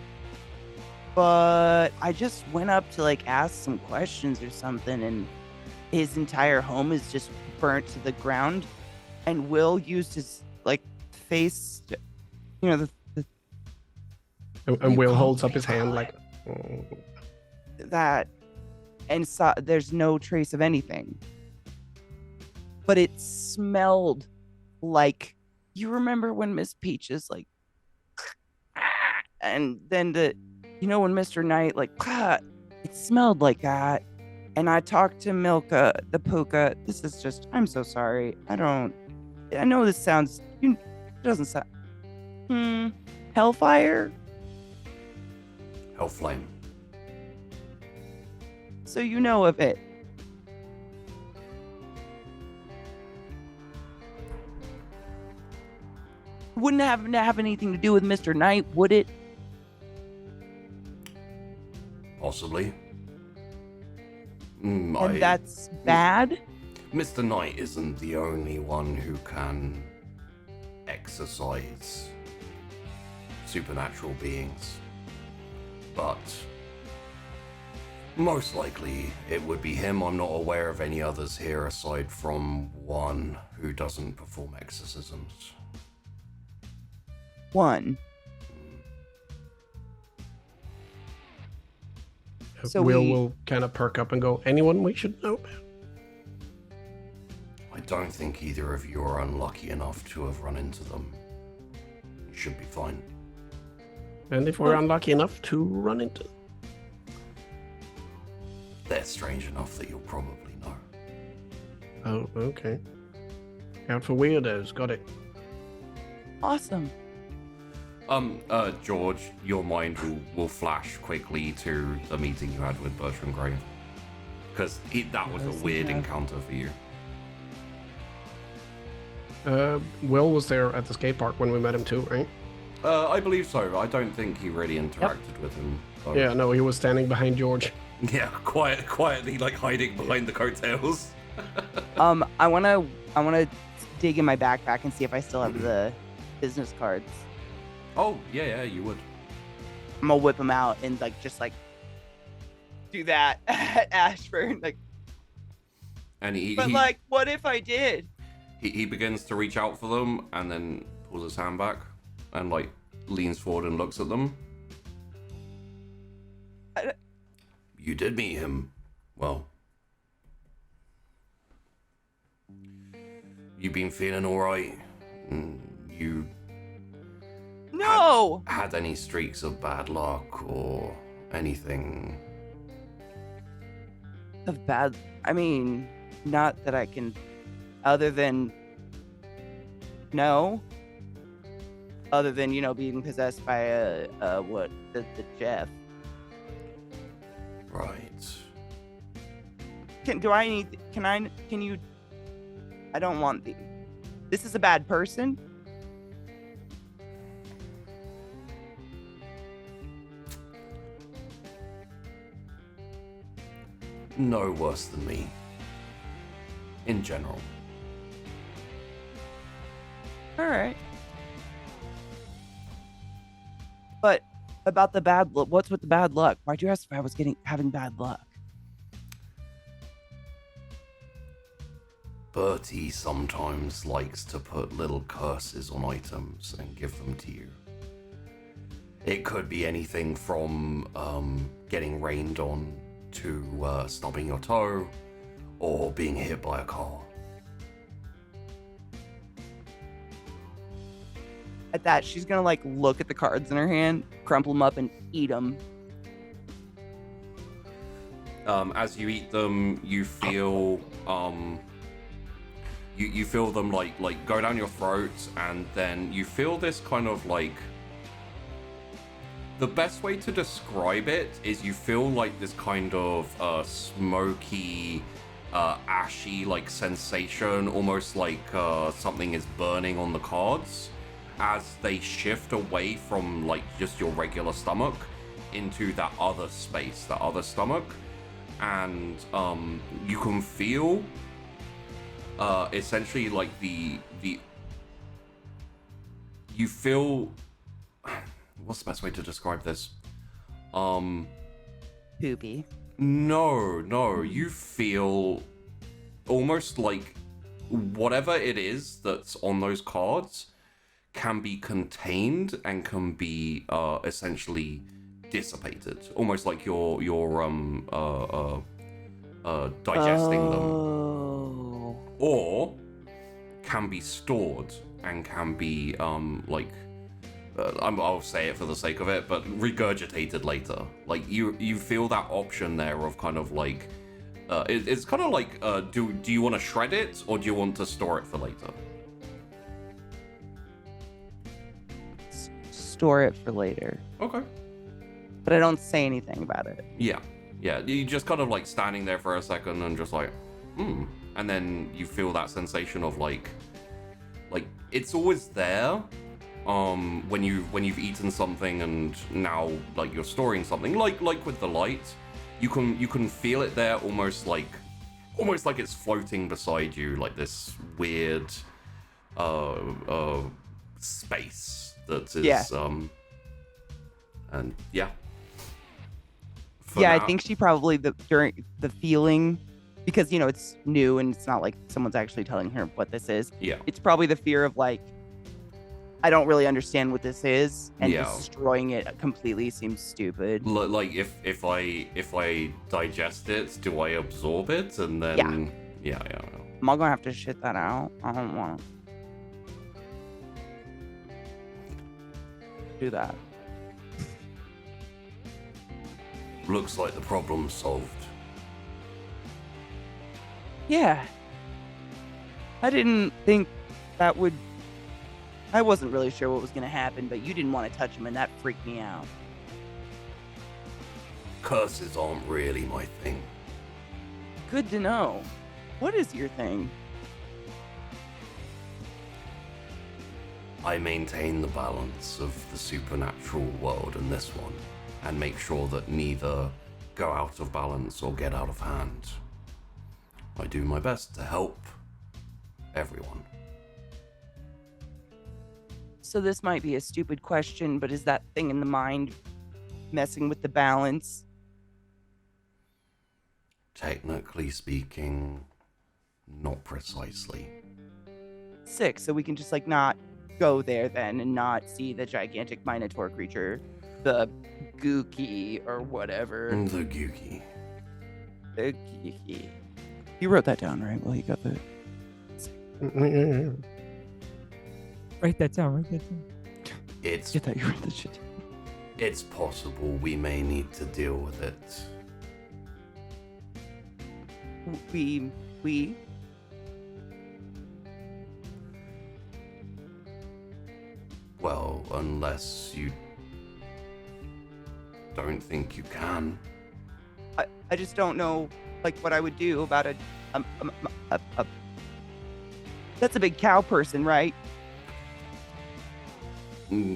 But I just went up to like ask some questions or something, and his entire home is just burnt to the ground. And Will used his like face, the And Will holds up his hand like, that, and saw there's no trace of anything. But it smelled like, you remember when Miss Peach is like, and then when Mr. Knight like, it smelled like that. And I talked to Milka, the Pooka. This is just, I'm so sorry. I know this sounds, it doesn't sound, Hellfire? Hellflame. So you know of it. Wouldn't have anything to do with Mr. Knight, would it? Possibly. And that's bad? Mr. Knight isn't the only one who can exorcise supernatural beings. But most likely it would be him. I'm not aware of any others here aside from one who doesn't perform exorcisms. One. So will kind of perk up and go, anyone we should know about? I don't think either of you are unlucky enough to have run into them. You should be fine. And if we're unlucky enough to run into them? They're strange enough that you'll probably know. Oh, okay. Out for weirdos, got it. Awesome. George, your mind will flash quickly to the meeting you had with Bertrand Gray. Because that was a weird encounter for you. Will was there at the skate park when we met him too, right? I believe so. I don't think he really interacted with him. So. Yeah, no, he was standing behind George. Yeah, quietly, like hiding behind the coattails. I wanna dig in my backpack and see if I still have the business cards. Oh, yeah, you would. I'm gonna whip them out and just do that at Ashford. And what if I did? He begins to reach out for them and then pulls his hand back and leans forward and looks at them. You did meet him. Well, you been feeling alright? You No! had any streaks of bad luck or anything? Of bad, I mean, not that I can, other than being possessed by the Jeff. Right. Can you, I don't want this is a bad person? No worse than me. In general. Alright. But about the bad luck, what's with the bad luck? Why'd you ask if I was having bad luck? Bertie sometimes likes to put little curses on items and give them to you. It could be anything from getting rained on to stubbing your toe or being hit by a car. At that, she's gonna like look at the cards in her hand, crumple them up, and eat them. As you eat them, you feel you feel them like go down your throat, and then you feel this kind of like. The best way to describe it is you feel like this kind of smoky, ashy like sensation, almost like something is burning on the cards, as they shift away from like just your regular stomach into that other space, that other stomach. And you can feel essentially like the you feel what's the best way to describe this? Poopy. No, you feel almost like whatever it is that's on those cards can be contained and can be essentially dissipated, almost like you're digesting them, or can be stored and can be like I'll say it for the sake of it, but regurgitated later. Like you feel that option there of kind of like it's kind of like do you want to shred it or do you want to store it for later? Store it for later. Okay. But I don't say anything about it. Yeah. You just kind of like standing there for a second and just like, and then you feel that sensation of like it's always there. When you've eaten something and now like you're storing something, like with the light, you can feel it there, almost like it's floating beside you, like this weird space that is and yeah. For yeah, now. I think she probably during the feeling, because it's new and it's not like someone's actually telling her what this is. Yeah. It's probably the fear of like, I don't really understand what this is, and Yeah. destroying it completely seems stupid. Like if I digest it, do I absorb it and then yeah. Am I gonna have to shit that out? I don't want to do that. Looks like the problem's solved. Yeah. I didn't think that would. I wasn't really sure what was going to happen, but you didn't want to touch him, and that freaked me out. Curses aren't really my thing. Good to know. What is your thing? I maintain the balance of the supernatural world and this one, and make sure that neither go out of balance or get out of hand. I do my best to help everyone. So this might be a stupid question, but is that thing in the mind messing with the balance? Technically speaking, not precisely. Sick, so we can just like not go there then and not see the gigantic minotaur creature, the gookie or whatever. The gookie. The gookie. You wrote that down, right? Well, you got the. Write that down. It's I thought you wrote that shit down. It's possible we may need to deal with it. We. Well, unless you don't think you can. I just don't know, like, what I would do about a that's a big cow person, right?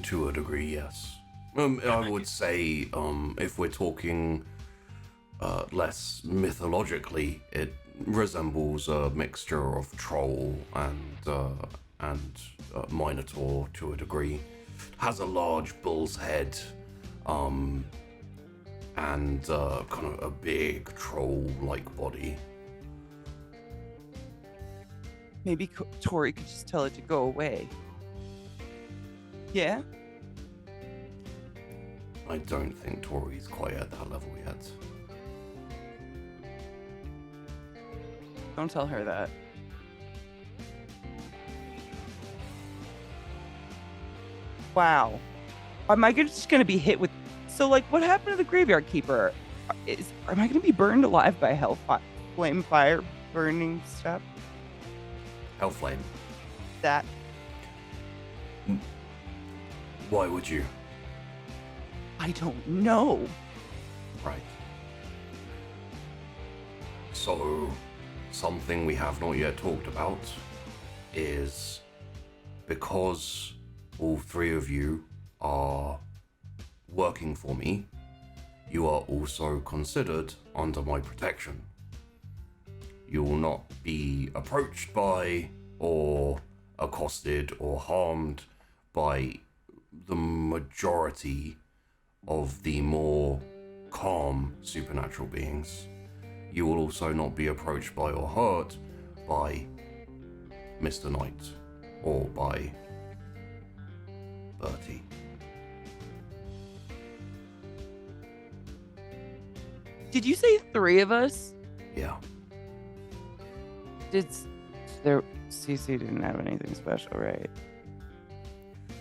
To a degree, yes. I would say, if we're talking less mythologically, it resembles a mixture of troll and minotaur to a degree. Has a large bull's head, and kind of a big troll-like body. Maybe Tori could just tell it to go away. Yeah? I don't think Tori's quite at that level yet. Don't tell her that. Wow. Am I just going to be hit with... So, like, what happened to the graveyard keeper? Am I going to be burned alive by flame fire burning stuff? Hellflame. That... Why would you? I don't know. Right. So, something we have not yet talked about is because all three of you are working for me, you are also considered under my protection. You will not be approached by, or accosted, or harmed by the majority of the more calm supernatural beings. You will also not be approached by or hurt by Mr. Knight or by Bertie. Did you say 3 of us? Yeah. Cece didn't have anything special, right?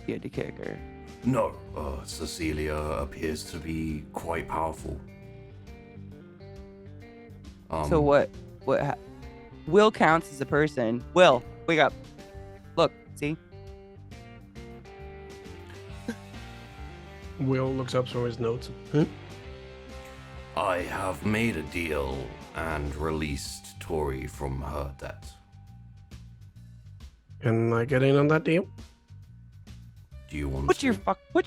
You had to kick her. No, Cecilia appears to be quite powerful. So what Will counts as a person. Will, wake up. Look, see? Will looks up from his notes. Huh? I have made a deal and released Tori from her debt. Can I get in on that deal? Do you want Put to?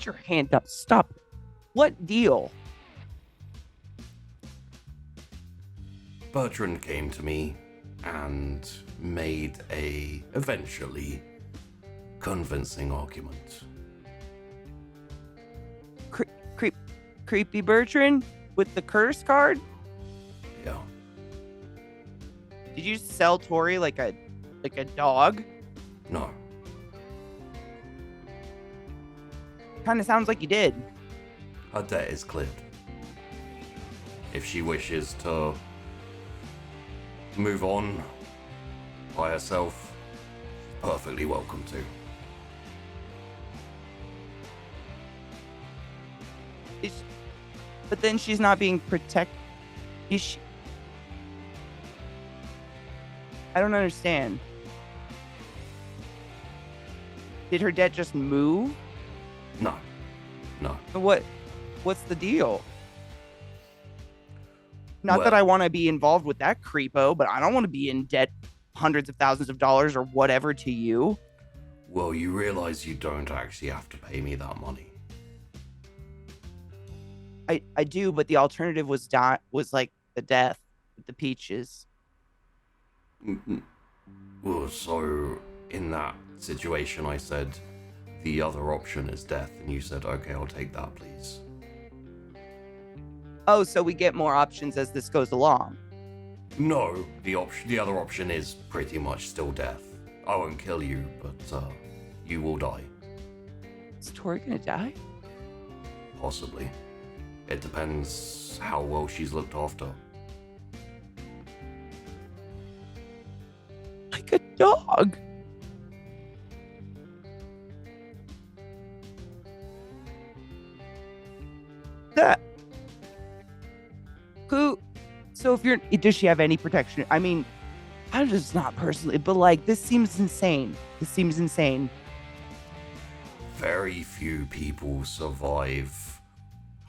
your hand up. Stop. What deal? Bertrand came to me and made a eventually convincing argument. Creepy Bertrand with the curse card? Yeah. Did you sell Tori like a dog? No. Kind of sounds like you did. Her debt is cleared. If she wishes to move on by herself, perfectly welcome to. But then she's not being protected. Is she? I don't understand. Did her debt just move? No. What's the deal? Not that Well- I want to be involved with that creepo, but I don't want to be in debt hundreds of thousands of dollars or whatever to you. Well, you realize you don't actually have to pay me that money. I do, but the alternative was like the death with the peaches. Well, so in that situation, I said the other option is death, and you said, okay, I'll take that, please. Oh, so we get more options as this goes along. No, the other option is pretty much still death. I won't kill you, but you will die. Is Tori gonna die? Possibly. It depends how well she's looked after. Like a dog. That. Who? So if you're, does she have any protection? I mean, I'm just not personally, but like, this seems insane. Very few people survive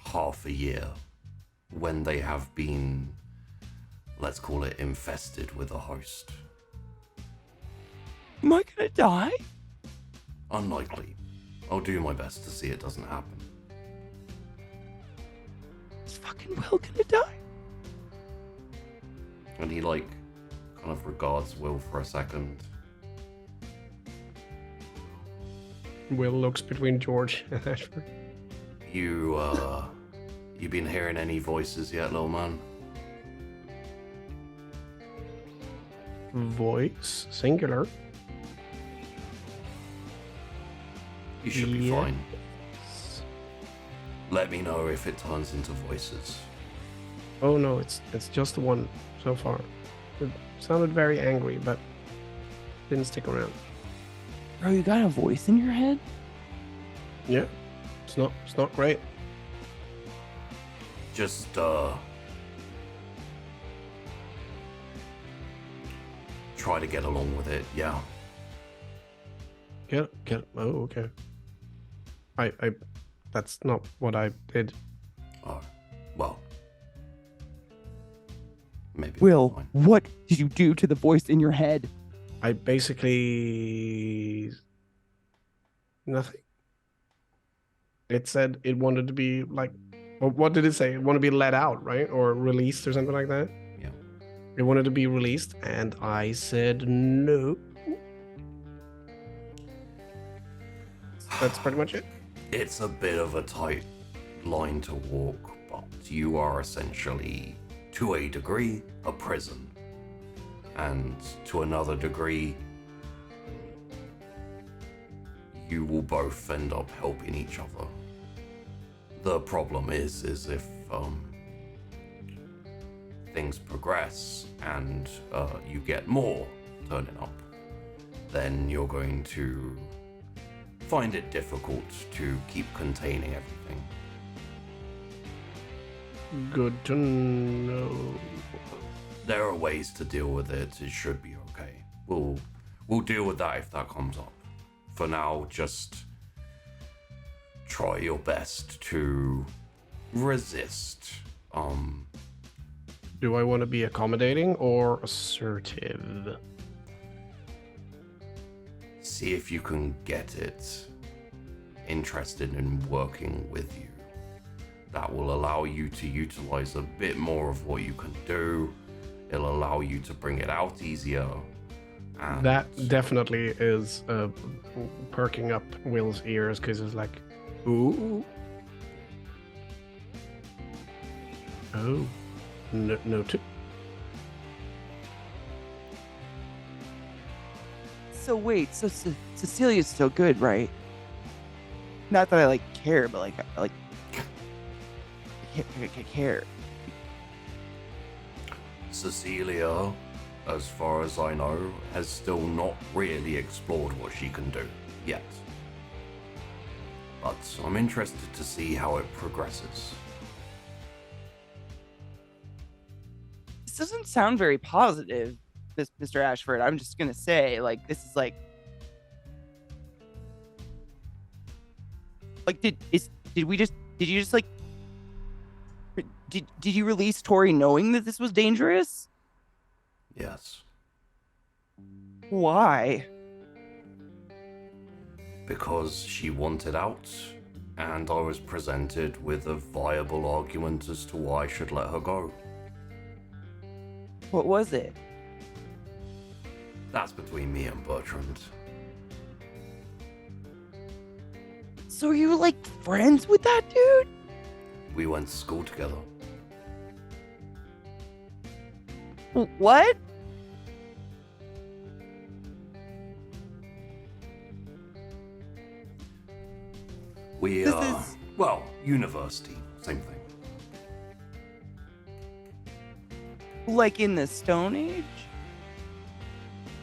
half a year when they have been, let's call it, infested with a host. Am I gonna die? Unlikely. I'll do my best to see it doesn't happen. Is fucking Will gonna die? And he, kind of regards Will for a second. Will looks between George and Ashford. You been hearing any voices yet, little man? Voice, singular. You should be Yes. fine. Let me know if it turns into voices. Oh no, it's just one so far. It sounded very angry, but didn't stick around. Bro, you got a voice in your head? Yeah, it's not great. Just try to get along with it. Yeah. Get. Oh, okay. I. That's not what I did. Oh, well. Maybe. Will, fine. what did you do to the voice in your head? I basically nothing. It said it wanted to be like, well, what did it say? It wanted to be let out, right? Or released or something like that? Yeah. It wanted to be released, and I said no. That's pretty much it. It's a bit of a tight line to walk, but you are essentially, to a degree, a prison. And to another degree, you will both end up helping each other. The problem is if things progress and you get more turning up, then you're going to find it difficult to keep containing everything. Good to know. There are ways to deal with it. It should be okay. We'll deal with that if that comes up. For now, just try your best to resist. Do I want to be accommodating or assertive? See if you can get it interested in working with you. That will allow you to utilize a bit more of what you can do. It'll allow you to bring it out easier. And That definitely is perking up Will's ears because it's like, ooh. Oh, no, too. So wait, so Cecilia's still good, right? Not that I care, but I care. Cecilia, as far as I know, has still not really explored what she can do yet. But I'm interested to see how it progresses. This doesn't sound very positive, Mr. Ashford. I'm just gonna say, this is did you release Tori knowing that this was dangerous? Yes. Why? Because she wanted out, and I was presented with a viable argument as to why I should let her go. What was it? That's between me and Bertrand. So are you friends with that dude? We went to school together. What? We This is- well, university, same thing. In the Stone Age?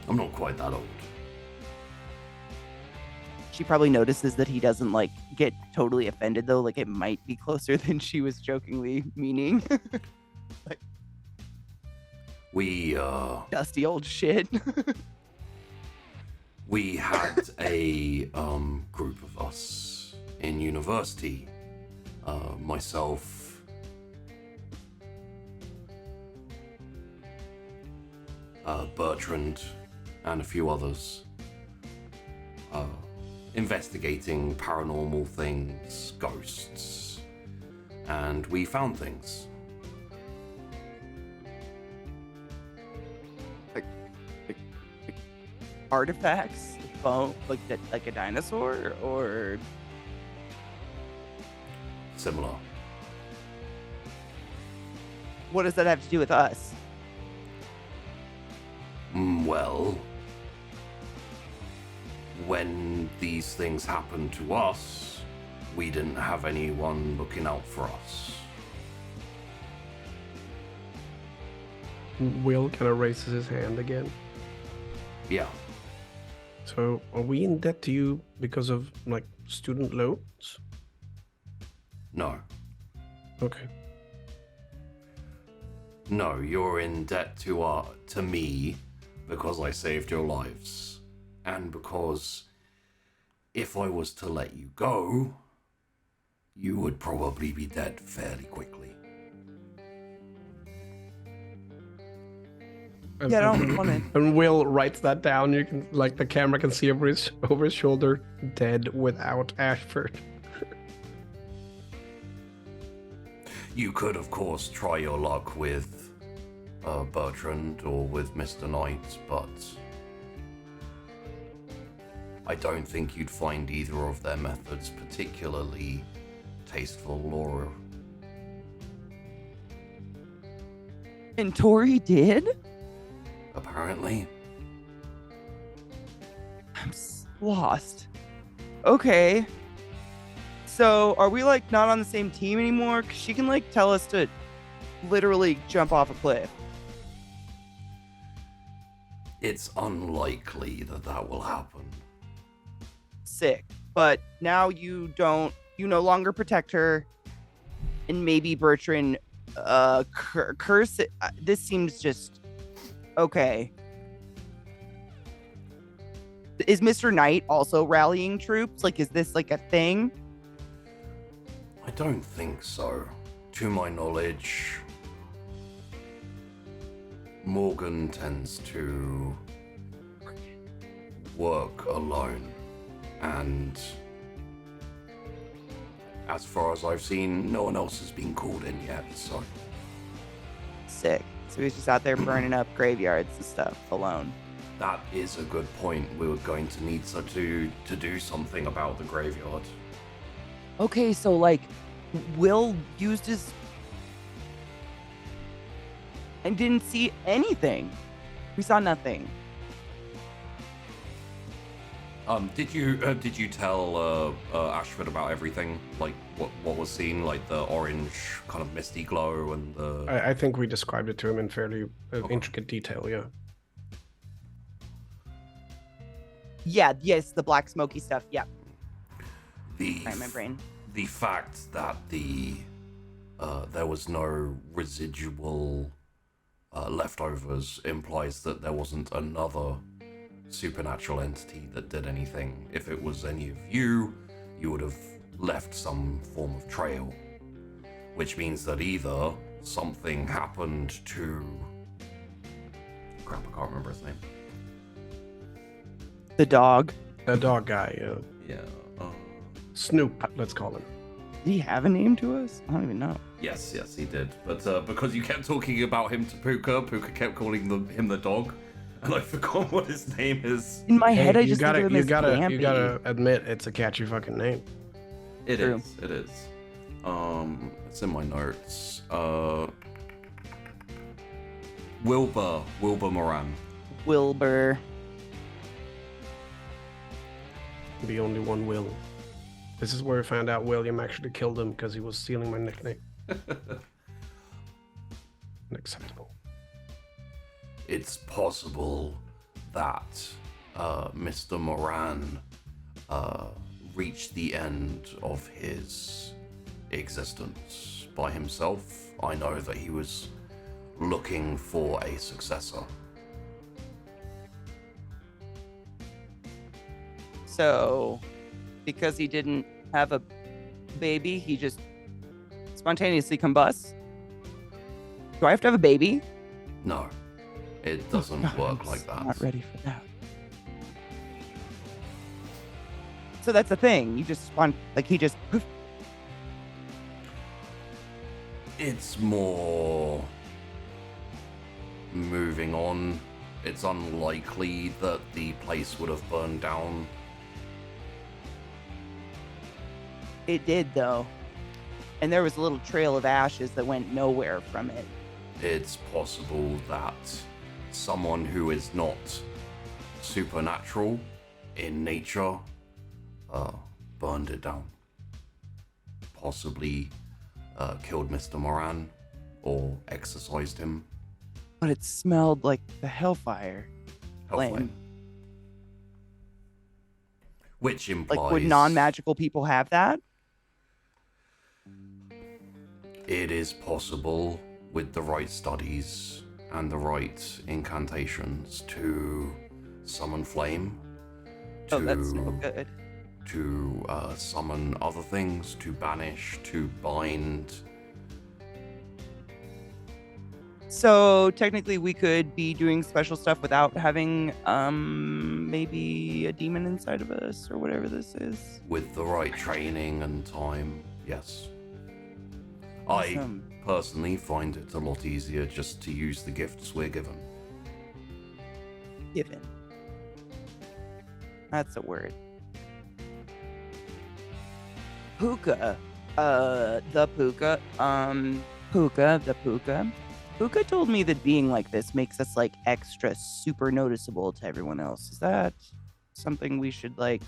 I'm not quite that old. She probably notices that he doesn't get totally offended though. It might be closer than she was jokingly meaning. We Dusty old shit. we had a group of us in university. Myself, Bertrand, and a few others. Investigating paranormal things, ghosts, and we found things. Artifacts, bone, like a dinosaur, or Similar. what does that have to do with us? Well, when these things happened to us, we didn't have anyone looking out for us. Will kind of raises his hand again. Yeah. So, are we in debt to you because of student loans? No. Okay. No, you're in debt to me because I saved your lives. And because if I was to let you go, you would probably be dead fairly quickly. Yeah, I don't want to. And Will writes that down. You can, like, the camera can see over his shoulder, dead without Ashford. You could, of course, try your luck with Bertrand or with Mr. Knight, but I don't think you'd find either of their methods particularly tasteful or... And Tori did? Apparently. I'm lost. Okay. So, are we, like, not on the same team anymore? 'Cause she can, like, tell us to literally jump off a cliff. It's unlikely that will happen. Sick. But now you no longer protect her. And maybe Bertrand, curse it. This seems just... Okay. Is Mr. Knight also rallying troops? Like, is this, like, a thing? I don't think so. To my knowledge, Morgan tends to work alone, and as far as I've seen, no one else has been called in yet, so... Sick. So he's just out there burning up graveyards and stuff alone. That is a good point. We were going to need to do something about the graveyard. Okay, so, like, Will used his... and didn't see anything. We saw nothing. Did you tell Ashford about everything? Like what was seen, like the orange kind of misty glow and the... I think we described it to him in fairly intricate detail, yeah. Yeah, yes, the black smoky stuff, yeah. Right, my brain. The fact that there was no residual leftovers implies that there wasn't another supernatural entity that did anything. If it was any of you, you would have left some form of trail, which means that either something happened to... Crap, I can't remember his name. The dog. The dog guy, Yeah. Snoop, let's call him. Did he have a name to us? I don't even know. Yes, he did. But because you kept talking about him to Pooka kept calling him the dog, and I forgot what his name is. In my head, I you just gotta, think of him as Campy. you gotta admit it's a catchy fucking name. It True. is. It is. It's in my notes. Wilbur Moran. Wilbur. The only one Will. This is where we found out William actually killed him because he was stealing my nickname. Unacceptable. It's possible that Mr. Moran reached the end of his existence by himself. I know that he was looking for a successor. So, because he didn't have a baby, he just spontaneously combusts? Do I have to have a baby? No, it doesn't work like that. Not ready for that. So that's the thing. You just he just... It's more moving on. It's unlikely that the place would have burned down. It did, though. And there was a little trail of ashes that went nowhere from it. It's possible that someone who is not supernatural in nature burned it down. Possibly killed Mr. Moran or exorcised him. But it smelled like the hellfire. Hellfire. Flame. Which implies... Like, would non-magical people have that? It is possible with the right studies and the right incantations to summon flame. Oh, that's no good. To summon other things, to banish, to bind. So technically we could be doing special stuff without having maybe a demon inside of us or whatever this is. With the right training and time, yes. Awesome. I personally find it a lot easier just to use the gifts we're given. Given. That's a word. Pooka. The Pooka. Pooka told me that being like this makes us like extra super noticeable to everyone else. Is that something we should like?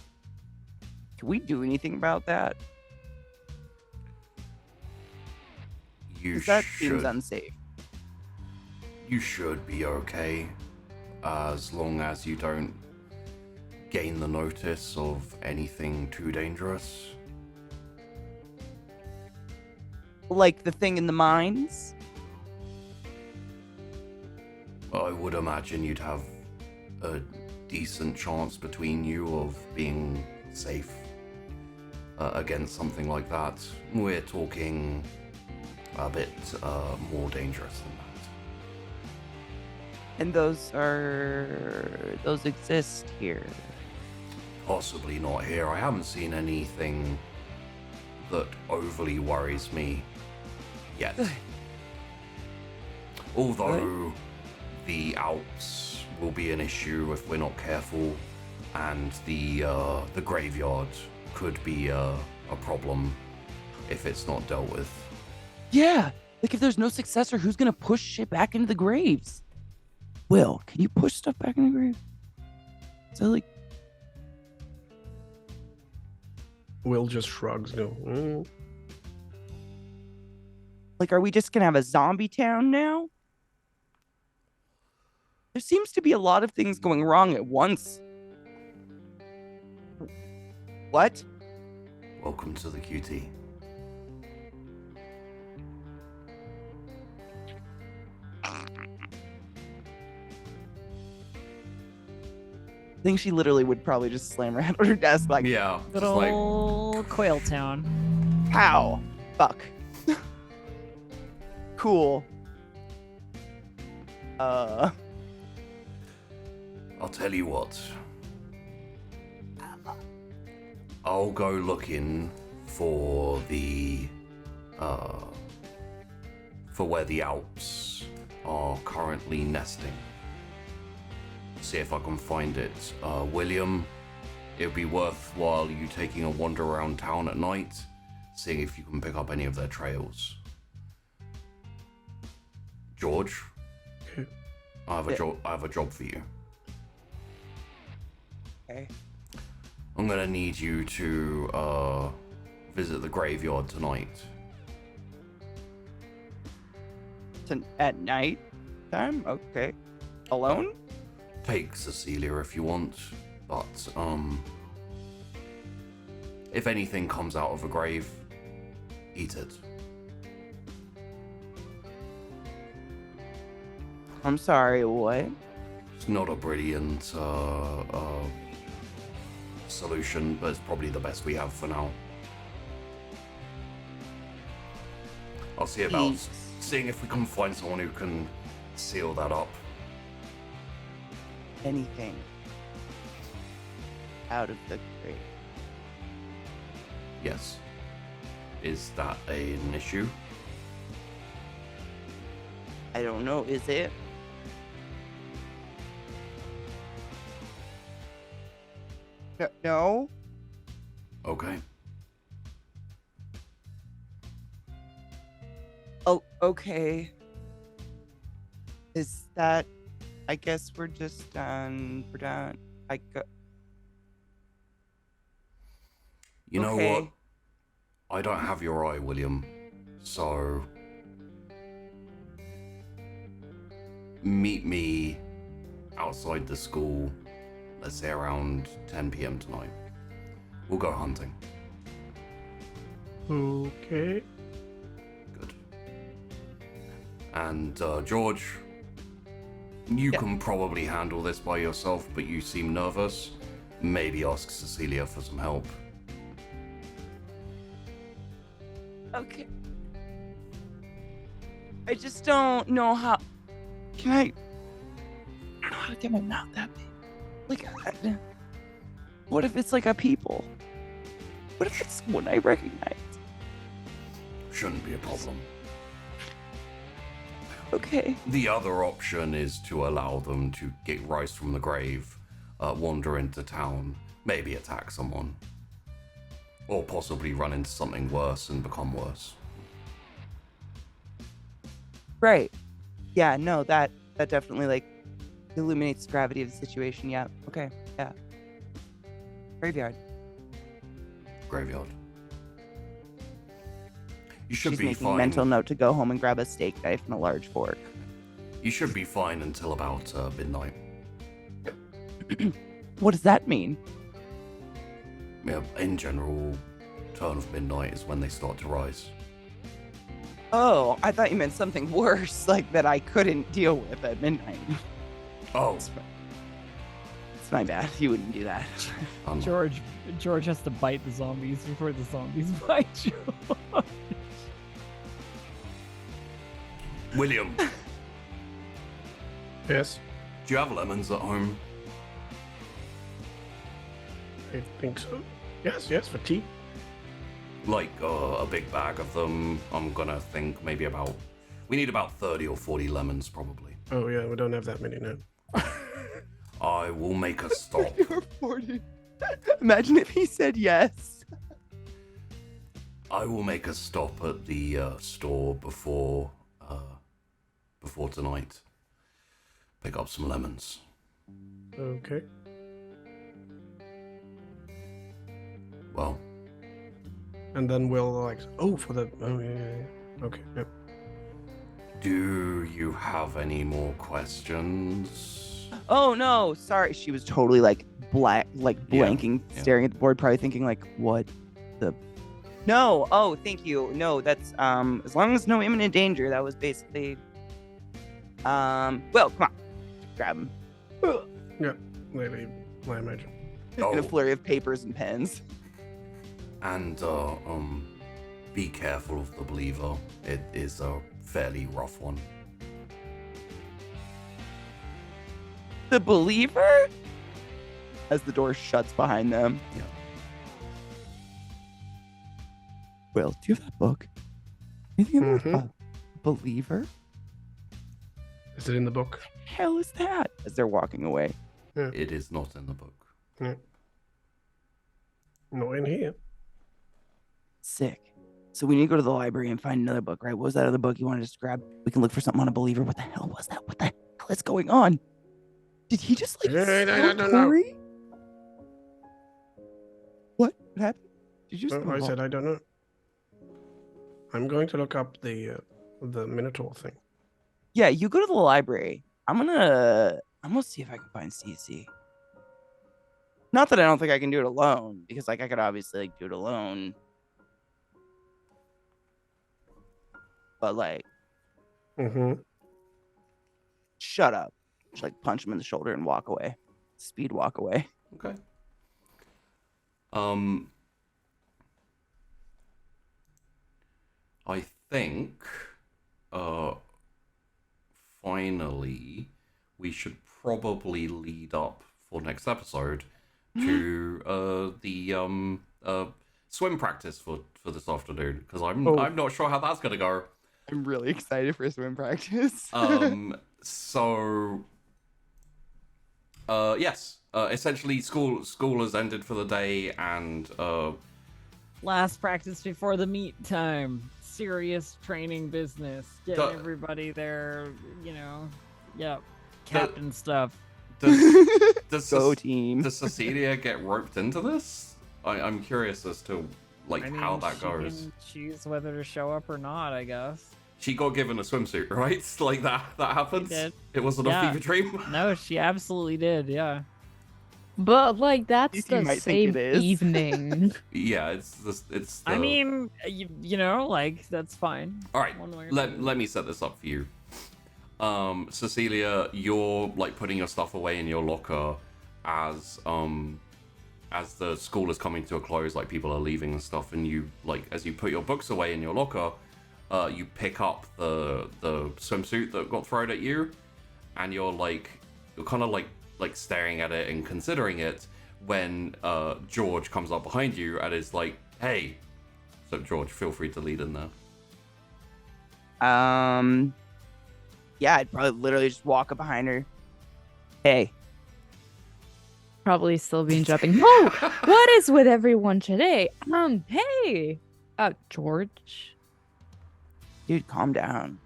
Can we do anything about that? That seems unsafe. You should be okay, as long as you don't gain the notice of anything too dangerous. Like the thing in the mines? I would imagine you'd have a decent chance between you of being safe against something like that. We're talking a bit more dangerous than that. And those exist here. Possibly not here. I haven't seen anything that overly worries me yet. Although the Alps will be an issue if we're not careful, and the graveyard could be a problem if it's not dealt with. Yeah, like if there's no successor, who's gonna push shit back into the graves? Will, can you push stuff back in the grave? So like, Will just shrugs. Go. Like, are we just gonna have a zombie town now? There seems to be a lot of things going wrong at once. What? Welcome to the QT. I think she literally would probably just slam around on her desk like, Yeah. Good just like, old Quail Town. how? Fuck. Cool. I'll tell you what. I'll go looking for the for where the Alps are currently nesting. See if I can find it. William, it would be worthwhile you taking a wander around town at night, seeing if you can pick up any of their trails. George, I have a job for you. Okay. I'm gonna need you to visit the graveyard tonight. At night time? Okay. Alone? Take Cecilia if you want, but if anything comes out of a grave, eat it. I'm sorry, what? It's not a brilliant solution, but it's probably the best we have for now. I'll see about Jeez. seeing if we can find someone who can seal that up. Anything out of the grave. Yes. Is that an issue? I don't know, is it? No? Okay. Oh, okay. Is that... I guess we're just done. We're done. You know Okay. what? I don't have your eye, William. So... meet me outside the school, let's say around 10 p.m. tonight. We'll go hunting. Okay. Good. And George, you can probably handle this by yourself, but you seem nervous. Maybe ask Cecilia for some help. Okay. I just don't know how. Can I don't know how to get my mouth that big. Like, what if it's like a people? What if it's someone I recognize? Shouldn't be a problem. Okay. The other option is to allow them to get rise from the grave, wander into town, maybe attack someone. Or possibly run into something worse and become worse. Right. Yeah, no, that definitely like illuminates the gravity of the situation. Yeah. Okay. Yeah. Graveyard. Graveyard. You should She's be making fine. a mental note to go home and grab a steak knife and a large fork. You should be fine until about midnight. What does that mean? Yeah, in general, turn of midnight is when they start to rise. Oh, I thought you meant something worse, like that I couldn't deal with at midnight. Oh, It's my bad. You wouldn't do that. George has to bite the zombies before the zombies bite George. William, Yes, do you have lemons at home? I think so. Yes, for tea. Like a big bag of them. I'm gonna think maybe about. We need about 30 or 40 lemons, probably. Oh yeah, we don't have that many now. I will make a stop. You're 40. Imagine if he said yes. I will make a stop at the store before tonight. Pick up some lemons. Okay. Well, And then we'll like, for the, yeah. Okay, yep. do you have any more questions? Oh no, sorry. She was totally like blanking, yeah. staring at the board, probably thinking like, what the. No. Oh, thank you. No, that's as long as no imminent danger. That was basically. Well, come on, grab him. Yep, lately, I imagine. In a Oh, flurry of papers and pens. and be careful of the believer. It is a fairly rough one. The believer? As the door shuts behind them. Yeah. Will, do you have that book? Anything about Mhm. a believer? Is it in the book? What the hell is that? As they're walking away. It is not in the book. Not in here. Sick. So we need to go to the library and find another book, right? What was that other book you wanted us to grab? We can look for something on a believer. What the hell was that? What the hell is going on? Did he just like I steal don't know. Tori? What happened? Did you just I said I don't know. I'm going to look up the Minotaur thing. Yeah, you go to the library. I'm gonna see if I can find CC. Not that I don't think I can do it alone, because like I could obviously like do it alone. But like, Mm-hmm. shut up. Just like punch him in the shoulder and walk away. Speed walk away. Okay. I think, finally, we should probably lead up for next episode to the swim practice for this afternoon, because I'm not sure how that's gonna go. I'm really excited for swim practice. Yes. Essentially, school has ended for the day, and Last practice before the meet time. Serious training business. Getting Duh. everybody there, Yep. Captain stuff. does Go team. Does Cecilia get roped into this? I'm curious as to how that she goes. can choose whether to show up or not, I guess. She got given a swimsuit, right? Like that happens. did. It wasn't Yeah. a fever dream. No, she absolutely did, yeah. But like that's least you the might think same it is. evening. Yeah, it's the... I mean, you know, like that's fine. All right, One way or let the other. me set this up for you. Cecilia, you're like putting your stuff away in your locker as the school is coming to a close, like people are leaving and stuff, and you like as you put your books away in your locker, you pick up the swimsuit that got thrown at you, and you're kind of like staring at it and considering it when George comes up behind you and is like, "Hey." So George, feel free to lead in there. Yeah, I'd probably literally just walk up behind her. Hey. Probably still being jumping. Oh, what is with everyone today? Hey, George. Dude, calm down.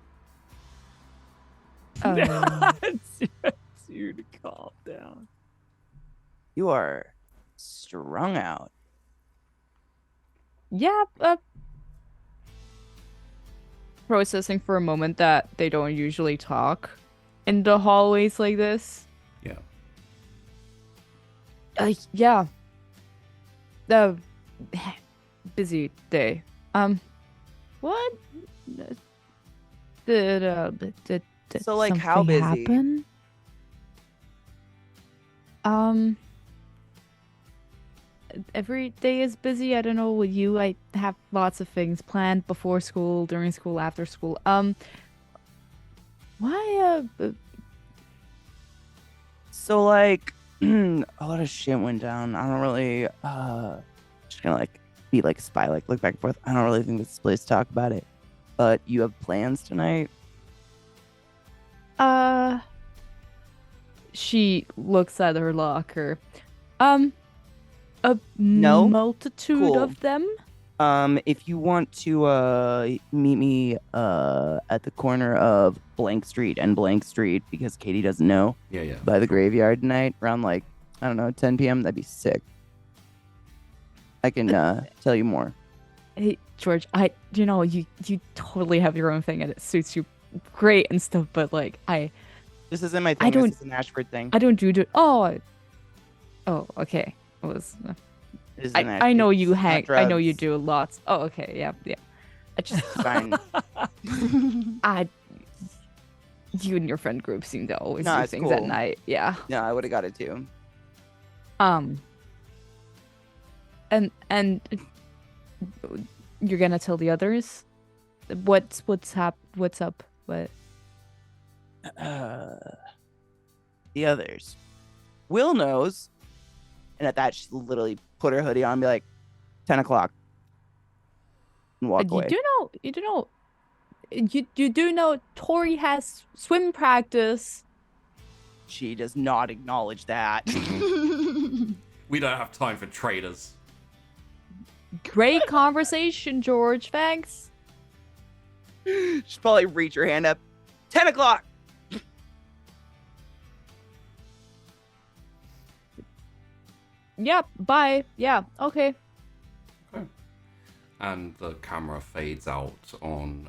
Dude, calm down. You are strung out. Yeah. Processing for a moment that they don't usually talk in the hallways like this. Yeah. Yeah. Busy day. What? Did So, like, how something busy? happen? Every day is busy. I don't know with you. I have lots of things planned before school, during school, after school. Why? So, like, a lot of shit went down. I don't really, just gonna, like, be like a spy, like, look back and forth. I don't really think this is the place to talk about it. But you have plans tonight? She looks at her locker. A No? multitude Cool. of them. If you want to meet me at the corner of blank street and blank street, because Katie doesn't know, Yeah. by the graveyard tonight around like, I don't know, 10 p.m. That'd be sick. I can tell you more. Hey George, you totally have your own thing and it suits you great and stuff, but like This isn't my thing. don't- This is an Ashford thing. I don't do oh okay. It was This is an I know Ashford- you it's not hang I know you drugs. do lots. Oh okay, yeah. I just It's fine. you and your friend group seem to always No, do it's things at cool. night. Yeah. No, I would have got it too. And you're gonna tell the others what's up? What? The others. Will knows. And at that, she literally put her hoodie on and be like, 10 o'clock. And walk away. You do know Tori has swim practice. She does not acknowledge that. We don't have time for traitors. Great conversation, George. Thanks. She's probably reach her hand up. 10 o'clock. Yep. Bye. Yeah. Okay. And the camera fades out on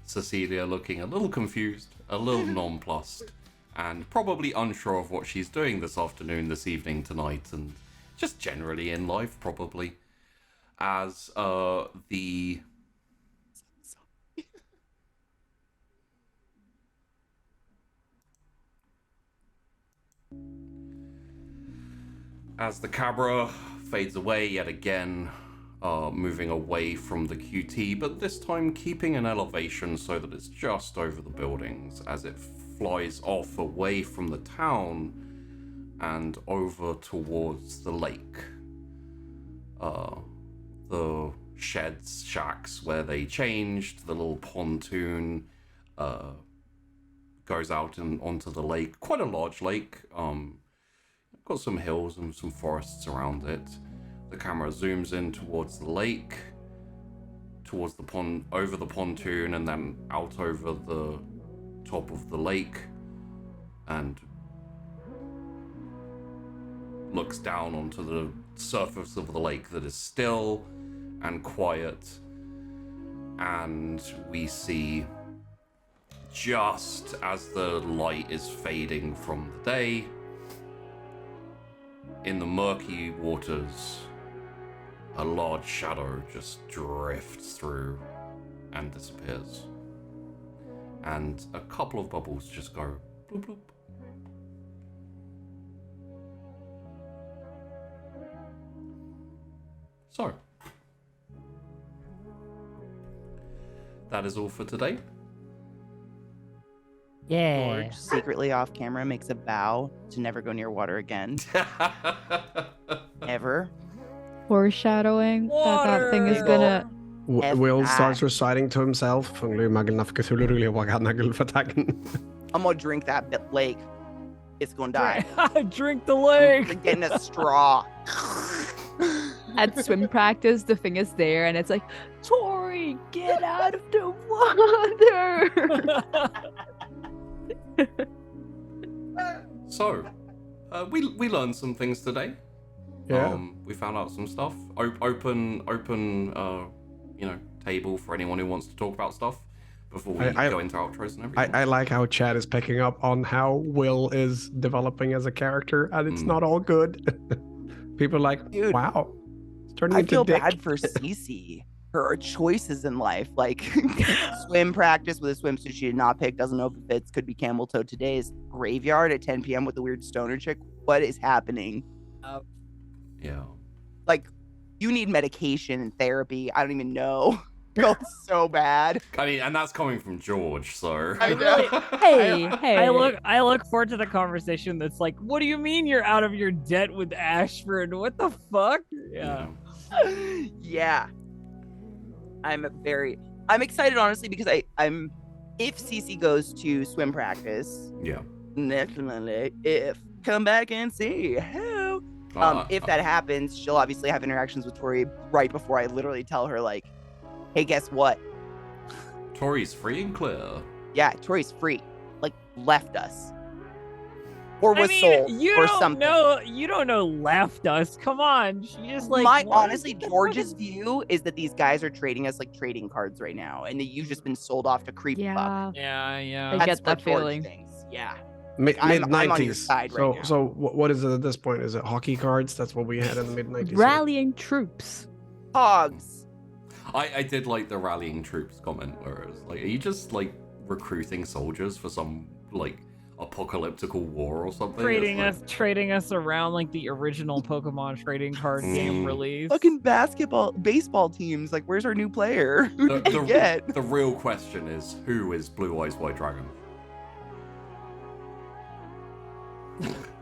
Cecilia looking a little confused, a little nonplussed, and probably unsure of what she's doing this afternoon, this evening, tonight, and just generally in life, probably. As the camera fades away yet again, moving away from the QT, but this time keeping an elevation so that it's just over the buildings as it flies off away from the town and over towards the lake. The sheds, shacks where they changed, the little pontoon goes out and onto the lake. Quite a large lake. Got some hills and some forests around it. The camera zooms in towards the lake, towards the pond, over the pontoon, and then out over the top of the lake, and looks down onto the surface of the lake that is still and quiet, and we see, just as the light is fading from the day, in the murky waters, a large shadow just drifts through and disappears. And a couple of bubbles just go bloop bloop. So, that is all for today. Yeah. George, secretly off camera, makes a vow to never go near water again. Ever. Foreshadowing that that thing is Water. gonna. Will F starts that. reciting to himself. I'm gonna drink that lake. It's gonna die. Drink the lake. Like getting a straw. At swim practice, the thing is there, and it's like, Tori, get out of the water. So, we learned some things today. Yeah. We found out some stuff. Open, table for anyone who wants to talk about stuff before we go into outros and everything. I like how Chad is picking up on how Will is developing as a character, and it's not all good. People are like, Dude, wow, it's turning I into feel dick. bad for Cece. Her choices in life, like swim practice with a swimsuit she did not pick, doesn't know if it fits, could be camel toe. Today's graveyard at 10 p.m. with the weird stoner chick. What is happening? Yeah. Like, you need medication and therapy. I don't even know. Felt so bad. I mean, and that's coming from George, so. I know. Hey, I look forward to the conversation that's like, what do you mean you're out of your debt with Ashford? What the fuck? Yeah. Yeah. I'm excited, honestly, because I'm if Cece goes to swim practice, Yeah. definitely, if come back and see how. If that happens, she'll obviously have interactions with Tori right before I literally tell her, like, hey, guess what? Tori's free and clear. Yeah, Tori's free. Like, left us. Or was I mean, sold. you or don't something. know. You don't know. Left us. Come on. She just like. what? Honestly, George's view is that these guys are trading us like trading cards right now, and that you've just been sold off to creep fuck. Yeah. Yeah. I That's get that what George feeling. thinks. Yeah. Mid I'm on your 90s. side right now. So what is it at this point? Is it hockey cards? That's what we had in the mid 90s. Rallying troops. Hogs. I did like the rallying troops comment, where it was like, are you just like recruiting soldiers for some like apocalyptical war or something? Trading us around like the original Pokemon trading card game release. Fucking baseball teams. Like, where's our new player? Who did we get? The real question is, who is Blue Eyes White Dragon?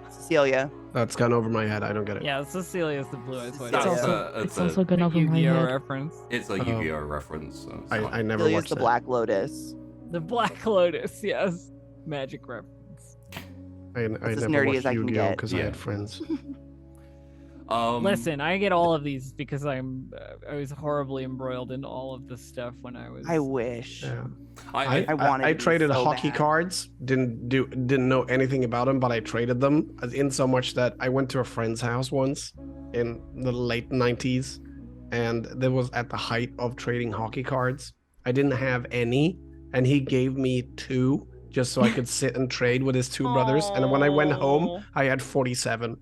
Cecilia. That's gone over my head. I don't get it. Yeah, Cecilia's the Blue Eyes White. That's Dragon. It's also gone over my Yu-Gi-Oh head. reference. It's a Yu-Gi-Oh reference. So it's fine. I never Cecilia's watched the that. Black Lotus. The Black Lotus, yes. Magic reference. I as never nerdy watched as I can Yu-Gi-Oh get. because I Yeah. had friends. Listen, I get all of these because I was horribly embroiled in all of this stuff when I was. I wish. Yeah. I wanted I to be traded so hockey bad. cards. Didn't know anything about them, but I traded them in so much that I went to a friend's house once in the late 90s, and that was at the height of trading hockey cards. I didn't have any, and he gave me 2 just so I could sit and trade with his 2 brothers. And when I went home, I had 47.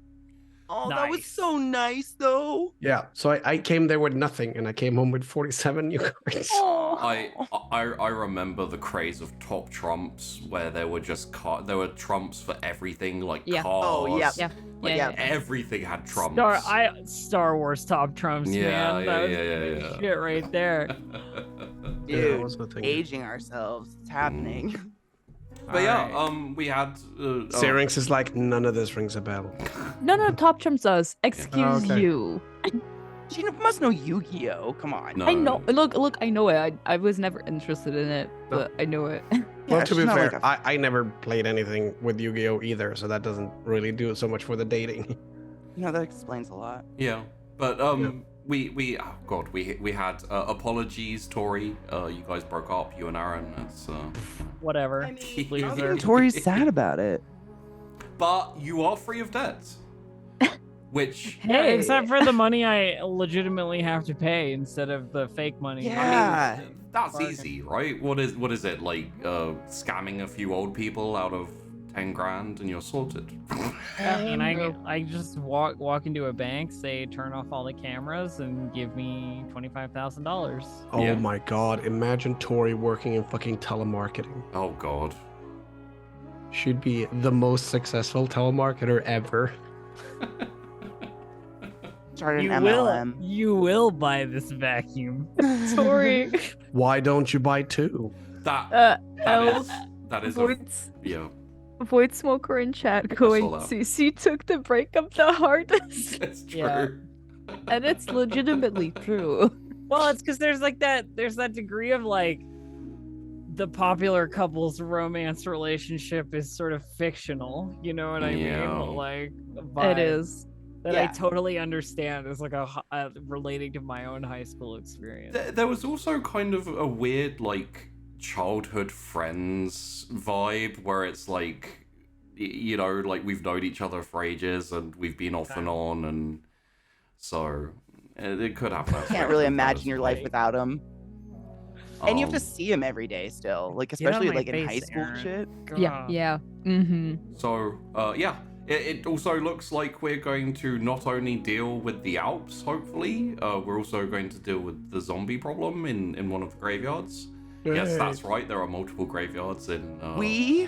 Oh, that was Nice. so nice, though. Yeah, so I came there with nothing, and I came home with 47 new cards. I remember the craze of top trumps where there were just there were trumps for everything, like Yeah. cars. Oh, yeah. Yeah. Like Yeah. everything had trumps. Star Wars top trumps, Yeah, man. yeah, That was yeah, yeah. shit right there. Yeah, Dude, that was the thing. aging ourselves. It's happening. But yeah, Alright. we had Syrinx is like, none of this rings a bell. No, Top Trumps does. Excuse okay. you. She must know Yu-Gi-Oh. Come on. No. I know. Look, I know it. I was never interested in it, but I know it. Well, Yeah, to be she's not fair, like a- I never played anything with Yu-Gi-Oh either, so that doesn't really do so much for the dating. You know, that explains a lot. Yeah, but we oh god, we had apologies, Tori. You guys broke up, you and Aaron. It's Whatever. Loser. Tori's sad about it. but you are free of debt, which Yeah, Hey. except for the money I legitimately have to pay instead of the fake money. Yeah. that's Bargain. easy, right? What is it like? Scamming a few old people out of 10 grand and you're sorted. And I just walk into a bank, say turn off all the cameras, and give me $25,000. Oh Yeah. my god, imagine Tori working in fucking telemarketing. Oh god. She'd be the most successful telemarketer ever. Start an MLM. You will buy this vacuum. Tori. Why don't you buy two? That Elf. is Voids, yeah. Void Smoker in chat saw going, that. CC took the breakup the hardest. It's true. Yeah. And it's legitimately true. Well, it's because there's that degree of like the popular couple's romance relationship is sort of fictional. You know what I Yeah. mean? Like It vibe is. that I Yeah. totally understand is like a relating to my own high school experience. There was also kind of a weird like childhood friends vibe where it's like you know, like we've known each other for ages and we've been off and on, and so it could have that. Can't really spectrum, but imagine it's your life like, without him. And you have to um, see him every day still, like Get out of especially my like in face, high school Aaron. shit. Yeah, God. yeah. Mm-hmm. So, yeah. It also looks like we're going to not only deal with the Alps, hopefully, we're also going to deal with the zombie problem in one of the graveyards. Yes, Yay. that's right. There are multiple graveyards in. We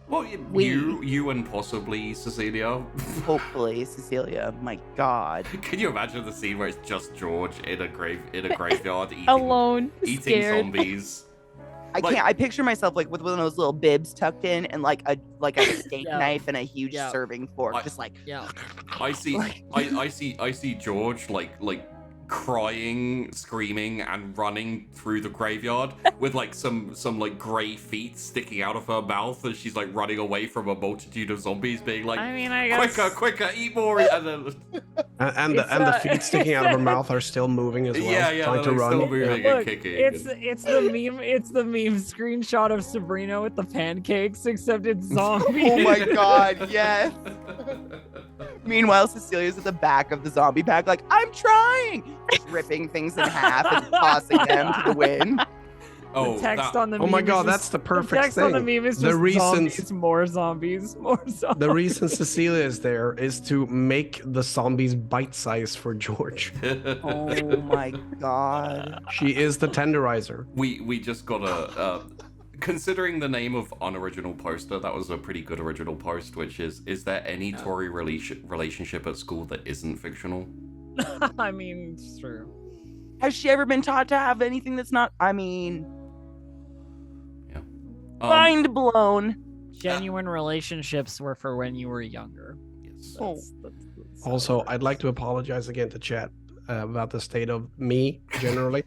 Well, you and possibly Cecilia. hopefully Cecilia. My God. Can you imagine the scene where it's just George in a graveyard eating Alone, eating scared. zombies? I Like- can't. I picture myself like with one of those little bibs tucked in and like a steak Yeah. knife and a huge Yeah. serving fork, I- just like Yeah. I see, Like- I see George like crying, screaming, and running through the graveyard with like some like grey feet sticking out of her mouth as she's like running away from a multitude of zombies, being like, I mean, I guess quicker, eat more, and then And the feet sticking out of her mouth are still moving as well, yeah, trying to they're run. still moving Yeah. and Look, kicking. it's the meme screenshot of Sabrina with the pancakes, except it's zombies. oh my God, yes. Meanwhile, Cecilia's at the back of the zombie pack, like, I'm trying, just ripping things in half and tossing them to the wind. Oh, The text that- on the Oh meme my is god, just- that's the the perfect text thing. on the meme is The just reasons- zombies, more zombies, more zombies. The reason Cecilia is there is to make the zombies bite-sized for George. Oh my God. She is the tenderizer. we just got a. Considering the name of unoriginal poster, that was a pretty good original post, which is there any Tory relationship at school that isn't fictional? I mean, it's true. Has she ever been taught to have anything that's not? I mean, mind blown. Genuine relationships were for when you were younger. Yes. Oh. That's Also, I'd like to apologize again to chat about the state of me generally.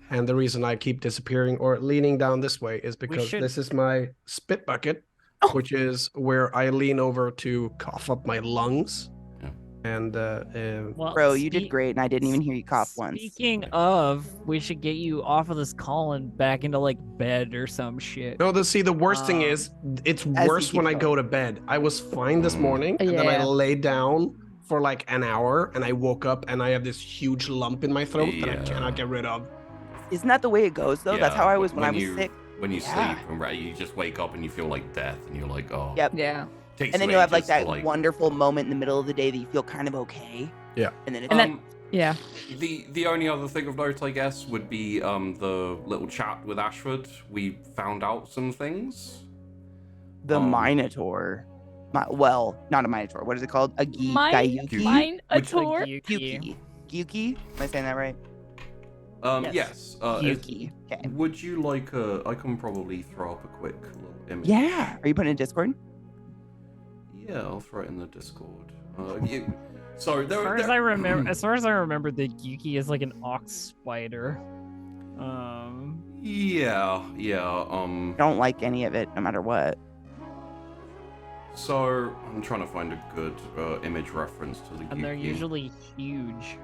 And the reason I keep disappearing or leaning down this way is because should- this is my spit bucket, Oh. which is where I lean over to cough up my lungs. Yeah. And well, Bro, you did great, and I didn't even hear you cough once. Speaking of, we should get you off of this call and back into like bed or some shit. no, the worst thing is it's As worse you when I keep go to bed. I was fine this morning, and then I Yeah. lay down for like an hour, and I woke up and I have this huge lump in my throat that I Yeah. cannot get rid of. Isn't that the way it goes, though? That's Yeah, how I was when I was you, sick. When you Yeah. sleep, and you just wake up and you feel like death, and you're like, oh. Yep. Yeah. Takes And then you you'll have like ages to, that wonderful moment in the middle of the day that you feel kind of okay. Yeah. And then it's And then- Yeah. The only other thing of note, I guess, would be the little chat with Ashford. We found out some things. the um, Minotaur. Well, not a Minotaur. What is it called? A Gyuki? Mine a Which- tour. Gyuki. Gyuki? Am I saying that right? Yes. Gyuki. Okay. Would you like I can probably throw up a quick little image. Yeah. Are you putting it in Discord? Yeah, I'll throw it in the Discord. So As there, far as there- I remember, the Yuki is like an ox spider. Yeah. I don't like any of it, no matter what. So I'm trying to find a good image reference to the. And they're Yuki. usually huge.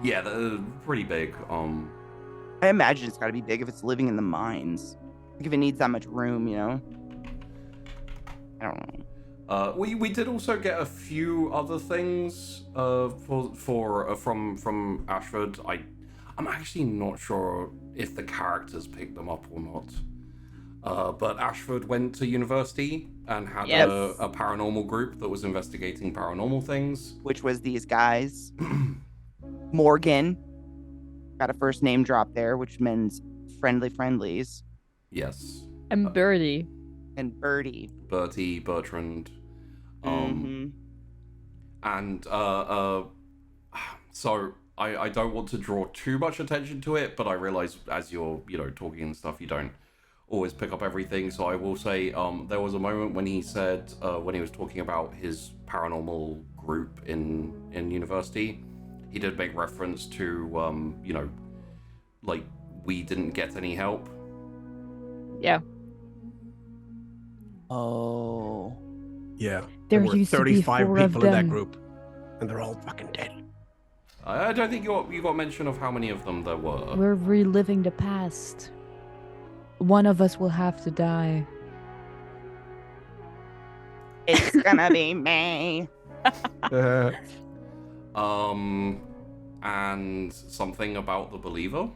Yeah, they're pretty big. I imagine it's got to be big if it's living in the mines. Like if it needs that much room, you know? I don't know. We did also get a few other things from Ashford. I'm actually not sure if the characters picked them up or not. But Ashford went to university and had Yes. a paranormal group that was investigating paranormal things. Which was these guys. Morgan. Got a first name drop there, which means friendlies. Yes. And Birdie. And Birdie. Bertie, Bertrand. Mhm. And so I don't want to draw too much attention to it, but I realize as you're, talking and stuff, you don't always pick up everything. So I will say there was a moment when he said, when he was talking about his paranormal group in university, he did make reference to, like we didn't get any help. Yeah. Oh. Yeah. There were used to be 35 4 of people in that them. group, and they're all fucking dead. I don't think you got mention of how many of them there were. We're reliving the past. One of us will have to die. It's gonna be me. And something about the believer.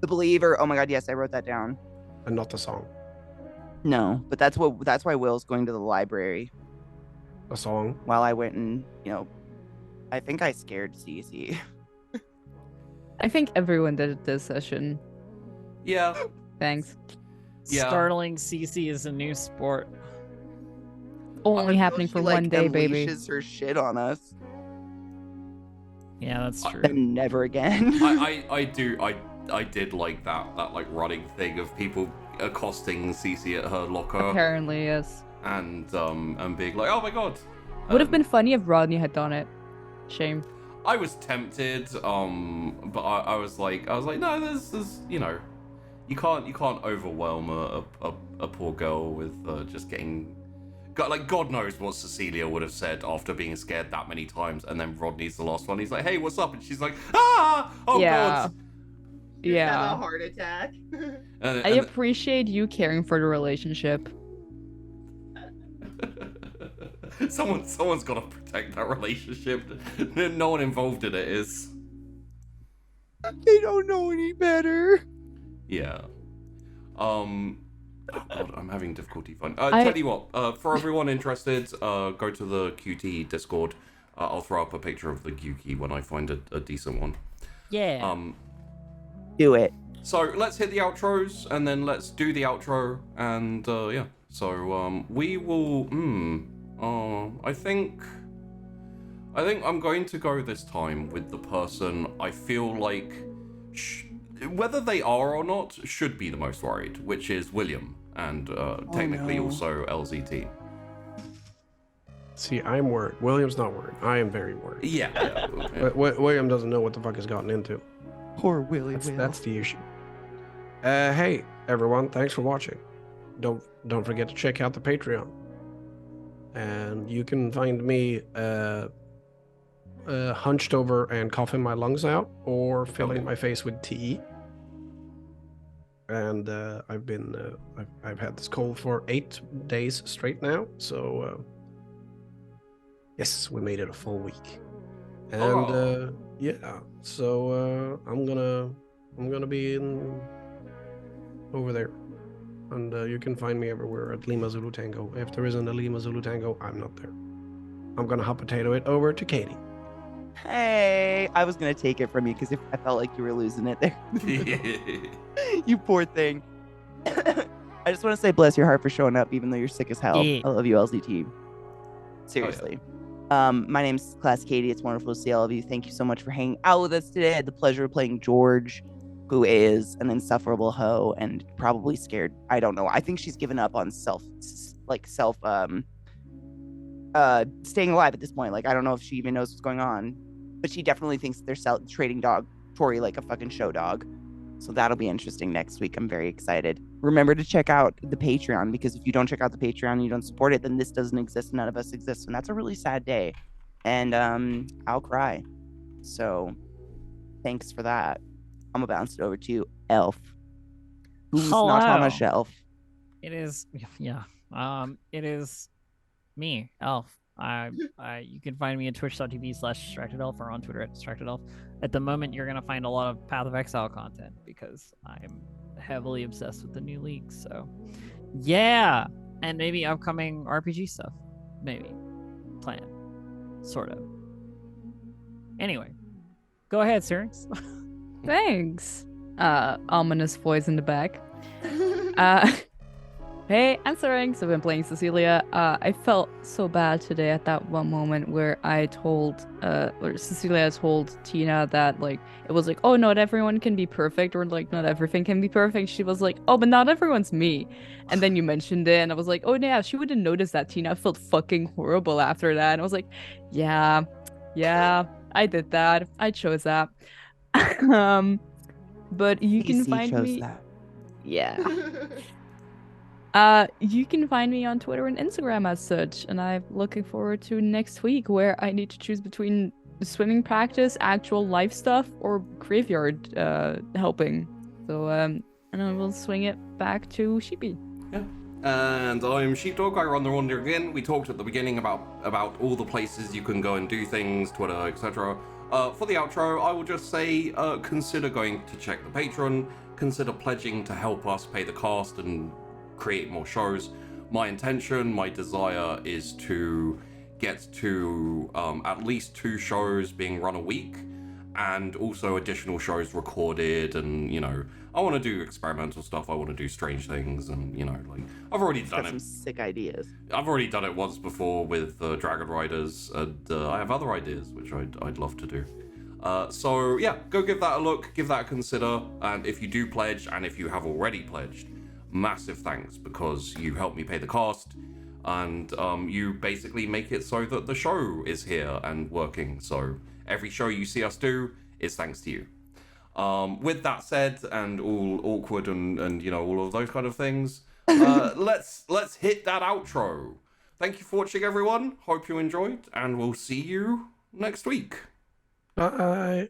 The Believer. Oh my god, yes, I wrote that down. And not the song. No, but that's why Will's going to the library A song. while I went and, I think I scared Cece. I think everyone did it this session. Yeah. Thanks. Yeah. Startling CC is a new sport. Only happening for one day, baby. Unleashes her shit on us. Yeah, that's true. And never again. I did like that like running thing of people accosting Cece at her locker Apparently, yes. and being like, oh my god. Would have been funny if Rodney had done it. Shame. I was tempted, but I was like, no, this is, you can't overwhelm a poor girl with just getting. God knows what Cecilia would have said after being scared that many times, and then Rodney's the last one. He's like, "Hey, what's up?" And she's like, "Ah, oh Yeah. god." Yeah. heart attack. I appreciate you caring for the relationship. Someone's got to protect that relationship. No one involved in it is. They don't know any better. Yeah. Oh god, I'm having difficulty finding. Tell you what, for everyone interested, go to the QT Discord. I'll throw up a picture of the Gyuki when I find a decent one. Yeah. Do it. So let's hit the outros, and then let's do the outro, and yeah. So we will. I think I'm going to go this time with the person I feel like, whether they are or not, should be the most worried, which is William, and technically also LZT. See, I'm worried. William's not worried. I am very worried. Yeah. William doesn't know what the fuck he's gotten into. Poor Willie. That's the issue. Hey, everyone. Thanks for watching. Don't forget to check out the Patreon. And you can find me hunched over and coughing my lungs out, or filling my face with tea. And I've had this cold for 8 days straight now. So yes, we made it a full week. And yeah, so I'm gonna be over there. And you can find me everywhere at Lima Zulu Tango. If there isn't a Lima Zulu Tango, I'm not there. I'm gonna hot potato it over to Katie. Hey, I was gonna take it from you because I felt like you were losing it there. You poor thing. I just want to say bless your heart for showing up, even though you're sick as hell. Yeah. I love you, LZT. Seriously. My name's Class Katie. It's wonderful to see all of you. Thank you so much for hanging out with us today. I had the pleasure of playing George, who is an insufferable hoe and probably scared. I don't know. I think she's given up on staying alive at this point. Like, I don't know if she even knows what's going on, but she definitely thinks they're trading Tori like a fucking show dog. So that'll be interesting next week. I'm very excited. Remember to check out the Patreon, because if you don't check out the Patreon and you don't support it, then this doesn't exist. None of us exist. And that's a really sad day. And I'll cry. So thanks for that. I'm gonna bounce it over to Elf, who's not on a shelf. It is, yeah. It is me, Elf. You can find me at twitch.tv/distractedelf or on Twitter at distractedelf. At the moment, you're gonna find a lot of Path of Exile content because I'm heavily obsessed with the new leagues. So, yeah, and maybe upcoming RPG stuff, maybe, plan, sort of. Anyway, go ahead, Syrinx. Thanks. Ominous voice in the back. Hey, I'm Syrinx. I've been playing Cecilia. I felt so bad today at that one moment where I told, or Cecilia told Tina that, like, it was like, oh, not everyone can be perfect, or like, not everything can be perfect. She was like, oh, but not everyone's me. And then you mentioned it, and I was like, oh, yeah, she wouldn't notice that, Tina. I felt fucking horrible after that. And I was like, yeah, I did that. I chose that. But you can PC find chose me. that. Yeah. You can find me on Twitter and Instagram as such, and I'm looking forward to next week where I need to choose between swimming practice, actual life stuff, or graveyard helping. So and I will swing it back to Sheepy. Yeah. And I'm Sheepdog. I run the Wandering Inn. We talked at the beginning about all the places you can go and do things, Twitter, etc. For the outro, I will just say consider going to check the Patreon. Consider pledging to help us pay the cast and create more shows. My intention, my desire is to get to at least 2 shows being run a week, and also additional shows recorded, and I want to do experimental stuff. I want to do strange things, and like I've already done it. Some sick ideas. I've already done it once before with Dragon Riders, and I have other ideas which I'd love to do. So yeah, go give that a look, give that a consider, and if you do pledge, and if you have already pledged, massive thanks, because you help me pay the cost, and you basically make it so that the show is here and working. So every show you see us do is thanks to you. With that said, and all awkward and all of those kind of things, let's hit that outro. Thank you for watching, everyone. Hope you enjoyed, and we'll see you next week. Bye.